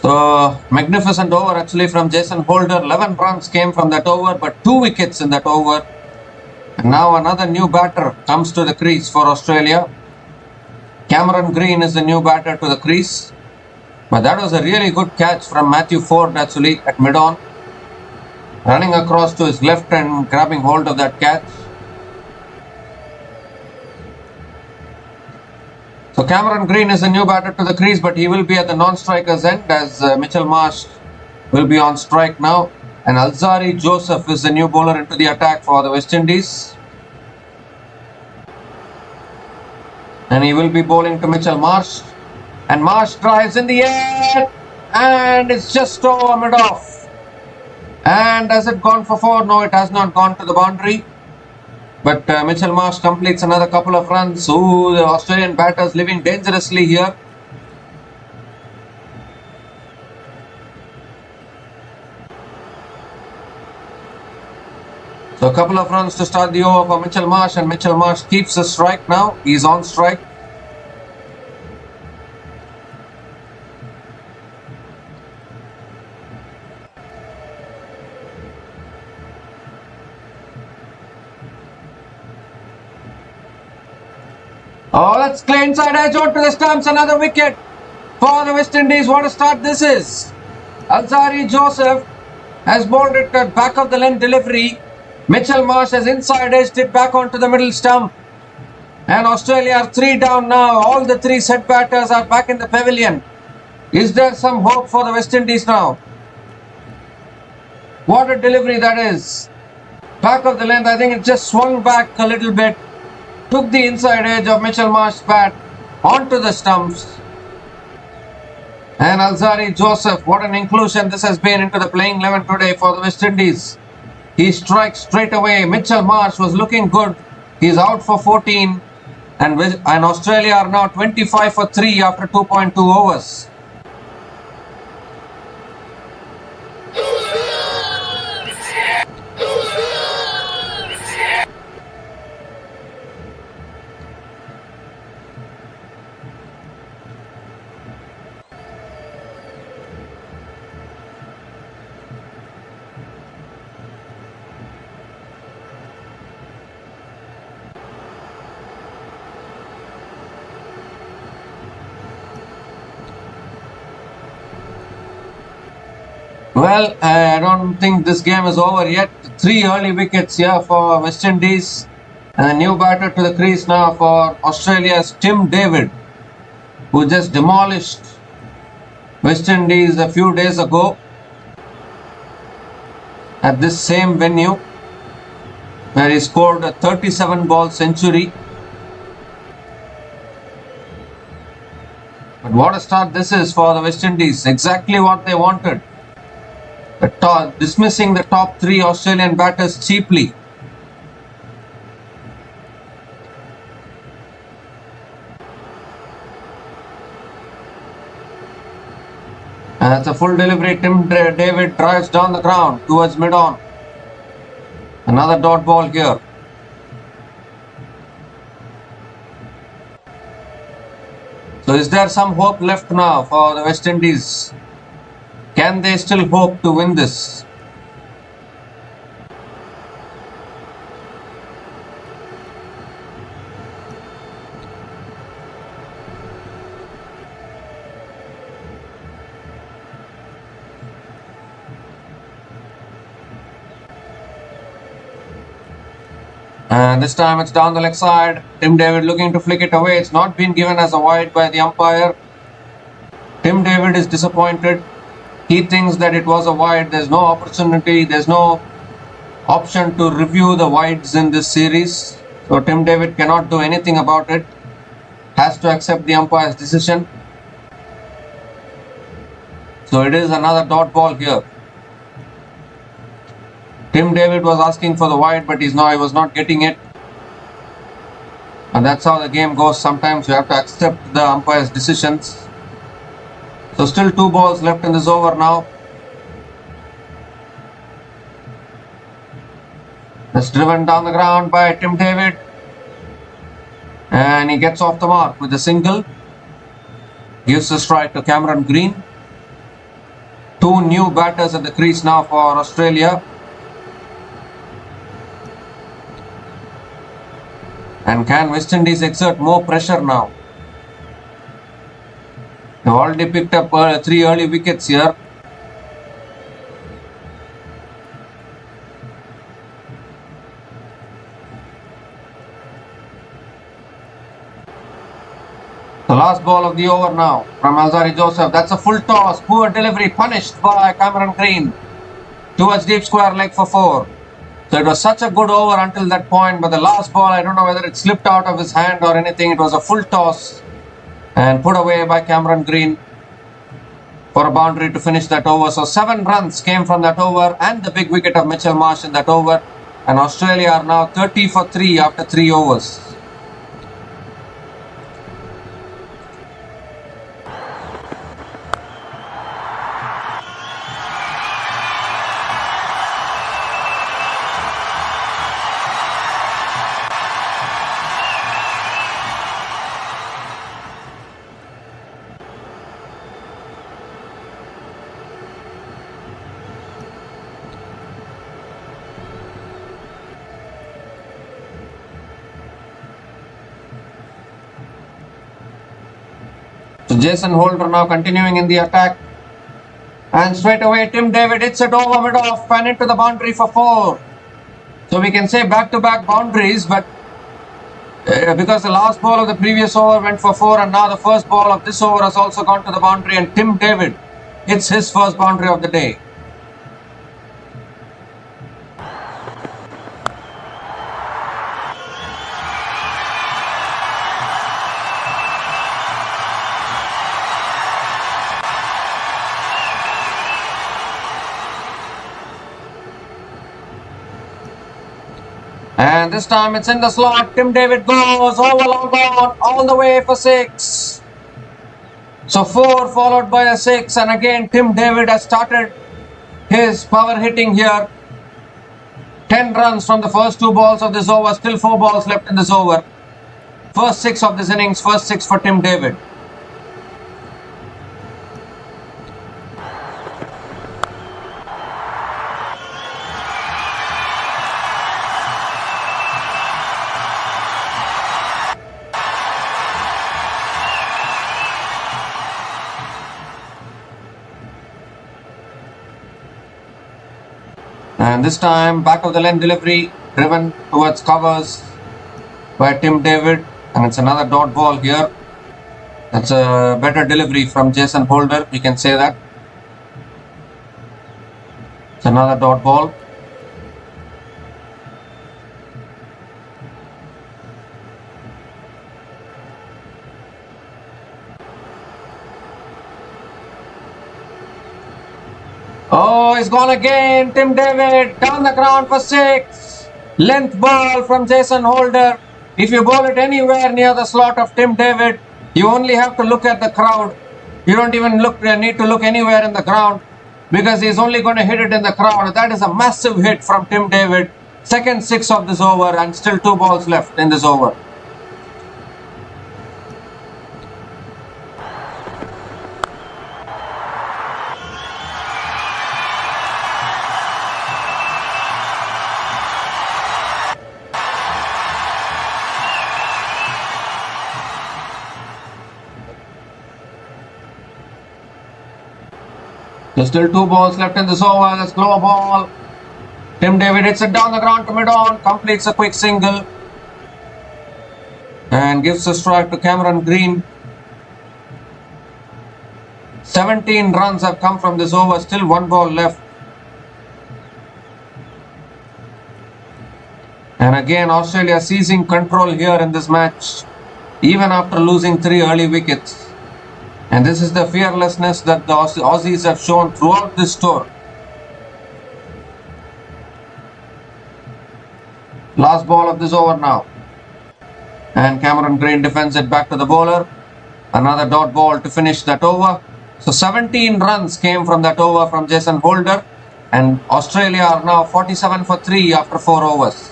So, magnificent over actually from Jason Holder. 11 runs came from that over, but 2 wickets in that over. And now another new batter comes to the crease for Australia. Cameron Green is the new batter to the crease. But that was a really good catch from Matthew Ford actually at mid-on. Running across to his left and grabbing hold of that catch. So Cameron Green is a new batter to the crease, but he will be at the non-striker's end as Mitchell Marsh will be on strike now. And Alzari Joseph is the new bowler into the attack for the West Indies. And he will be bowling to Mitchell Marsh. And Marsh drives in the air. And it's just over mid-off. And has it gone for 4? No, it has not gone to the boundary. But Mitchell Marsh completes another couple of runs. Ooh, the Australian batters living dangerously here. So a couple of runs to start the over for Mitchell Marsh, and Mitchell Marsh keeps the strike now. He's on strike. Oh, let's clear inside edge onto the stumps. Another wicket for the West Indies. What a start this is. Alzari Joseph has bowled it at back of the length delivery. Mitchell Marsh has inside edged it back onto the middle stump. And Australia are 3 down now. All the 3 set batters are back in the pavilion. Is there some hope for the West Indies now? What a delivery that is. Back of the length, I think it just swung back a little bit. Took the inside edge of Mitchell Marsh's bat onto the stumps. And Alzari Joseph, what an inclusion this has been into the playing 11 today for the West Indies. He strikes straight away. Mitchell Marsh was looking good. He's out for 14. And Australia are now 25 for 3 after 2.2 overs. Well, I don't think this game is over yet. 3 early wickets here for West Indies. And a new batter to the crease now for Australia's Tim David, who just demolished West Indies a few days ago at this same venue, where he scored a 37-ball century. But what a start this is for the West Indies. Exactly what they wanted. Dismissing the top 3 Australian batters cheaply. And it's a full delivery. Tim David drives down the ground towards mid-on. Another dot ball here. So is there some hope left now for the West Indies? Can they still hope to win this? And this time it's down the leg side. Tim David looking to flick it away. It's not been given as a wide by the umpire. Tim David is disappointed. He thinks that it was a wide. There's no opportunity. There's no option to review the wides in this series. So Tim David cannot do anything about it. Has to accept the umpire's decision. So it is another dot ball here. Tim David was asking for the wide, but he was not getting it. And that's how the game goes. Sometimes you have to accept the umpire's decisions. So still 2 balls left in this over now. That's driven down the ground by Tim David. And he gets off the mark with a single. Gives a strike to Cameron Green. 2 new batters at the crease now for Australia. And can West Indies exert more pressure now? They've already picked up 3 early wickets here. The last ball of the over now from Alzari Joseph. That's a full toss. Poor delivery, punished by Cameron Green. Towards deep square leg for 4. So it was such a good over until that point. But the last ball, I don't know whether it slipped out of his hand or anything. It was a full toss and put away by Cameron Green for a boundary to finish that over. So 7 runs came from that over and the big wicket of Mitchell Marsh in that over. And Australia are now 30 for 3 after 3 overs. So Jason Holder now continuing in the attack. And straight away Tim David hits it over mid-off and into the boundary for 4. So we can say back-to-back boundaries, but because the last ball of the previous over went for 4 and now the first ball of this over has also gone to the boundary, and Tim David hits his first boundary of the day. And this time it's in the slot. Tim David goes over long on all the way for 6. So 4 followed by a 6, and again Tim David has started his power hitting here. 10 runs from the first 2 balls of this over. Still 4 balls left in this over. First 6 of this innings. First 6 for Tim David. And this time back of the length delivery driven towards covers by Tim David, and it's another dot ball here. That's a better delivery from Jason Holder, we can say that. It's another dot ball. Oh, he's gone again. Tim David down the ground for 6. Length ball from Jason Holder. If you bowl it anywhere near the slot of Tim David, you only have to look at the crowd. You don't even need to look anywhere in the ground, because he's only going to hit it in the crowd. That is a massive hit from Tim David. Second 6 of this over, and still 2 balls left in this over. There's still 2 balls left in this over. Let's blow a ball. Tim David hits it down the ground to mid-on, completes a quick single and gives the strike to Cameron Green. 17 runs have come from this over, still 1 ball left. And again, Australia seizing control here in this match, even after losing 3 early wickets. And this is the fearlessness that the Aussies have shown throughout this tour. Last ball of this over now. And Cameron Green defends it back to the bowler. Another dot ball to finish that over. So 17 runs came from that over from Jason Holder. And Australia are now 47 for 3 after 4 overs.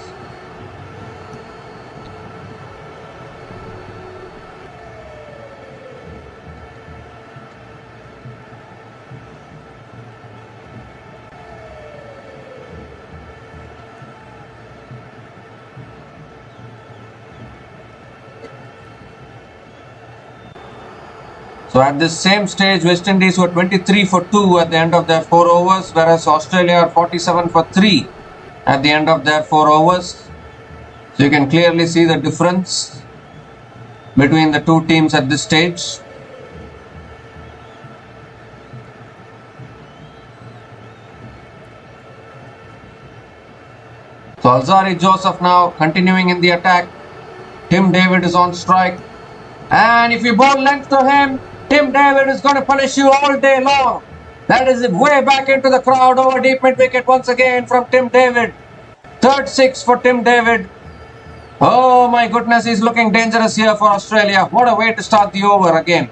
So at this same stage, West Indies were 23 for 2 at the end of their 4 overs, whereas Australia are 47 for 3 at the end of their 4 overs. So you can clearly see the difference between the two teams at this stage. So Alzarri Joseph now continuing in the attack. Tim David is on strike. And if you bowl length to him, Tim David is going to punish you all day long. That is it, way back into the crowd over deep mid wicket once again from Tim David. Third 6 for Tim David. Oh my goodness, he's looking dangerous here for Australia. What a way to start the over again.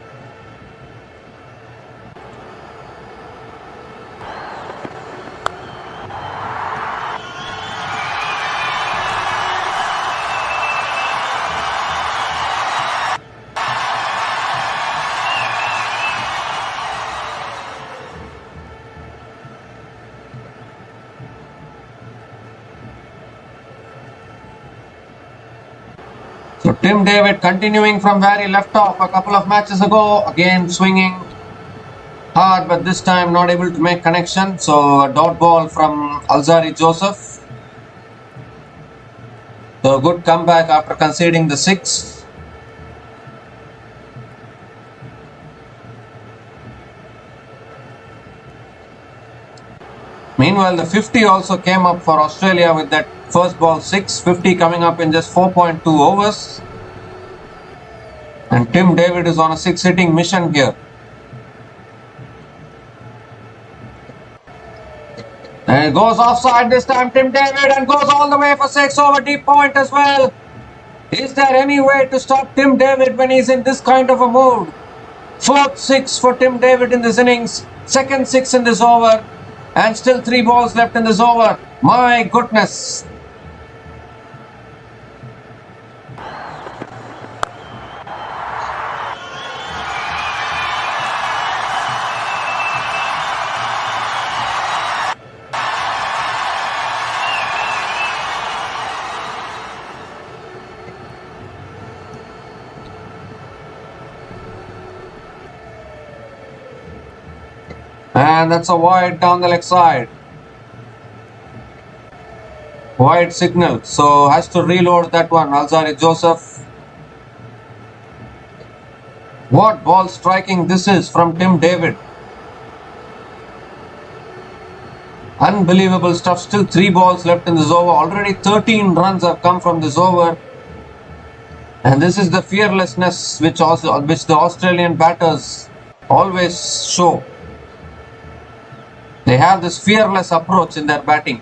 So Tim David continuing from where he left off a couple of matches ago, again swinging hard, but this time not able to make connection. So a dot ball from Alzarri Joseph. So a good comeback after conceding the 6. Meanwhile, the 50 also came up for Australia with that first ball 6, 50 coming up in just 4.2 overs. And Tim David is on a 6 hitting mission here. And it goes offside this time, Tim David, and goes all the way for 6 over deep point as well. Is there any way to stop Tim David when he's in this kind of a mood? Fourth 6 for Tim David in this innings, second 6 in this over. And still 3 balls left in this over. My goodness. And that's a wide down the leg side. Wide signal. So has to reload that one. Alzarri Joseph. What ball striking this is from Tim David. Unbelievable stuff. Still 3 balls left in this over. Already 13 runs have come from this over. And this is the fearlessness which the Australian batters always show. They have this fearless approach in their batting.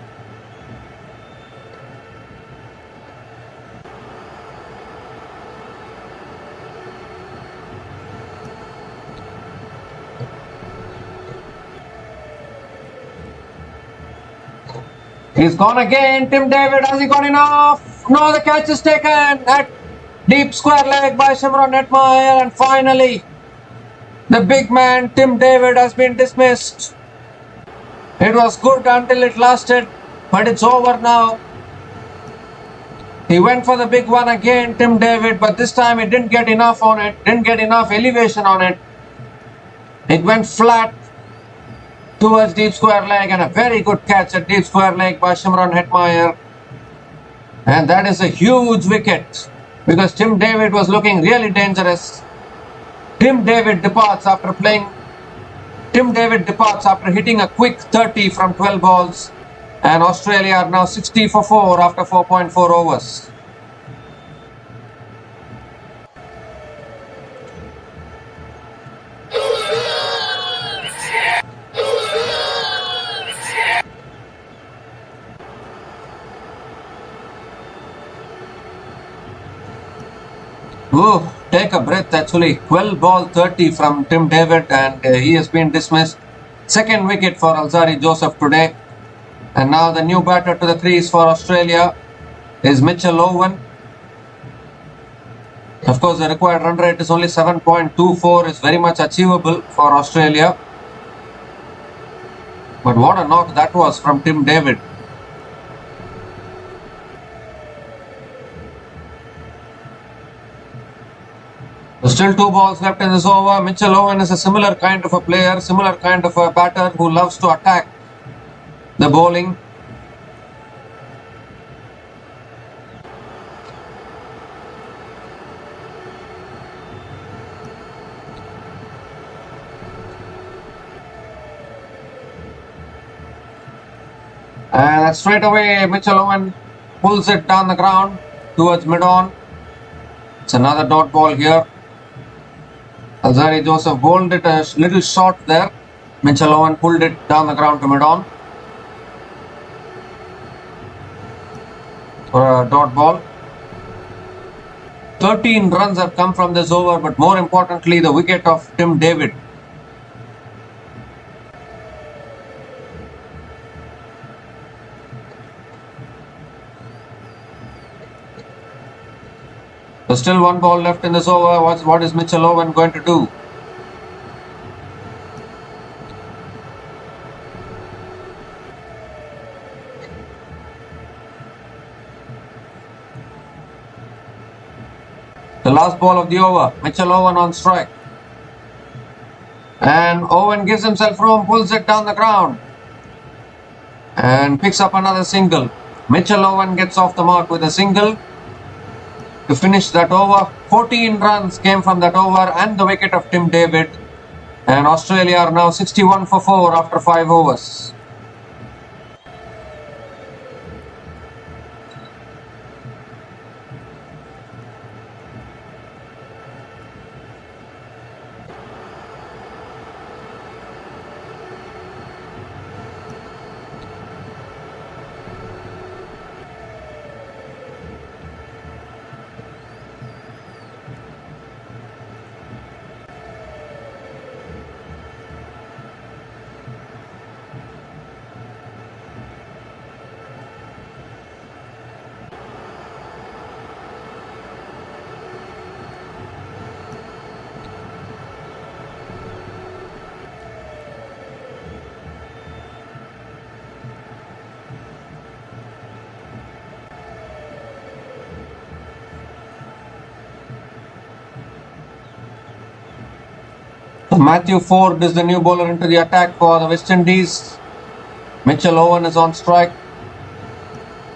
He's gone again. Tim David, has he got enough? No, the catch is taken at deep square leg by Shimron Hetmeyer, and finally the big man Tim David has been dismissed. It was good until it lasted, but it's over now. He went for the big one again, Tim David, but this time he didn't get enough on it, didn't get enough elevation on it. It went flat. towards deep square leg, and a very good catch at deep square leg by Shimron Hetmeyer. And that is a huge wicket because Tim David was looking really dangerous. Tim David departs after hitting a quick 30 from 12 balls, and Australia are now 60 for 4 after 4.4 overs. Ooh, take a breath actually. 12 ball 30 from Tim David, and he has been dismissed. Second wicket for Alzari Joseph today. And now the new batter to the crease for Australia is Mitchell Owen. Of course, the required run rate is only 7.24, is very much achievable for Australia. But what a knock that was from Tim David. There's still 2 balls left in this over. Mitchell Owen is a similar kind of a player, similar kind of a batter who loves to attack the bowling. And straight away Mitchell Owen pulls it down the ground towards mid-on. It's another dot ball here. Alzari Joseph bowled it a little short there. Mitchell Owen pulled it down the ground to mid-on for a dot ball. 13 runs have come from this over, but more importantly the wicket of Tim David. There's still 1 ball left in this over. What is Mitchell Owen going to do? The last ball of the over. Mitchell Owen on strike. And Owen gives himself room, pulls it down the ground, and picks up another single. Mitchell Owen gets off the mark with a single to finish that over. 14 runs came from that over and the wicket of Tim David. And Australia are now 61 for 4 after 5 overs. Matthew Ford is the new bowler into the attack for the West Indies. Mitchell Owen is on strike.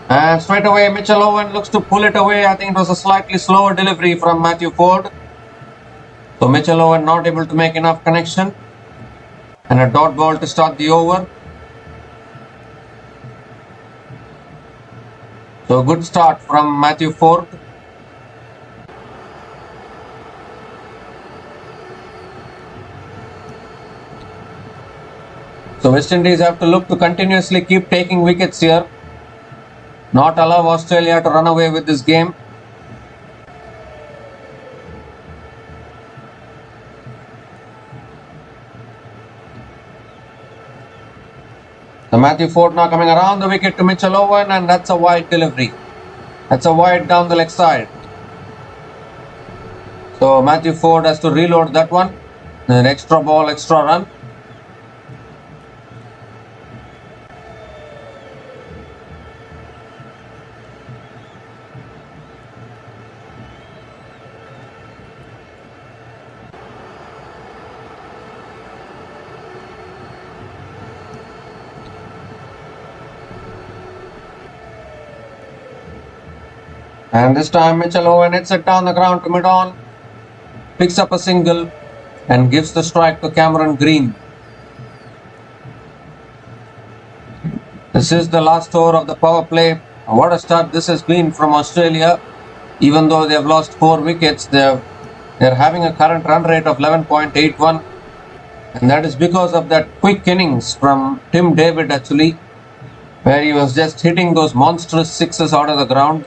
And straight away Mitchell Owen looks to pull it away. I think it was a slightly slower delivery from Matthew Ford. So Mitchell Owen not able to make enough connection. And a dot ball to start the over. So good start from Matthew Ford. So West Indies have to look to continuously keep taking wickets here. Not allow Australia to run away with this game. So Matthew Ford now coming around the wicket to Mitchell Owen, and that's a wide delivery. That's a wide down the leg side. So Matthew Ford has to reload that one. An extra ball, extra run. And this time Mitchell Owen hits it down the ground to mid-on, picks up a single and gives the strike to Cameron Green. This is the last over of the power play. What a start this has been from Australia. Even though they have lost 4 wickets, they're having a current run rate of 11.81. And that is because of that quick innings from Tim David actually, where he was just hitting those monstrous sixes out of the ground.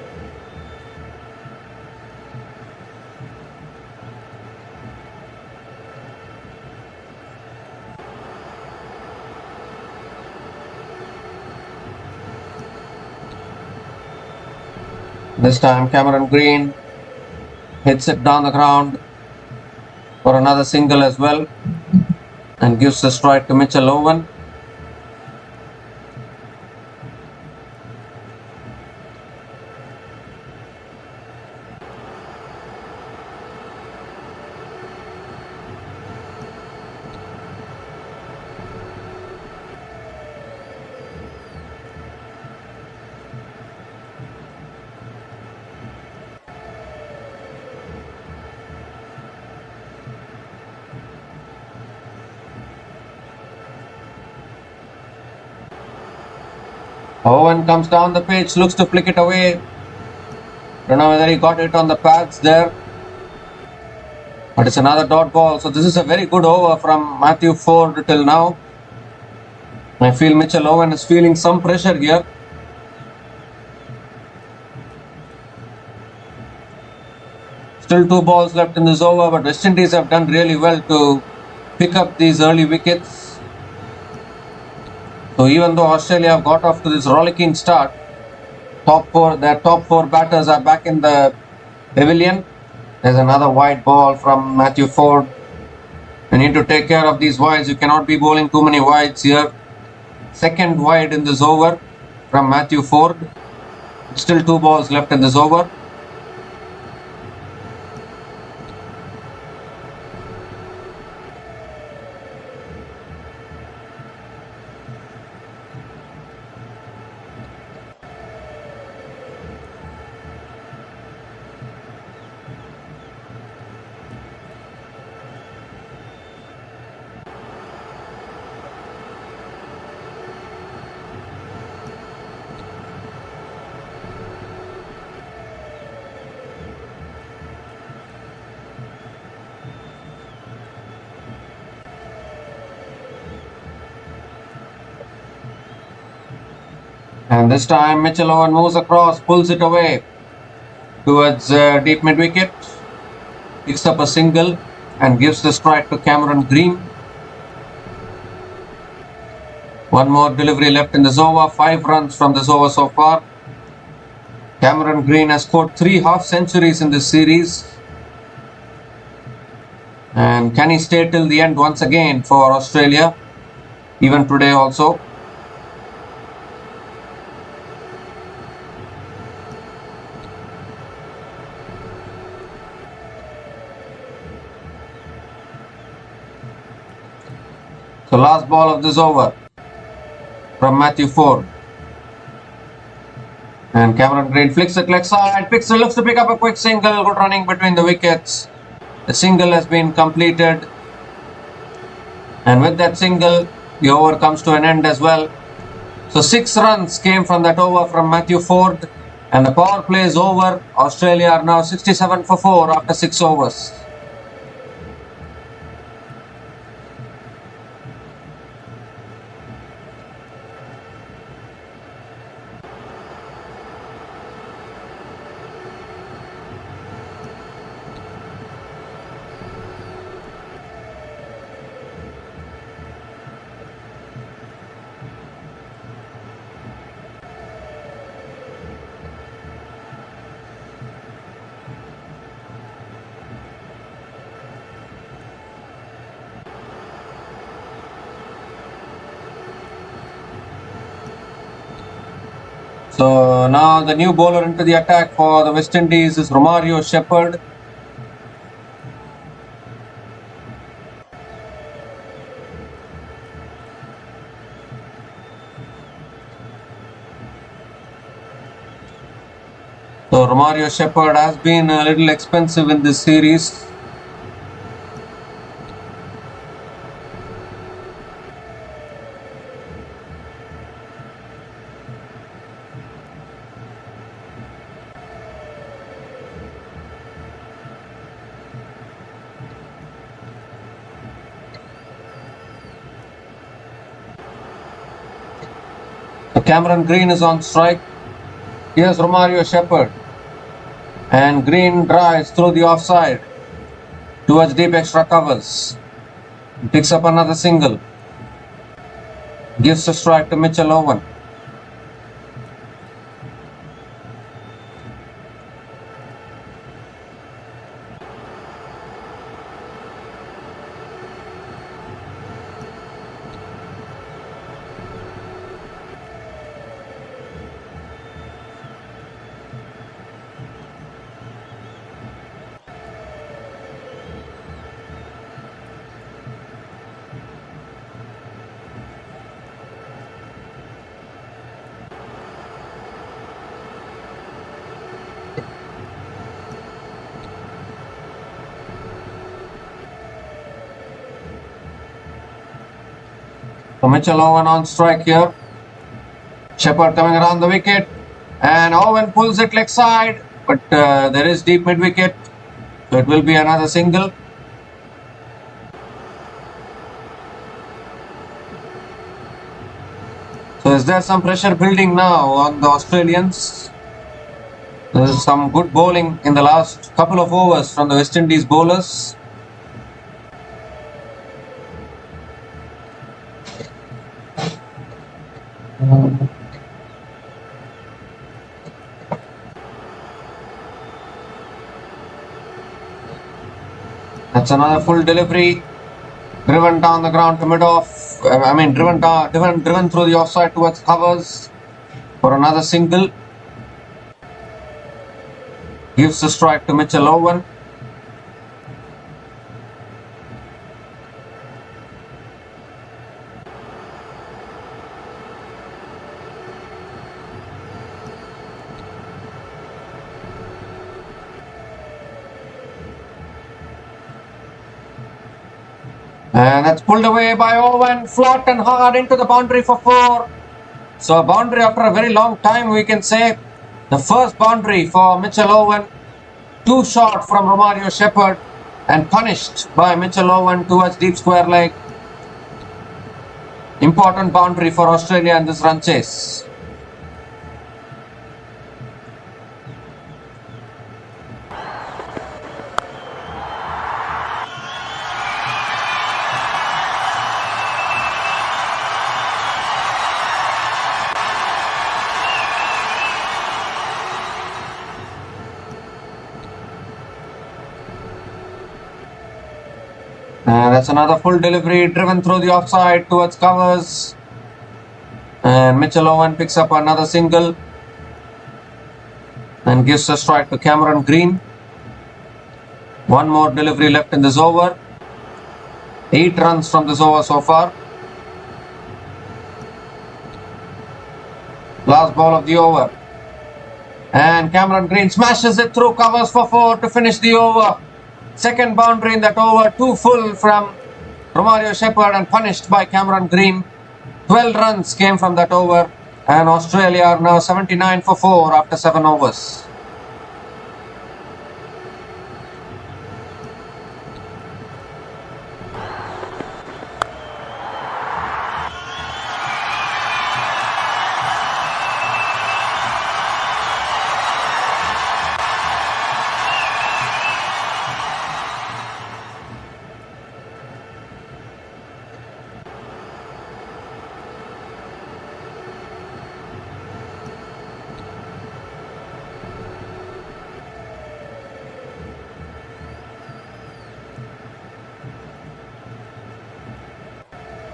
This time Cameron Green hits it down the ground for another single as well and gives the strike to Mitchell Owen. Owen comes down the pitch, looks to flick it away. Don't know whether he got it on the pads there. But it's another dot ball. So this is a very good over from Matthew Ford till now. I feel Mitchell Owen is feeling some pressure here. Still 2 balls left in this over, but West Indies have done really well to pick up these early wickets. So even though Australia have got off to this rollicking start, their top four batters are back in the pavilion. There's another wide ball from Matthew Ford. You need to take care of these wides. You cannot be bowling too many wides here. Second wide in this over from Matthew Ford. Still 2 balls left in this over. And this time Mitchell Owen moves across, pulls it away towards deep mid wicket, picks up a single and gives the strike to Cameron Green. One more delivery left in this over, 5 runs from this over so far. Cameron Green has scored 3 half centuries in this series. And can he stay till the end once again for Australia, even today also? So last ball of this over from Matthew Ford. And Cameron Green flicks it leg side, looks to pick up a quick single, good running between the wickets. The single has been completed. And with that single, the over comes to an end as well. So 6 runs came from that over from Matthew Ford. And the power play is over. Australia are now 67 for 4 after 6 overs. So now the new bowler into the attack for the West Indies is Romario Shepherd. So Romario Shepherd has been a little expensive in this series. So Cameron Green is on strike. Here's Romario Shepherd. And Green drives through the offside towards deep extra covers. Picks up another single. Gives a strike to Mitchell Owen. So Mitchell Owen on strike here. Shepherd coming around the wicket. And Owen pulls it leg side. But there is deep mid wicket. So it will be another single. So is there some pressure building now on the Australians? There is some good bowling in the last couple of overs from the West Indies bowlers. That's another full delivery. Driven down the ground to mid-off. Driven through the offside towards covers for another single. Gives the strike to Mitchell Owen. And that's pulled away by Owen, flat and hard into the boundary for 4. So a boundary after a very long time, we can say. The first boundary for Mitchell Owen. Too short from Romario Shepherd and punished by Mitchell Owen towards deep square leg. Important boundary for Australia in this run chase. That's another full delivery driven through the offside towards covers. And Mitchell Owen picks up another single and gives a strike to Cameron Green. One more delivery left in this over. 8 runs from this over so far. Last ball of the over. And Cameron Green smashes it through covers for 4 to finish the over. Second boundary in that over, 2 full from Romario Shepherd and punished by Cameron Green. 12 runs came from that over and Australia are now 79 for 4 after 7 overs.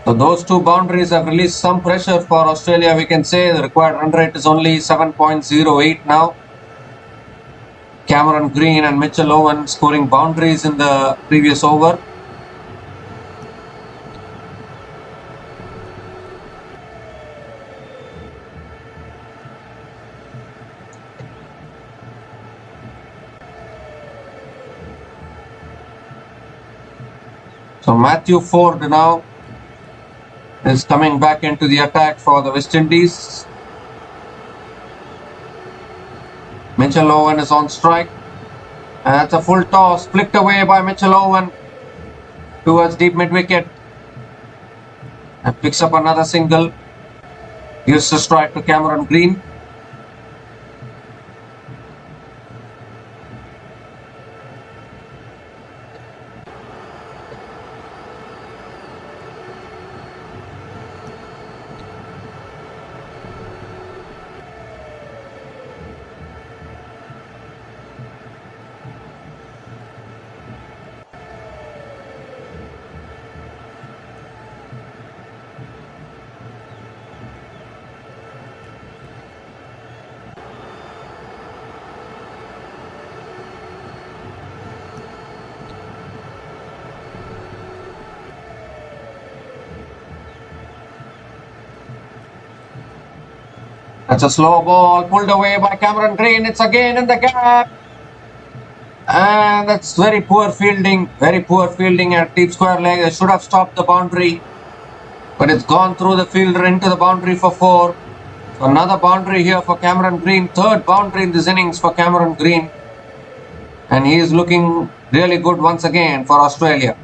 So those 2 boundaries have released some pressure for Australia. We can say the required run rate is only 7.08 now. Cameron Green and Mitchell Owen scoring boundaries in the previous over. So Matthew Ford now is coming back into the attack for the West Indies. Mitchell Owen is on strike. And that's a full toss, flicked away by Mitchell Owen towards deep mid-wicket. And picks up another single. Gives the strike to Cameron Green. That's a slow ball pulled away by Cameron Green. It's again in the gap. And that's very poor fielding at deep square leg. They should have stopped the boundary. But it's gone through the fielder into the boundary for 4. So another boundary here for Cameron Green. Third boundary in this innings for Cameron Green. And he is looking really good once again for Australia.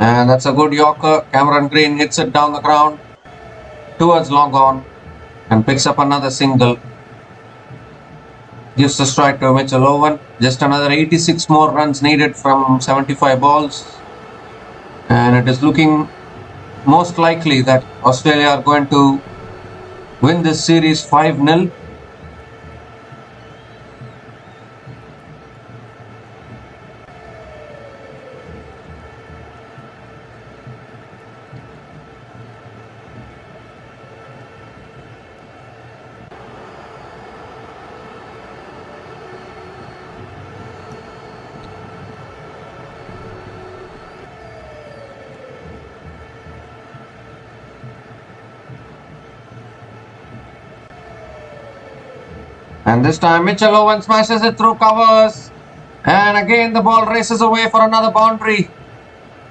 And that's a good Yorker. Cameron Green hits it down the ground towards long on and picks up another single. Gives the strike to Mitchell Owen. Just another 86 more runs needed from 75 balls. And it is looking most likely that Australia are going to win this series 5-0. And this time Mitchell Owen smashes it through covers. And again the ball races away for another boundary.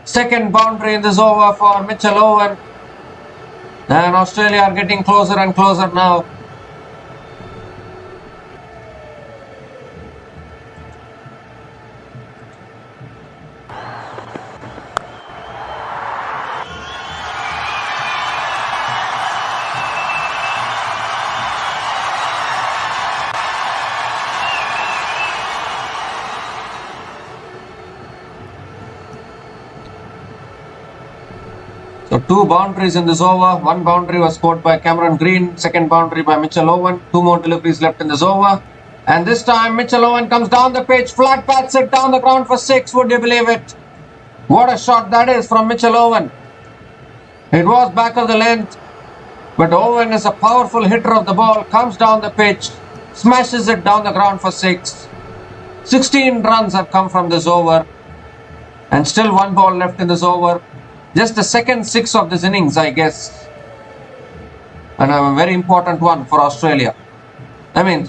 Second boundary in this over for Mitchell Owen. And Australia are getting closer and closer now. So 2 boundaries in this over. 1 boundary was scored by Cameron Green. Second boundary by Mitchell Owen. 2 more deliveries left in this over. And this time Mitchell Owen comes down the pitch. Flat bats it down the ground for 6. Would you believe it? What a shot that is from Mitchell Owen. It was back of the length. But Owen is a powerful hitter of the ball. Comes down the pitch. Smashes it down the ground for 6. 16 runs have come from this over. And still 1 ball left in this over. Just the second 6 of this innings, I guess. And a very important one for Australia. Tim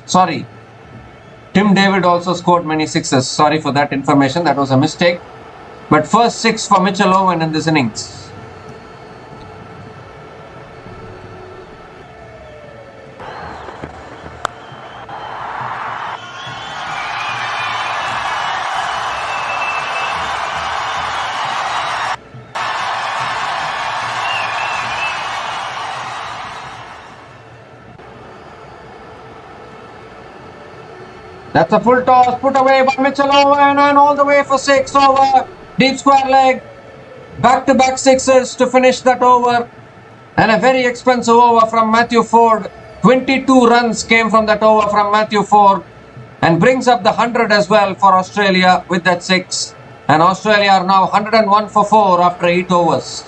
David also scored many 6s. Sorry for that information. That was a mistake. But first 6 for Mitchell Owen in this innings. That's a full toss put away by Mitchell Owen and all the way for 6 over. Deep square leg. Back-to-back 6s to finish that over. And a very expensive over from Matthew Ford. 22 runs came from that over from Matthew Ford. And brings up the 100 as well for Australia with that 6. And Australia are now 101 for 4 after 8 overs.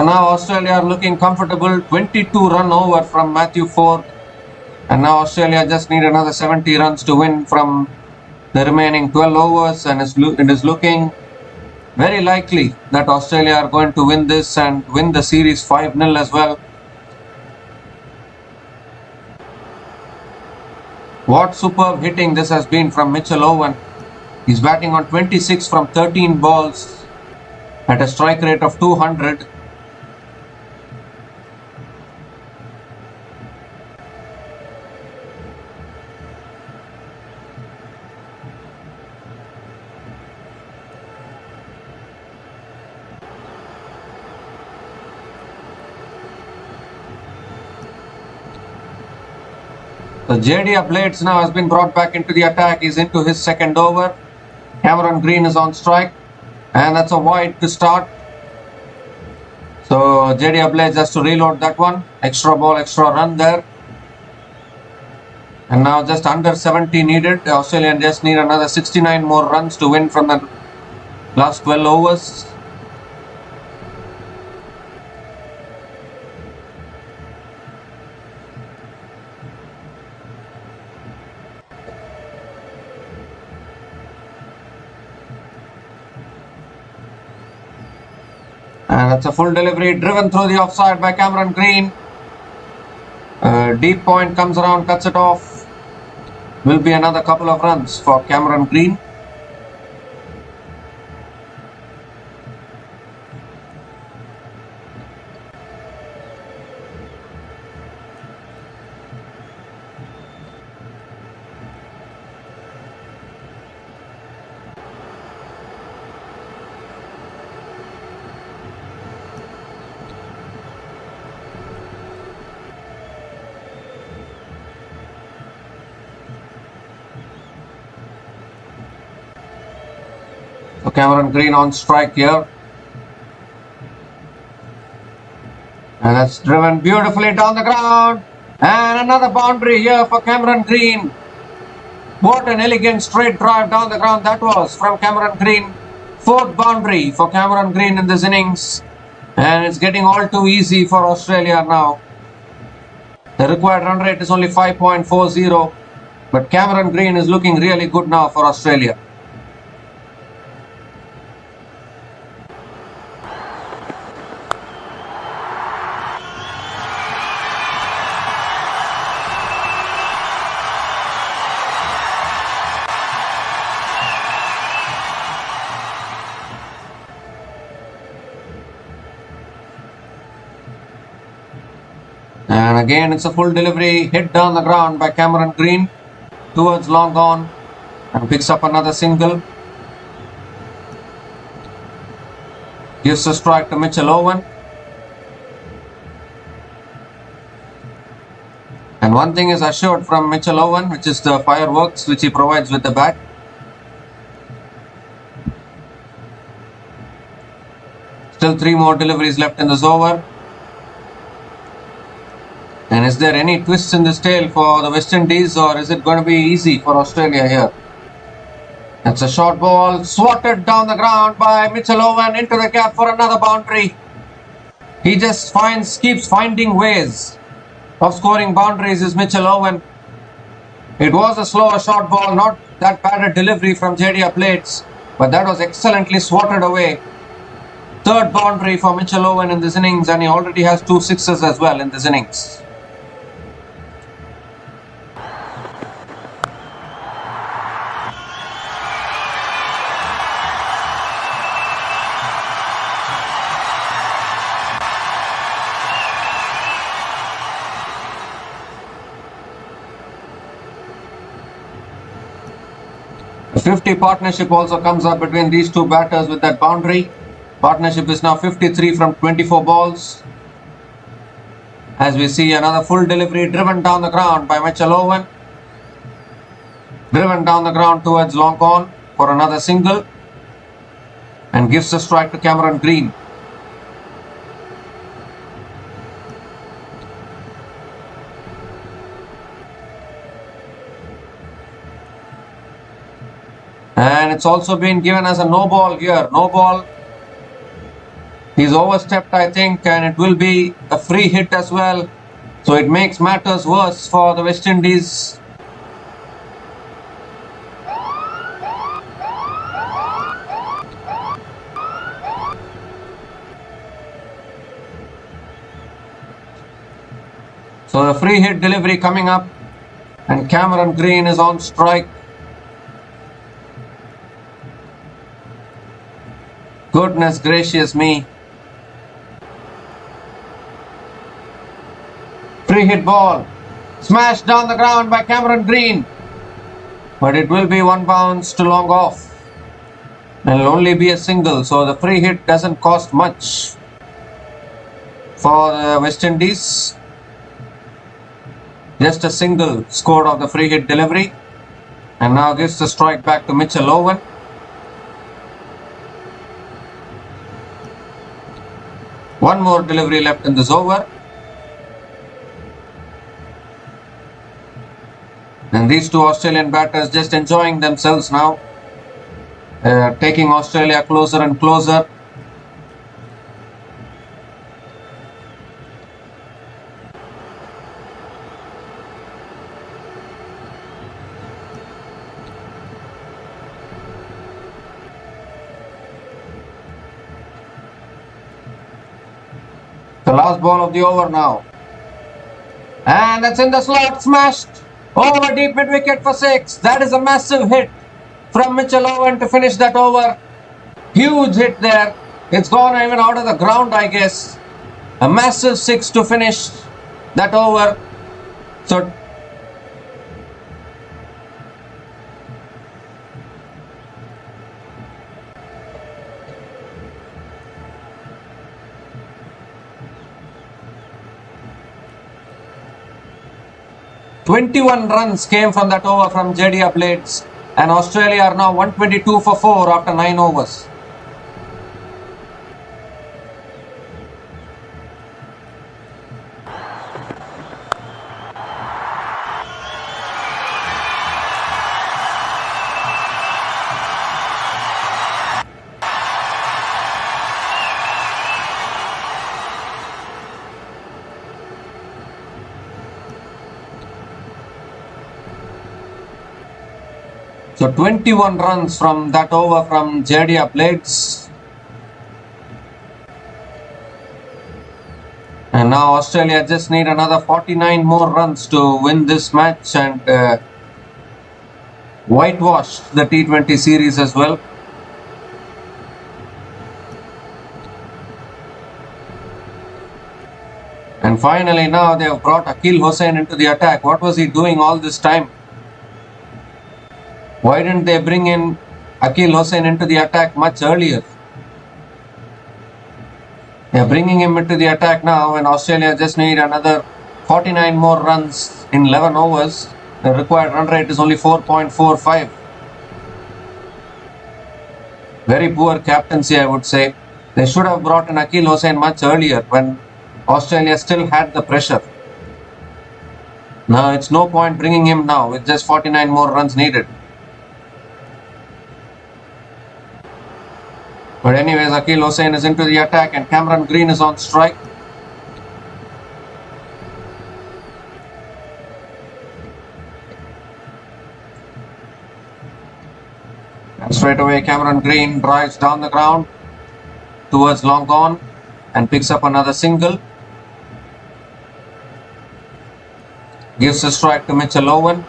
So now Australia are looking comfortable. 22 run over from Matthew Ford. And now Australia just need another 70 runs to win from the remaining 12 overs, and it is looking very likely that Australia are going to win this and win the series 5-0 as well. What superb hitting this has been from Mitchell Owen. He's batting on 26 from 13 balls at a strike rate of 200. So JD Blades now has been brought back into the attack. He's into his second over. Cameron Green is on strike, and that's a wide to start. So JD Blades has to reload that one. Extra ball, extra run there. And now just under 70 needed. The Australians just need another 69 more runs to win from the last 12 overs. And that's a full delivery, driven through the offside by Cameron Green. Deep point comes around, cuts it off. Will be another couple of runs for Cameron Green. So Cameron Green on strike here. And that's driven beautifully down the ground. And another boundary here for Cameron Green. What an elegant straight drive down the ground that was from Cameron Green. Fourth boundary for Cameron Green in this innings. And it's getting all too easy for Australia now. The required run rate is only 5.40. But Cameron Green is looking really good now for Australia. And again, it's a full delivery, hit down the ground by Cameron Green towards long on, and picks up another single. Gives a strike to Mitchell Owen. And one thing is assured from Mitchell Owen, which is the fireworks which he provides with the bat. Still 3 more deliveries left in this over. And is there any twist in this tail for the West Indies, or is it going to be easy for Australia here? That's a short ball, swatted down the ground by Mitchell Owen into the gap for another boundary. He just keeps finding ways of scoring boundaries, is Mitchell Owen. It was a slower short ball, not that bad a delivery from JD Blades, but that was excellently swatted away. Third boundary for Mitchell Owen in this innings, and he already has 2 sixes as well in this innings. The 50 partnership also comes up between these two batters with that boundary. Partnership is now 53 from 24 balls. As we see another full delivery driven down the ground by Mitchell Owen. Driven down the ground towards long on for another single. And gives a strike to Cameron Green. And it's also been given as a no ball here. No ball. He's overstepped, I think, and it will be a free hit as well. So it makes matters worse for the West Indies. So the free hit delivery coming up, and Cameron Green is on strike. Goodness gracious me. Free hit ball. Smashed down the ground by Cameron Green. But it will be one bounce to long off. And it'll only be a single, so the free hit doesn't cost much for the West Indies. Just a single scored of the free hit delivery. And now gives the strike back to Mitchell Owen. One more delivery left in this over. And these two Australian batters just enjoying themselves now. Taking Australia closer and closer. The last ball of the over now. And it's in the slot, smashed over deep mid wicket for 6. That is a massive hit from Mitchell Owen to finish that over. Huge hit there. It's gone even out of the ground, I guess. A massive 6 to finish that over. So "21 runs came from that over from Jediya Blades, and Australia are now 122 for 4 after 9 overs. So 21 runs from that over from Jediya Blades. And now Australia just need another 49 more runs to win this match and whitewash the T20 series as well. And finally now they have brought Akil Hossain into the attack. What was he doing all this time? Why didn't they bring in Akil Hossain into the attack much earlier? They are bringing him into the attack now, and Australia just need another 49 more runs in 11 overs. The required run rate is only 4.45. Very poor captaincy, I would say. They should have brought in Akil Hossain much earlier when Australia still had the pressure. Now it's no point bringing him now with just 49 more runs needed. But anyways, Akil Hossain is into the attack and Cameron Green is on strike. And straight away Cameron Green drives down the ground towards long on and picks up another single. Gives a strike to Mitchell Owen.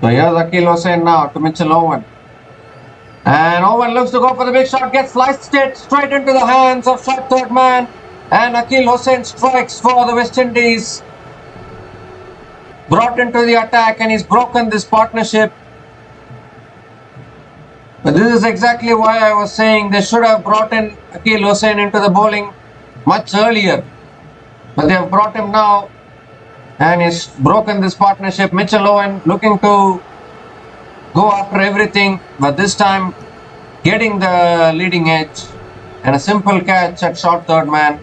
So here's Akil Hossain now to Mitchell Owen. And Owen looks to go for the big shot, gets sliced it straight into the hands of short third man. And Akil Hossain strikes for the West Indies. brought into the attack and he's broken this partnership. But this is exactly why I was saying they should have brought in Akeal Hosein into the bowling much earlier. But they have brought him now and he's broken this partnership. Mitchell Owen looking to go after everything, but this time getting the leading edge and a simple catch at short third man.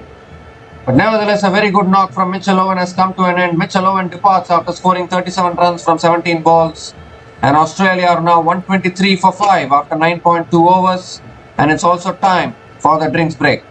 But nevertheless, a very good knock from Mitchell Owen has come to an end. Mitchell Owen departs after scoring 37 runs from 17 balls. And Australia are now 123 for 5 after 9.2 overs. And it's also time for the drinks break.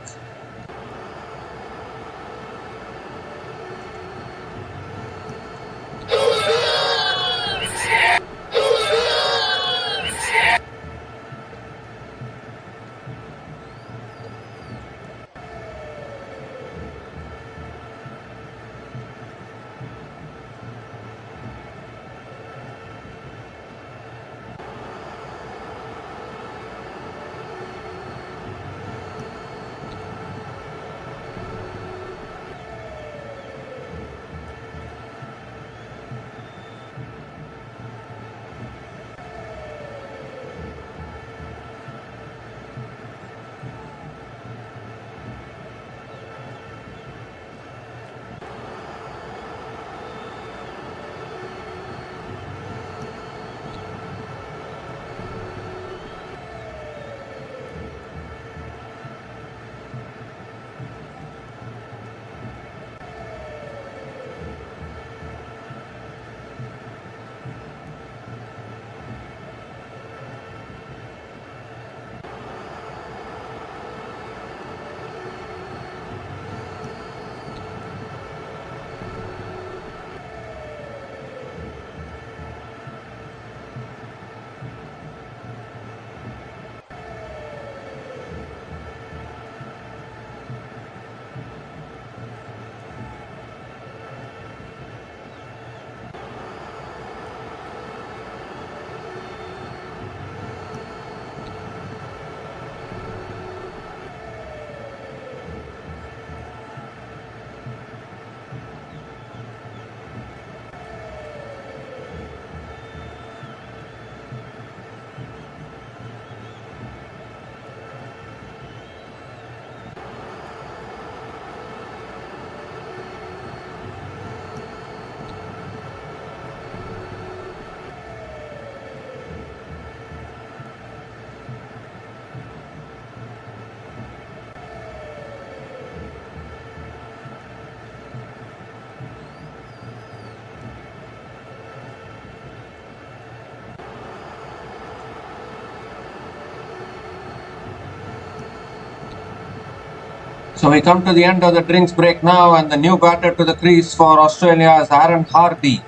So we come to the end of the drinks break now, and the new batter to the crease for Australia is Aaron Hardy.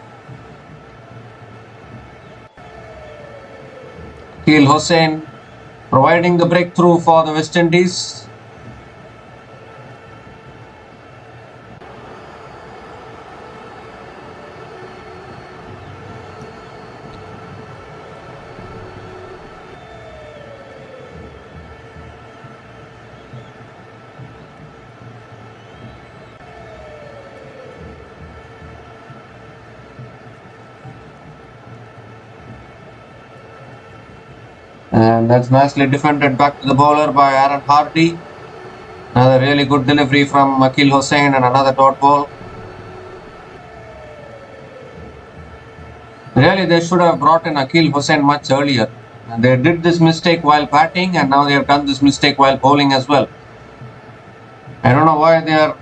Akeal Hosein providing the breakthrough for the West Indies. And that's nicely defended back to the bowler by Aaron Hardy. Another really good delivery from Akeal Hosein and another dot ball. Really, they should have brought in Akeal Hosein much earlier. And they did this mistake while batting, and now they have done this mistake while bowling as well. I don't know why they are...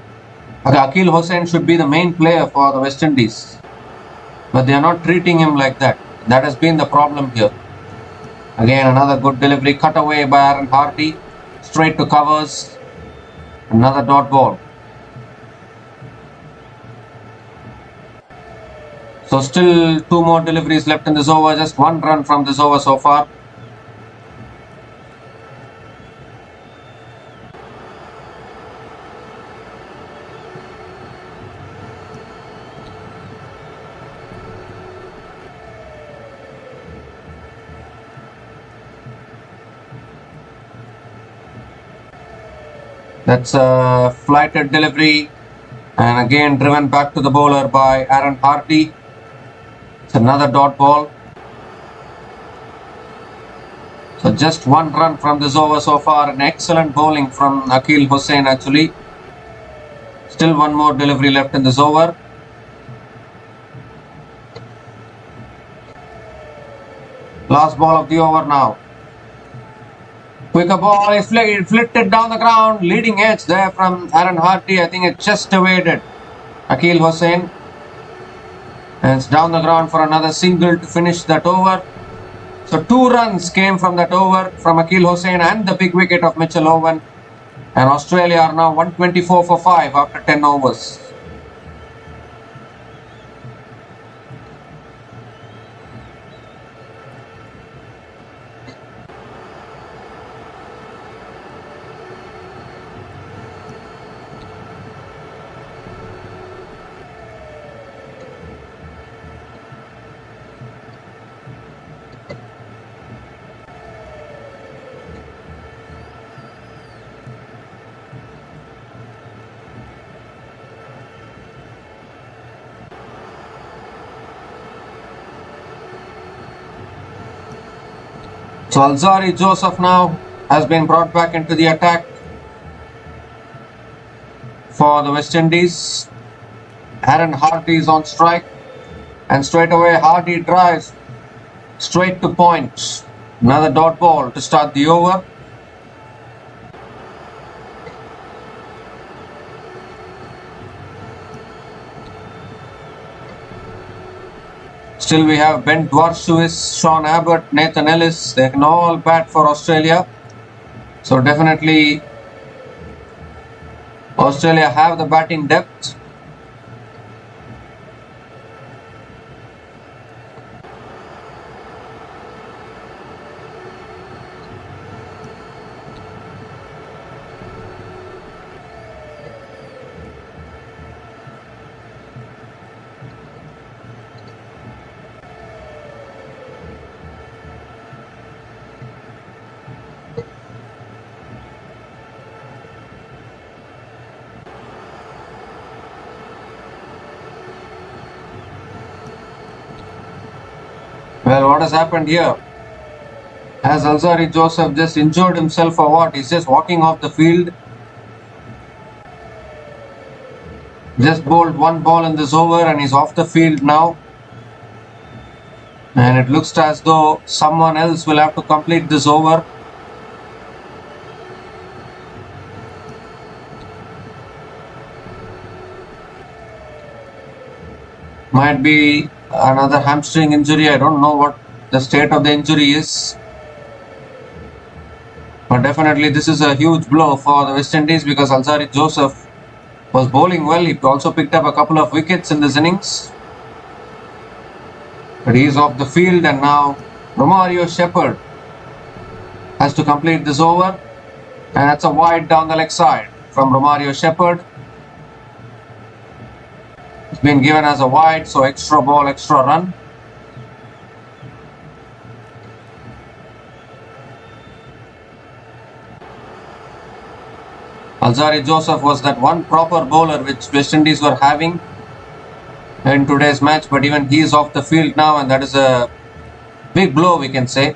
Akeal Hosein should be the main player for the West Indies. But they are not treating him like that. That has been the problem here. Again, another good delivery, cut away by Aaron Hardy, straight to covers, another dot ball. So still two more deliveries left in this over, just one run from this over so far. That's a flighted delivery and again driven back to the bowler by Aaron Hardy. It's another dot ball. So just one run from this over so far. An excellent bowling from Akeal Hossain actually. Still one more delivery left in this over. Last ball of the over now. Quicker ball is flicked down the ground. Leading edge there from Aaron Hardy. I think it just evaded Akeal Hossain. And it's down the ground for another single to finish that over. So 2 runs came from that over from Akeal Hossain and the big wicket of Mitchell Owen. And Australia are now 124 for 5 after 10 overs. So Alzarri Joseph now has been brought back into the attack for the West Indies. Aaron Hardy is on strike, and straight away Hardy drives straight to point. Another dot ball to start the over. Still we have Ben Dwarshuis, Sean Abbott, Nathan Ellis. They can all bat for Australia. So definitely Australia have the batting depth. Well, what has happened here? Has Alzarri Joseph just injured himself or what? He's just walking off the field. Just bowled 1 ball in this over and he's off the field now. And it looks as though someone else will have to complete this over. Might be another hamstring injury. I don't know what the state of the injury is. But definitely this is a huge blow for the West Indies because Alzarri Joseph was bowling well. He also picked up a couple of wickets in this innings. But he is off the field and now Romario Shepherd has to complete this over. And that's a wide down the leg side from Romario Shepherd. It's been given as a wide, so extra ball, extra run. Alzarri Joseph was that one proper bowler which West Indies were having in today's match, but even he is off the field now and that is a big blow, we can say.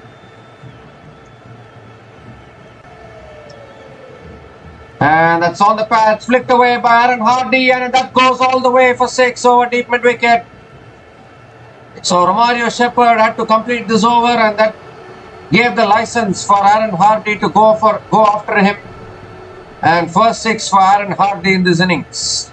And that's on the patch, flicked away by Aaron Hardy, and that goes all the way for 6 over deep mid wicket. So Romario Shepherd had to complete this over, and that gave the license for Aaron Hardy to go after him. And first 6 for Aaron Hardy in this innings.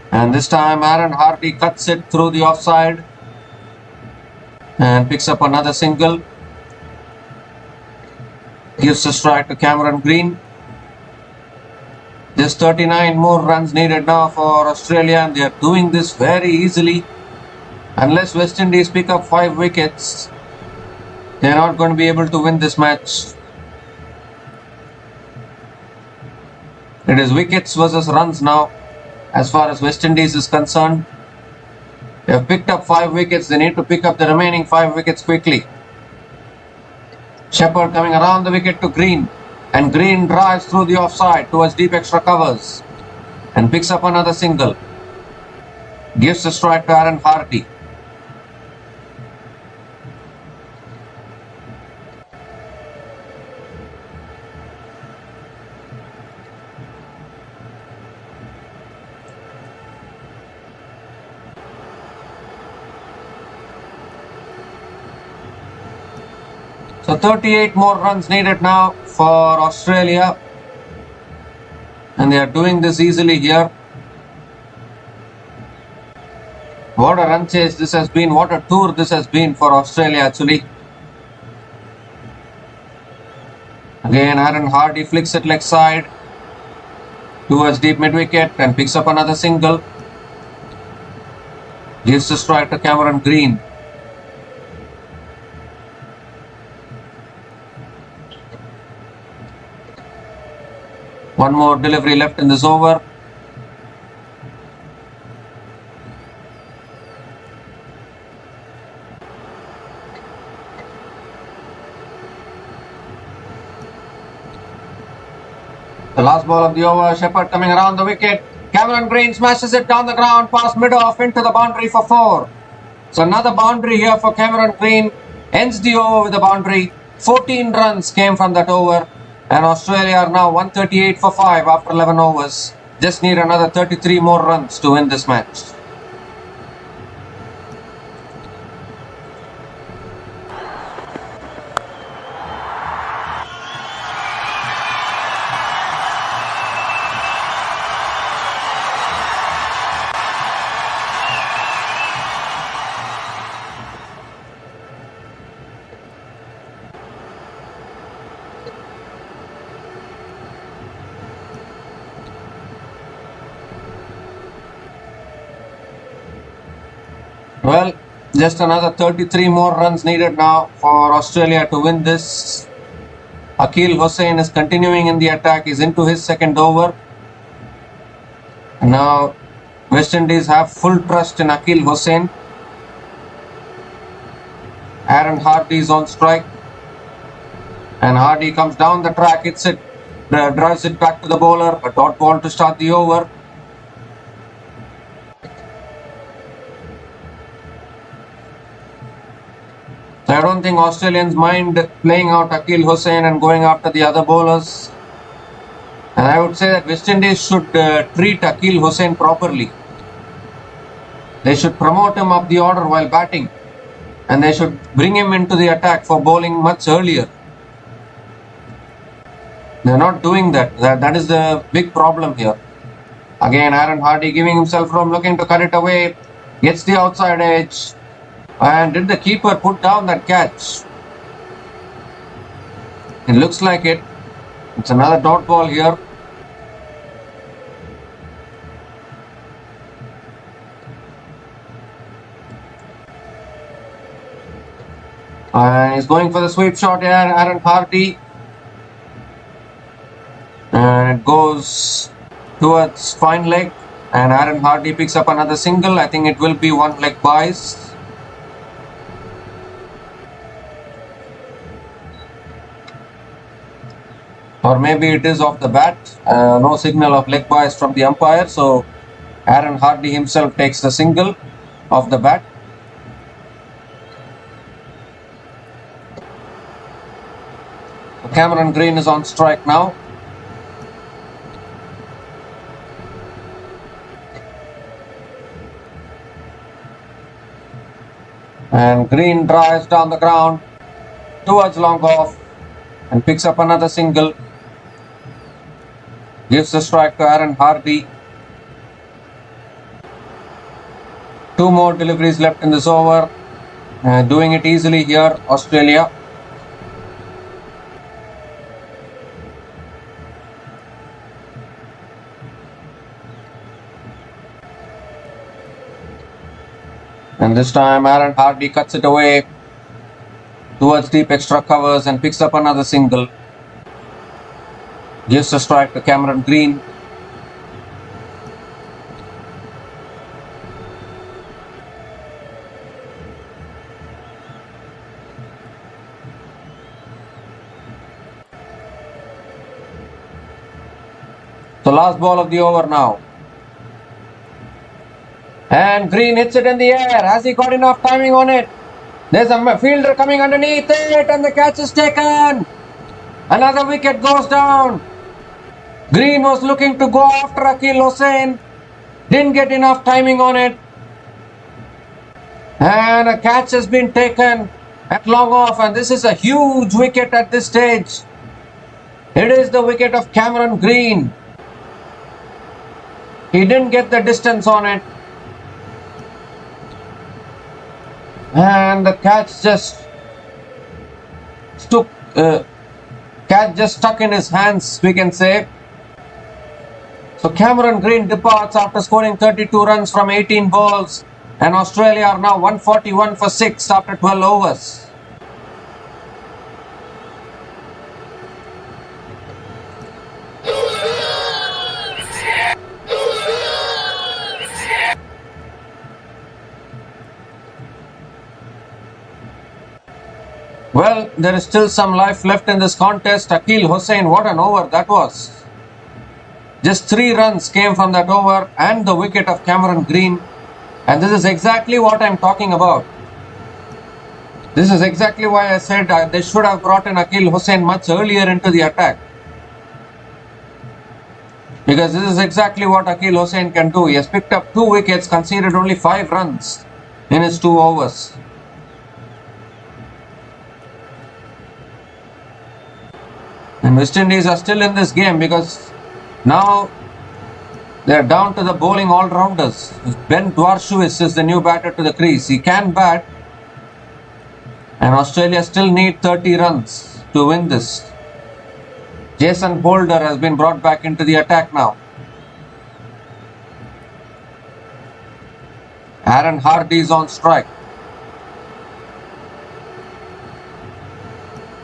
And this time Aaron Hardy cuts it through the offside and picks up another single. Gives a strike to Cameron Green. There's 39 more runs needed now for Australia and they are doing this very easily. Unless West Indies pick up 5 wickets, they are not going to be able to win this match. It is wickets versus runs now as far as West Indies is concerned. They have picked up 5 wickets. They need to pick up the remaining 5 wickets quickly. Shepherd coming around the wicket to Green, and Green drives through the offside towards deep extra covers and picks up another single. Gives the strike to Aaron Hardy. So 38 more runs needed now for Australia, and they are doing this easily here. What a run chase this has been, what a tour this has been for Australia actually. Again, Aaron Hardy flicks it leg side towards deep mid wicket and picks up another single. Gives the strike to Cameron Green. One more delivery left in this over. The last ball of the over, Shepherd coming around the wicket. Cameron Green smashes it down the ground past mid-off into the boundary for 4. So another boundary here for Cameron Green. Ends the over with a boundary. 14 runs came from that over. And Australia are now 138 for 5 after 11 overs. Just need another 33 more runs to win this match. Well, just another 33 more runs needed now for Australia to win this. Akeal Hosein is continuing in the attack. He's into his second over. And now West Indies have full trust in Akeal Hosein. Aaron Hardy is on strike. And Hardy comes down the track, hits it, drives it back to the bowler. A dot ball to start the over. I don't think Australians mind playing out Akeal Hosein and going after the other bowlers. And I would say that West Indies should treat Akeal Hosein properly. They should promote him up the order while batting. And they should bring him into the attack for bowling much earlier. They're not doing that. That is the big problem here. Again, Aaron Hardy giving himself room, looking to cut it away. Gets the outside edge. And did the keeper put down that catch? It looks like it. It's another dot ball here. And he's going for the sweep shot here, Aaron Hardy. And it goes towards fine leg. And Aaron Hardy picks up another single. I think it will be one leg buys. Or maybe it is off the bat. No signal of leg bias from the umpire. So Aaron Hardy himself takes the single off the bat. Cameron Green is on strike now. And Green drives down the ground towards long off and picks up another single. Gives the strike to Aaron Hardy. 2 more deliveries left in this over. Doing it easily here, Australia. And this time Aaron Hardy cuts it away towards deep extra covers and picks up another single. Gives a strike to Cameron Green. The last ball of the over now. And Green hits it in the air. Has he got enough timing on it? There's a fielder coming underneath it and the catch is taken. Another wicket goes down. Green was looking to go after Akeal Hosein. Didn't get enough timing on it. And a catch has been taken at long off, and this is a huge wicket at this stage. It is the wicket of Cameron Green. He didn't get the distance on it. And the catch just stuck in his hands, we can say. So Cameron Green departs after scoring 32 runs from 18 balls, and Australia are now 141 for 6 after 12 overs. Well, there is still some life left in this contest. Akeal Hosein, what an over that was. Just 3 runs came from that over and the wicket of Cameron Green. And this is exactly what I'm talking about. This is exactly why I said they should have brought in Akeal Hosein much earlier into the attack. Because this is exactly what Akeal Hosein can do. He has picked up 2 wickets, conceded only 5 runs in his 2 overs. And West Indies are still in this game because now they are down to the bowling all-rounders. Ben Dwarshuis is the new batter to the crease. He can bat, and Australia still need 30 runs to win this. Jason Holder has been brought back into the attack now. Aaron Hardy is on strike.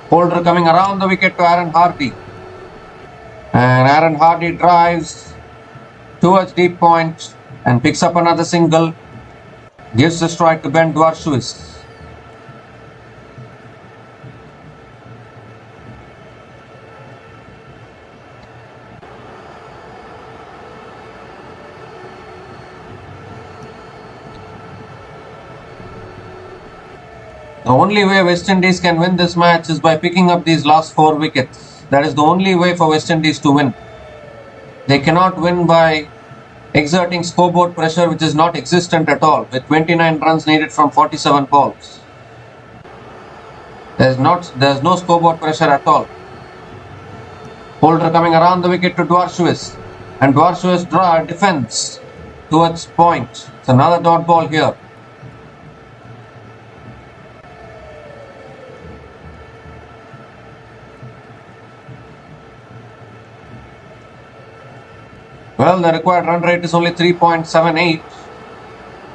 Holder coming around the wicket to Aaron Hardy. And Aaron Hardy drives towards deep point and picks up another single. Gives the strike to Ben Dwarshuis. The only way West Indies can win this match is by picking up these last 4 wickets. That is the only way for West Indies to win. They cannot win by exerting scoreboard pressure, which is not existent at all, with 29 runs needed from 47 balls. There's no scoreboard pressure at all. Holder coming around the wicket to Dwarshuis, and Dwarshuis defends towards point. It's another dot ball here. Well, the required run rate is only 3.78,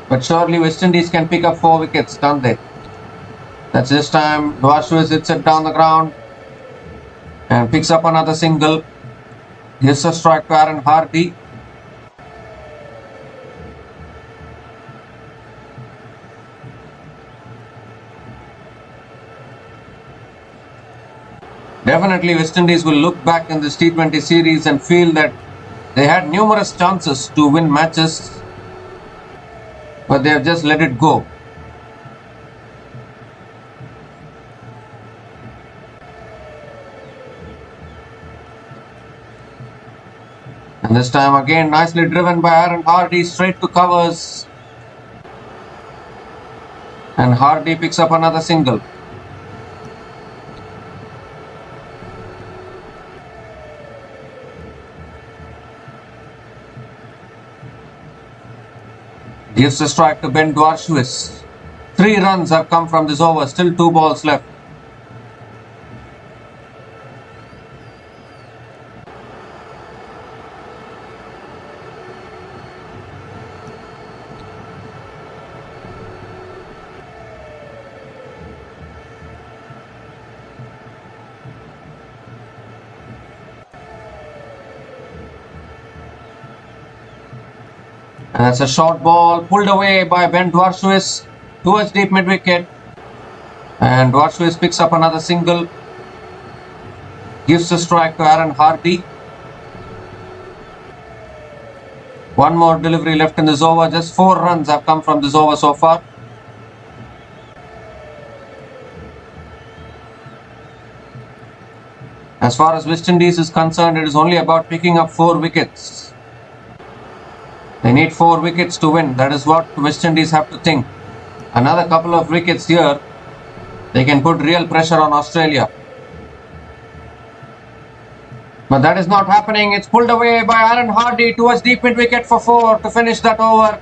but surely West Indies can pick up 4 wickets, can't they? That's this time. Dwarshuis hits it down the ground and picks up another single. Gives a strike to Aaron Hardy. Definitely West Indies will look back in this T20 series and feel that they had numerous chances to win matches, but they have just let it go. And this time again nicely driven by Aaron Hardy, straight to covers. And Hardy picks up another single. Gives a strike to Ben Dwarshuis. 3 runs have come from this over, still 2 balls left. And that's a short ball pulled away by Ben Dwarshuis towards deep mid wicket. And Dwarshuis picks up another single. Gives a strike to Aaron Hardy. One more delivery left in this over. Just 4 runs have come from this over so far. As far as West Indies is concerned, it is only about picking up 4 wickets. They need 4 wickets to win. That is what West Indies have to think. Another couple of wickets here, they can put real pressure on Australia. But that is not happening. It's pulled away by Aaron Hardy towards deep mid wicket for 4 to finish that over.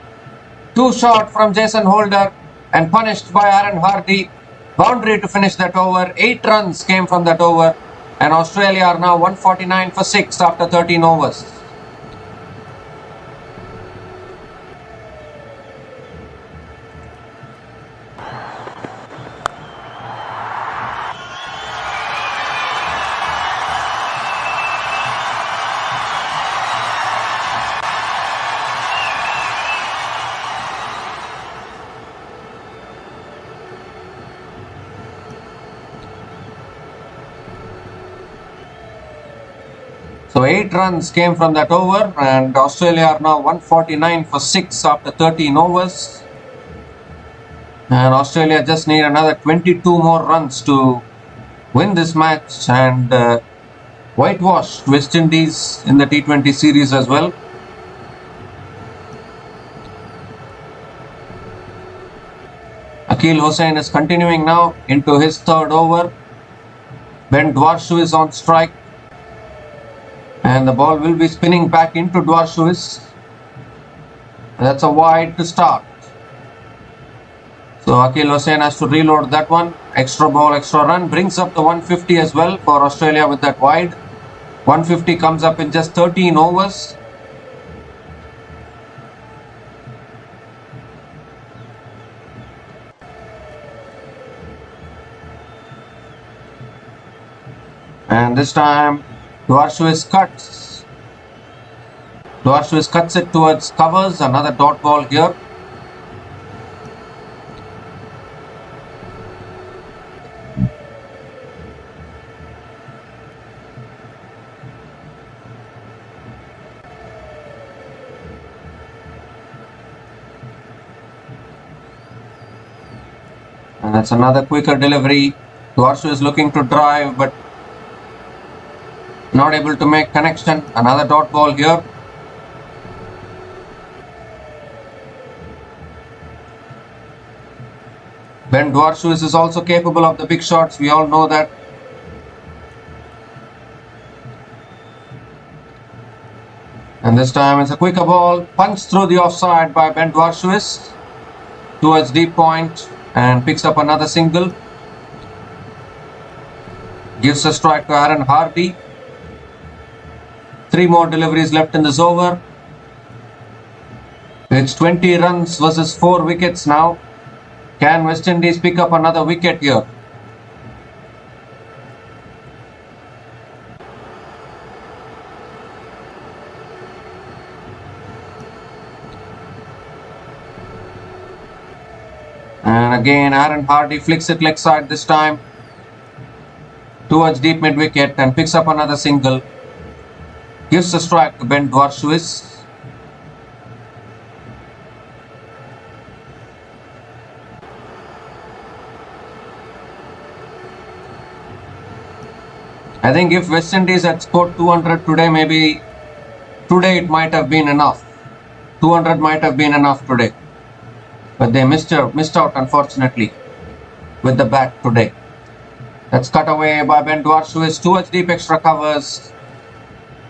2 short from Jason Holder and punished by Aaron Hardy. Boundary to finish that over. 8 runs came from that over. And Australia are now 149 for 6 after 13 overs. So 8 runs came from that over, and Australia are now 149 for 6 after 13 overs. And Australia just need another 22 more runs to win this match and whitewash West Indies in the T20 series as well. Akil Hossain is continuing now into his 3rd over. Ben Dwarshu is on strike. And the ball will be spinning back into Dwarshuis. That's a wide to start. So Akil Hossain has to reload that one. Extra ball, extra run. Brings up the 150 as well for Australia with that wide. 150 comes up in just 13 overs. And this time Dwarshuis cuts. Dwarshuis cuts it towards covers. Another dot ball here. And that's another quicker delivery. Dwarshu is looking to drive, but not able to make connection. Another dot ball here. Ben Dwarshu is also capable of the big shots. We all know that. And this time it's a quicker ball. Punched through the offside by Ben Dwarshu towards deep point and picks up another single. Gives a strike to Aaron Hardy. 3 more deliveries left in this over. It's 20 runs versus 4 wickets now. Can West Indies pick up another wicket here? And again Aaron Hardy flicks it leg side this time towards deep mid wicket and picks up another single. Gives a strike to Ben Dwarshuis. I think if West Indies had scored 200 today, maybe today it might have been enough. 200 might have been enough today. But they missed out unfortunately with the bat today. That's cut away by Ben Dwarshuis towards deep extra covers.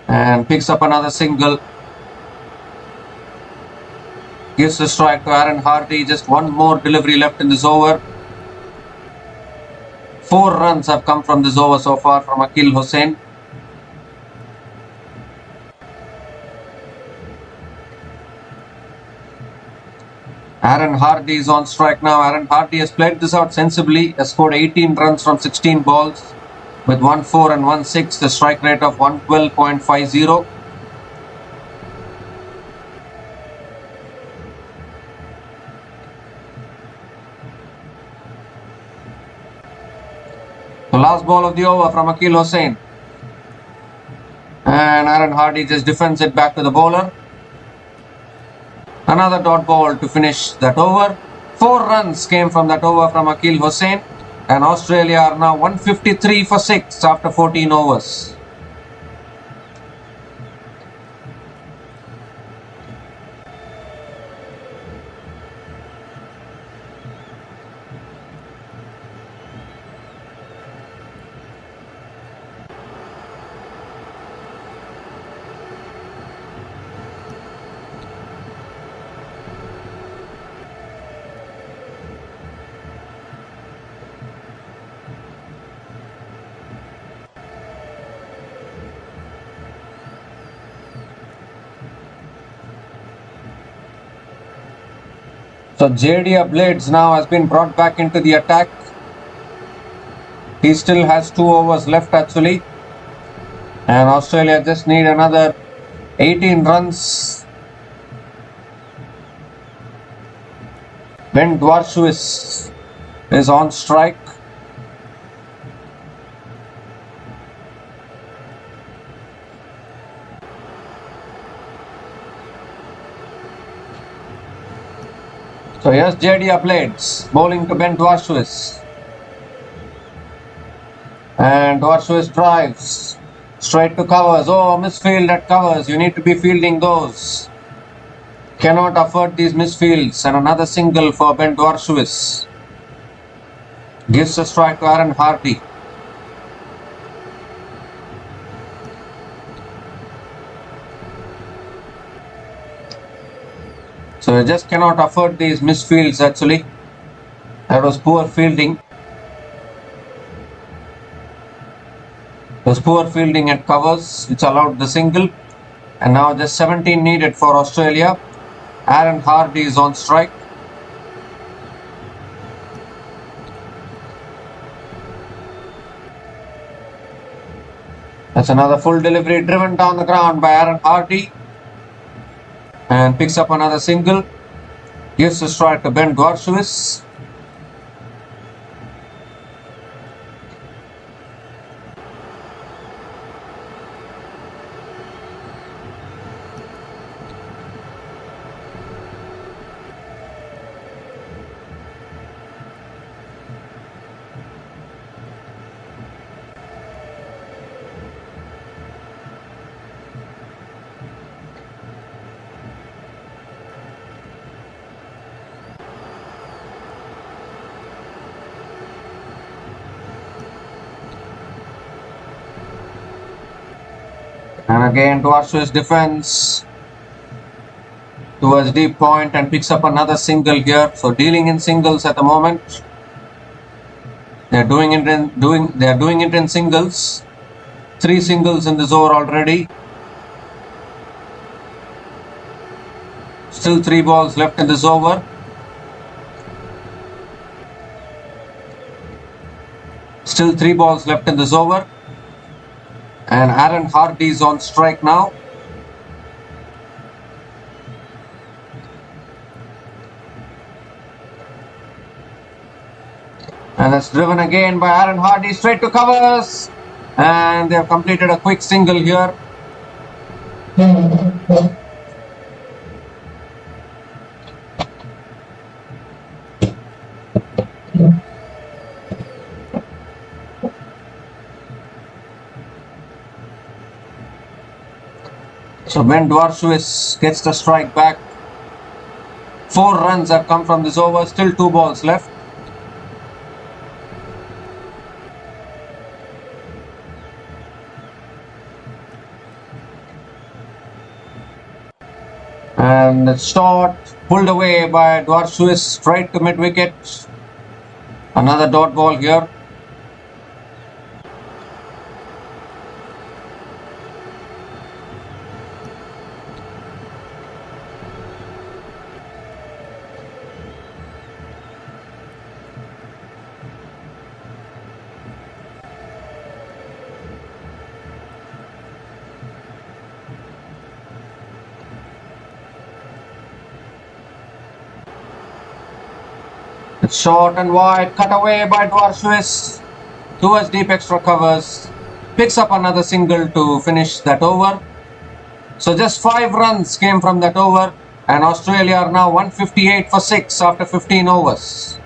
And picks up another single. Gives a strike to Aaron Hardy. Just 1 more delivery left in this over. 4 runs have come from this over so far from Akil Hossain. Aaron Hardy is on strike now. Aaron Hardy has played this out sensibly. Has scored 18 runs from 16 balls. With 1-4 and 1-6, the strike rate of 112.50. The last ball of the over from Akil Hossain. And Aaron Hardy just defends it back to the bowler. Another dot ball to finish that over. 4 runs came from that over from Akil Hussain, and Australia are now 153 for 6 after 14 overs. So JD Blades now has been brought back into the attack. He still has 2 overs left actually. And Australia just need another 18 runs. Ben Dwarshuis is on strike. So here's JD Blades bowling to Ben Dwarshuis. And Dwarshuis drives straight to covers. Oh, misfield at covers. You need to be fielding those. Cannot afford these misfields. And another single for Ben Dwarshuis. Gives a strike to Aaron Hardy. So you just cannot afford these misfields actually. That was poor fielding. It was poor fielding at covers, which allowed the single. And now just 17 needed for Australia. Aaron Hardy is on strike. That's another full delivery driven down the ground by Aaron Hardy. And picks up another single. Gives a strike to Ben Dwarshuis. And again Dwarshuis defense towards deep point and picks up another single here. So dealing in singles at the moment. They are doing it in singles. 3 singles in this over already. Still 3 balls left in this over. Still 3 balls left in this over. And Aaron Hardy is on strike now. And that's driven again by Aaron Hardy straight to covers. And they have completed a quick single here. So Ben Dwarshuis gets the strike back. 4 runs have come from this over. Still 2 balls left. And it's short, pulled away by Dwarshuis straight to mid wicket. Another dot ball here. It's short and wide, cut away by Dwarshuis towards deep extra covers. Picks up another single to finish that over. So just 5 runs came from that over. and Australia are now 158 for 6 after 15 overs.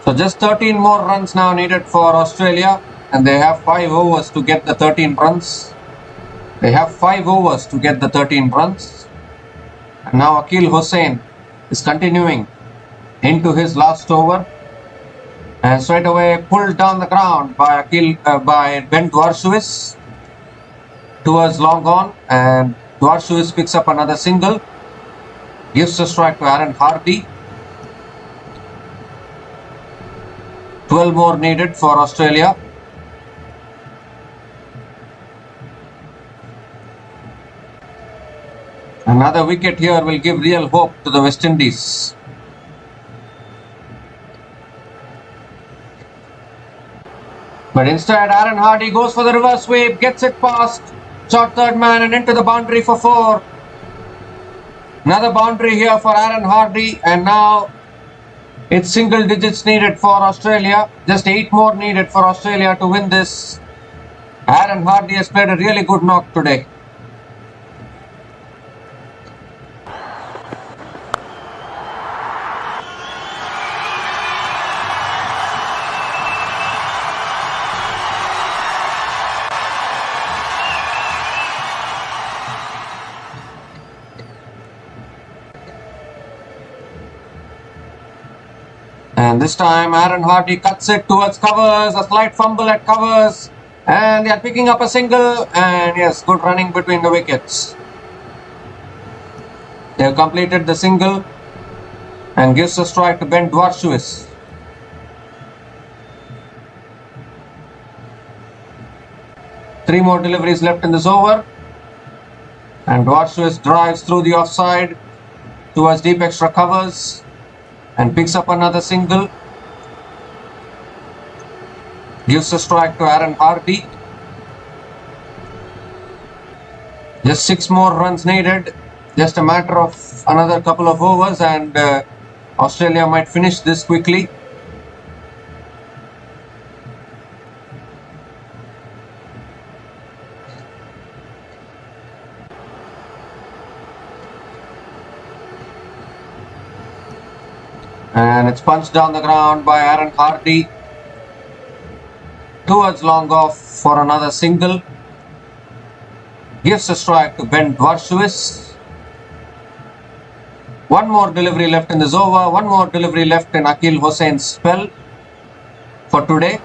So just 13 more runs now needed for Australia, and they have 5 overs to get the 13 runs. They have 5 overs to get the 13 runs. And now Akil Hossain is continuing into his last over, and straight away pulled down the ground by Ben Dwarshuis towards long on, and Dwarshuis picks up another single, gives a strike to Aaron Hardy. 12 more needed for Australia. Another wicket here will give real hope to the West Indies. But instead, Aaron Hardy goes for the reverse sweep, gets it past short third man and into the boundary for 4. Another boundary here for Aaron Hardy, and now it's single digits needed for Australia. Just 8 more needed for Australia to win this. Aaron Hardy has played a really good knock today. And this time Aaron Hardy cuts it towards covers, a slight fumble at covers, and they are picking up a single, and yes, good running between the wickets. They have completed the single and gives a strike to Ben Dwarshuis. Three more deliveries left in this over, and Dwarshuis drives through the offside towards deep extra covers and picks up another single, gives a strike to Aaron Hardy. Just 6 more runs needed, just a matter of another couple of overs, and Australia might finish this quickly. And it's punched down the ground by Aaron Hardy towards long off for another single. Gives a strike to Ben Dwarshuis. One more delivery left in this over. One more delivery left in Akil Hossain's spell for today.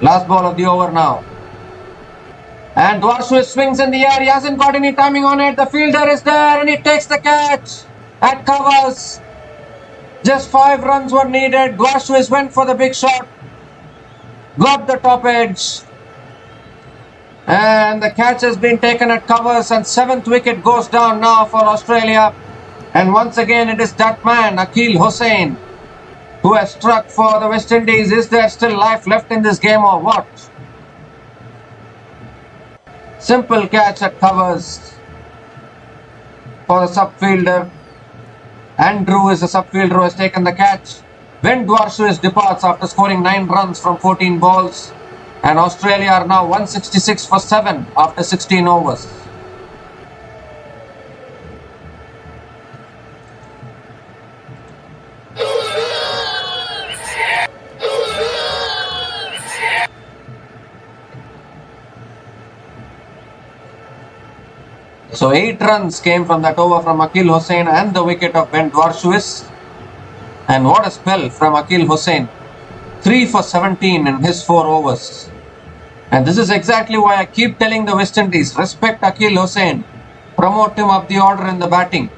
Last ball of the over now. And Dwarshuis swings in the air. He hasn't got any timing on it. The fielder is there and he takes the catch at covers. Just 5 runs were needed. Dwarshuis went for the big shot, got the top edge, and the catch has been taken at covers, and 7th wicket goes down now for Australia. And once again it is that man, Akil Hossain, who has struck for the West Indies. Is there still life left in this game or what? Simple catch at covers for the sub-fielder. Andrew is the sub-fielder who has taken the catch. Ben Dwarshuis departs after scoring 9 runs from 14 balls. And Australia are now 166 for 7 after 16 overs. So 8 runs came from that over from Akil Hossain and the wicket of Ben Dwarshuis. And what a spell from Akil Hossain. 3 for 17 in his 4 overs. And this is exactly why I keep telling the West Indies, respect Akil Hossain. Promote him up the order in the batting.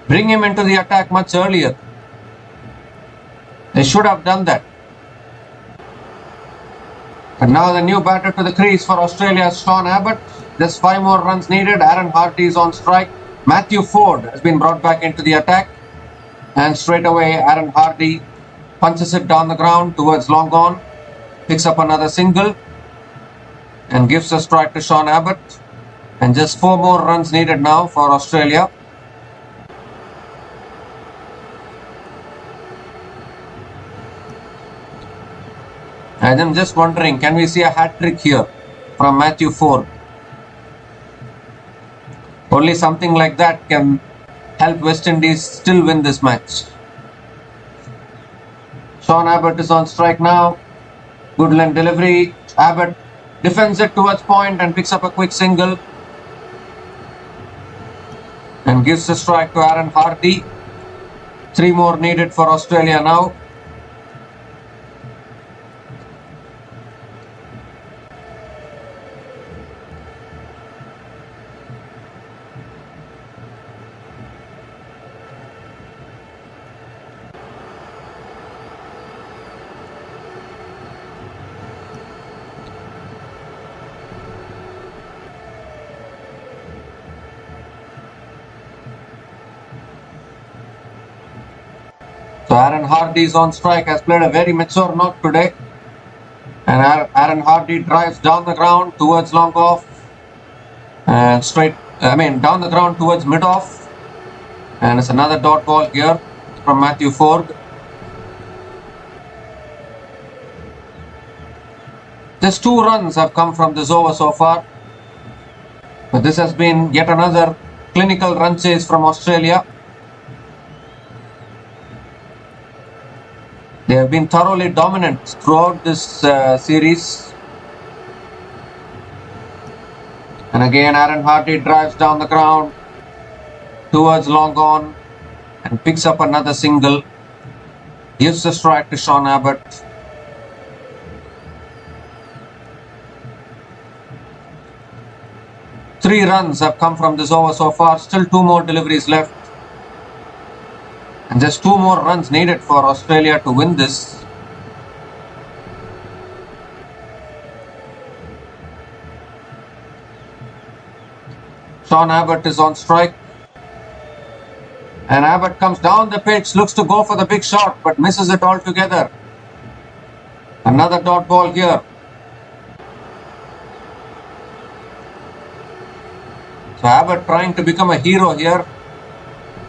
Bring him into the attack much earlier. They should have done that. And now the new batter to the crease for Australia, Sean Abbott. Just 5 more runs needed. Aaron Hardy is on strike. Matthew Ford has been brought back into the attack. And straight away, Aaron Hardy punches it down the ground towards long on. Picks up another single. And gives a strike to Sean Abbott. And just 4 more runs needed now for Australia. And I'm just wondering, can we see a hat-trick here from Matthew Ford? Only something like that can help West Indies still win this match. Sean Abbott is on strike now. Good line delivery. Abbott defends it towards point and picks up a quick single. And gives a strike to Aaron Hardy. 3 more needed for Australia now. So Aaron Hardy is on strike, has played a very mature knock today. And Aaron Hardy drives down the ground towards long off. And down the ground towards mid off. And it's another dot ball here from Matthew Ford. Just 2 runs have come from this over so far. But this has been yet another clinical run chase from Australia. They have been thoroughly dominant throughout this series. And again, Aaron Hardy drives down the ground towards long on and picks up another single. Gives a strike to Sean Abbott. Three runs have come from this over so far. Still 2 more deliveries left. And just 2 more runs needed for Australia to win this. Sean Abbott is on strike. And Abbott comes down the pitch, looks to go for the big shot, but misses it altogether. Another dot ball here. So Abbott trying to become a hero here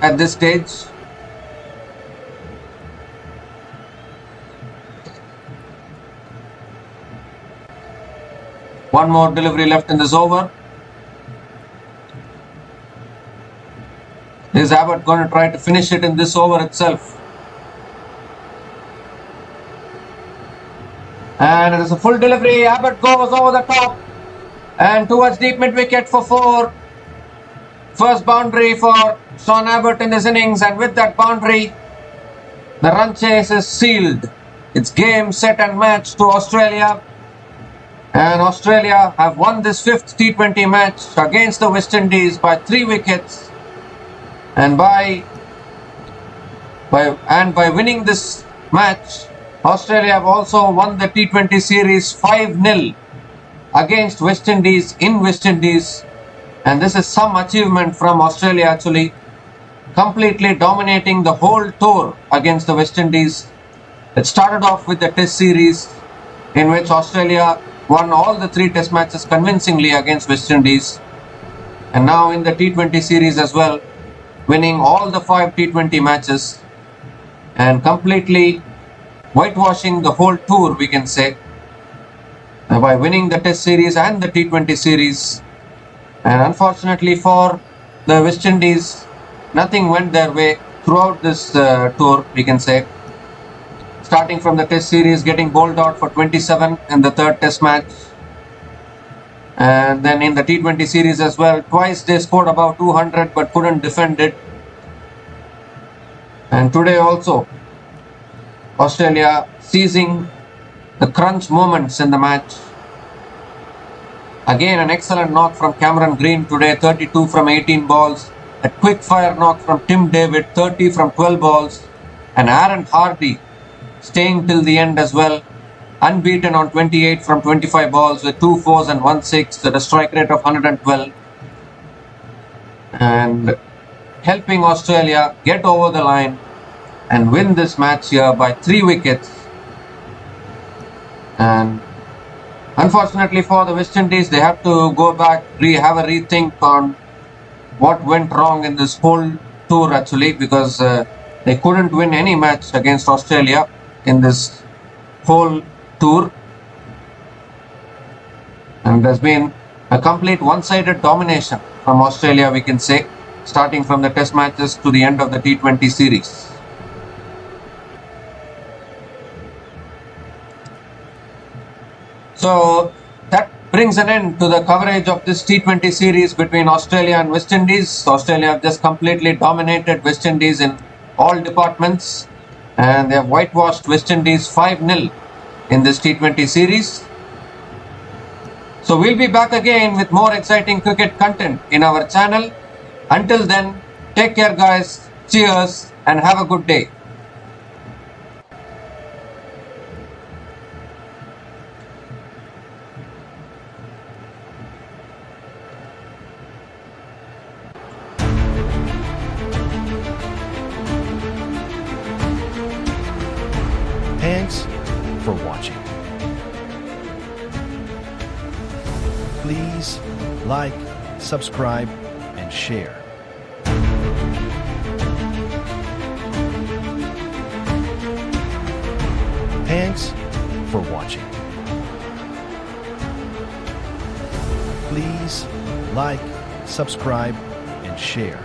at this stage. One more delivery left in this over. Is Abbott going to try to finish it in this over itself? And it is a full delivery. Abbott goes over the top and towards deep mid wicket for 4. First boundary for Sean Abbott in his innings, and with that boundary, the run chase is sealed. It's game, set and match to Australia. And Australia have won this 5th T20 match against the West Indies by 3 wickets. And by winning this match, Australia have also won the T20 series 5-0 against West Indies in West Indies. And this is some achievement from Australia actually, completely dominating the whole tour against the West Indies. It started off with the Test series in which Australia won all the 3 Test matches convincingly against West Indies. And now in the T20 series as well, winning all the 5 T20 matches and completely whitewashing the whole tour, we can say, by winning the Test series and the T20 series. And unfortunately for the West Indies, nothing went their way throughout this tour, we can say. Starting from the Test series, getting bowled out for 27 in the 3rd Test match. And then in the T20 series as well, twice they scored about 200 but couldn't defend it. And today also, Australia seizing the crunch moments in the match. Again, an excellent knock from Cameron Green today, 32 from 18 balls. A quick fire knock from Tim David, 30 from 12 balls. And Aaron Hardy staying till the end as well. unbeaten on 28 from 25 balls with 2 fours and 1 6 at a strike rate of 112, and helping Australia get over the line and win this match here by 3 wickets. And unfortunately for the West Indies, they have to go back, have a rethink on what went wrong in this whole tour actually, because they couldn't win any match against Australia in this whole tour, and there's been a complete one-sided domination from Australia, we can say, starting from the test matches to the end of the T20 series. So that brings an end to the coverage of this T20 series between Australia and West Indies. Australia have just completely dominated West Indies in all departments, and they have whitewashed West Indies 5-0 in this T20 series. So we'll be back again with more exciting cricket content in our channel. Until then, take care guys, cheers and have a good day. Thanks for watching. Please like, subscribe, and share. Thanks for watching. Please like, subscribe, and share.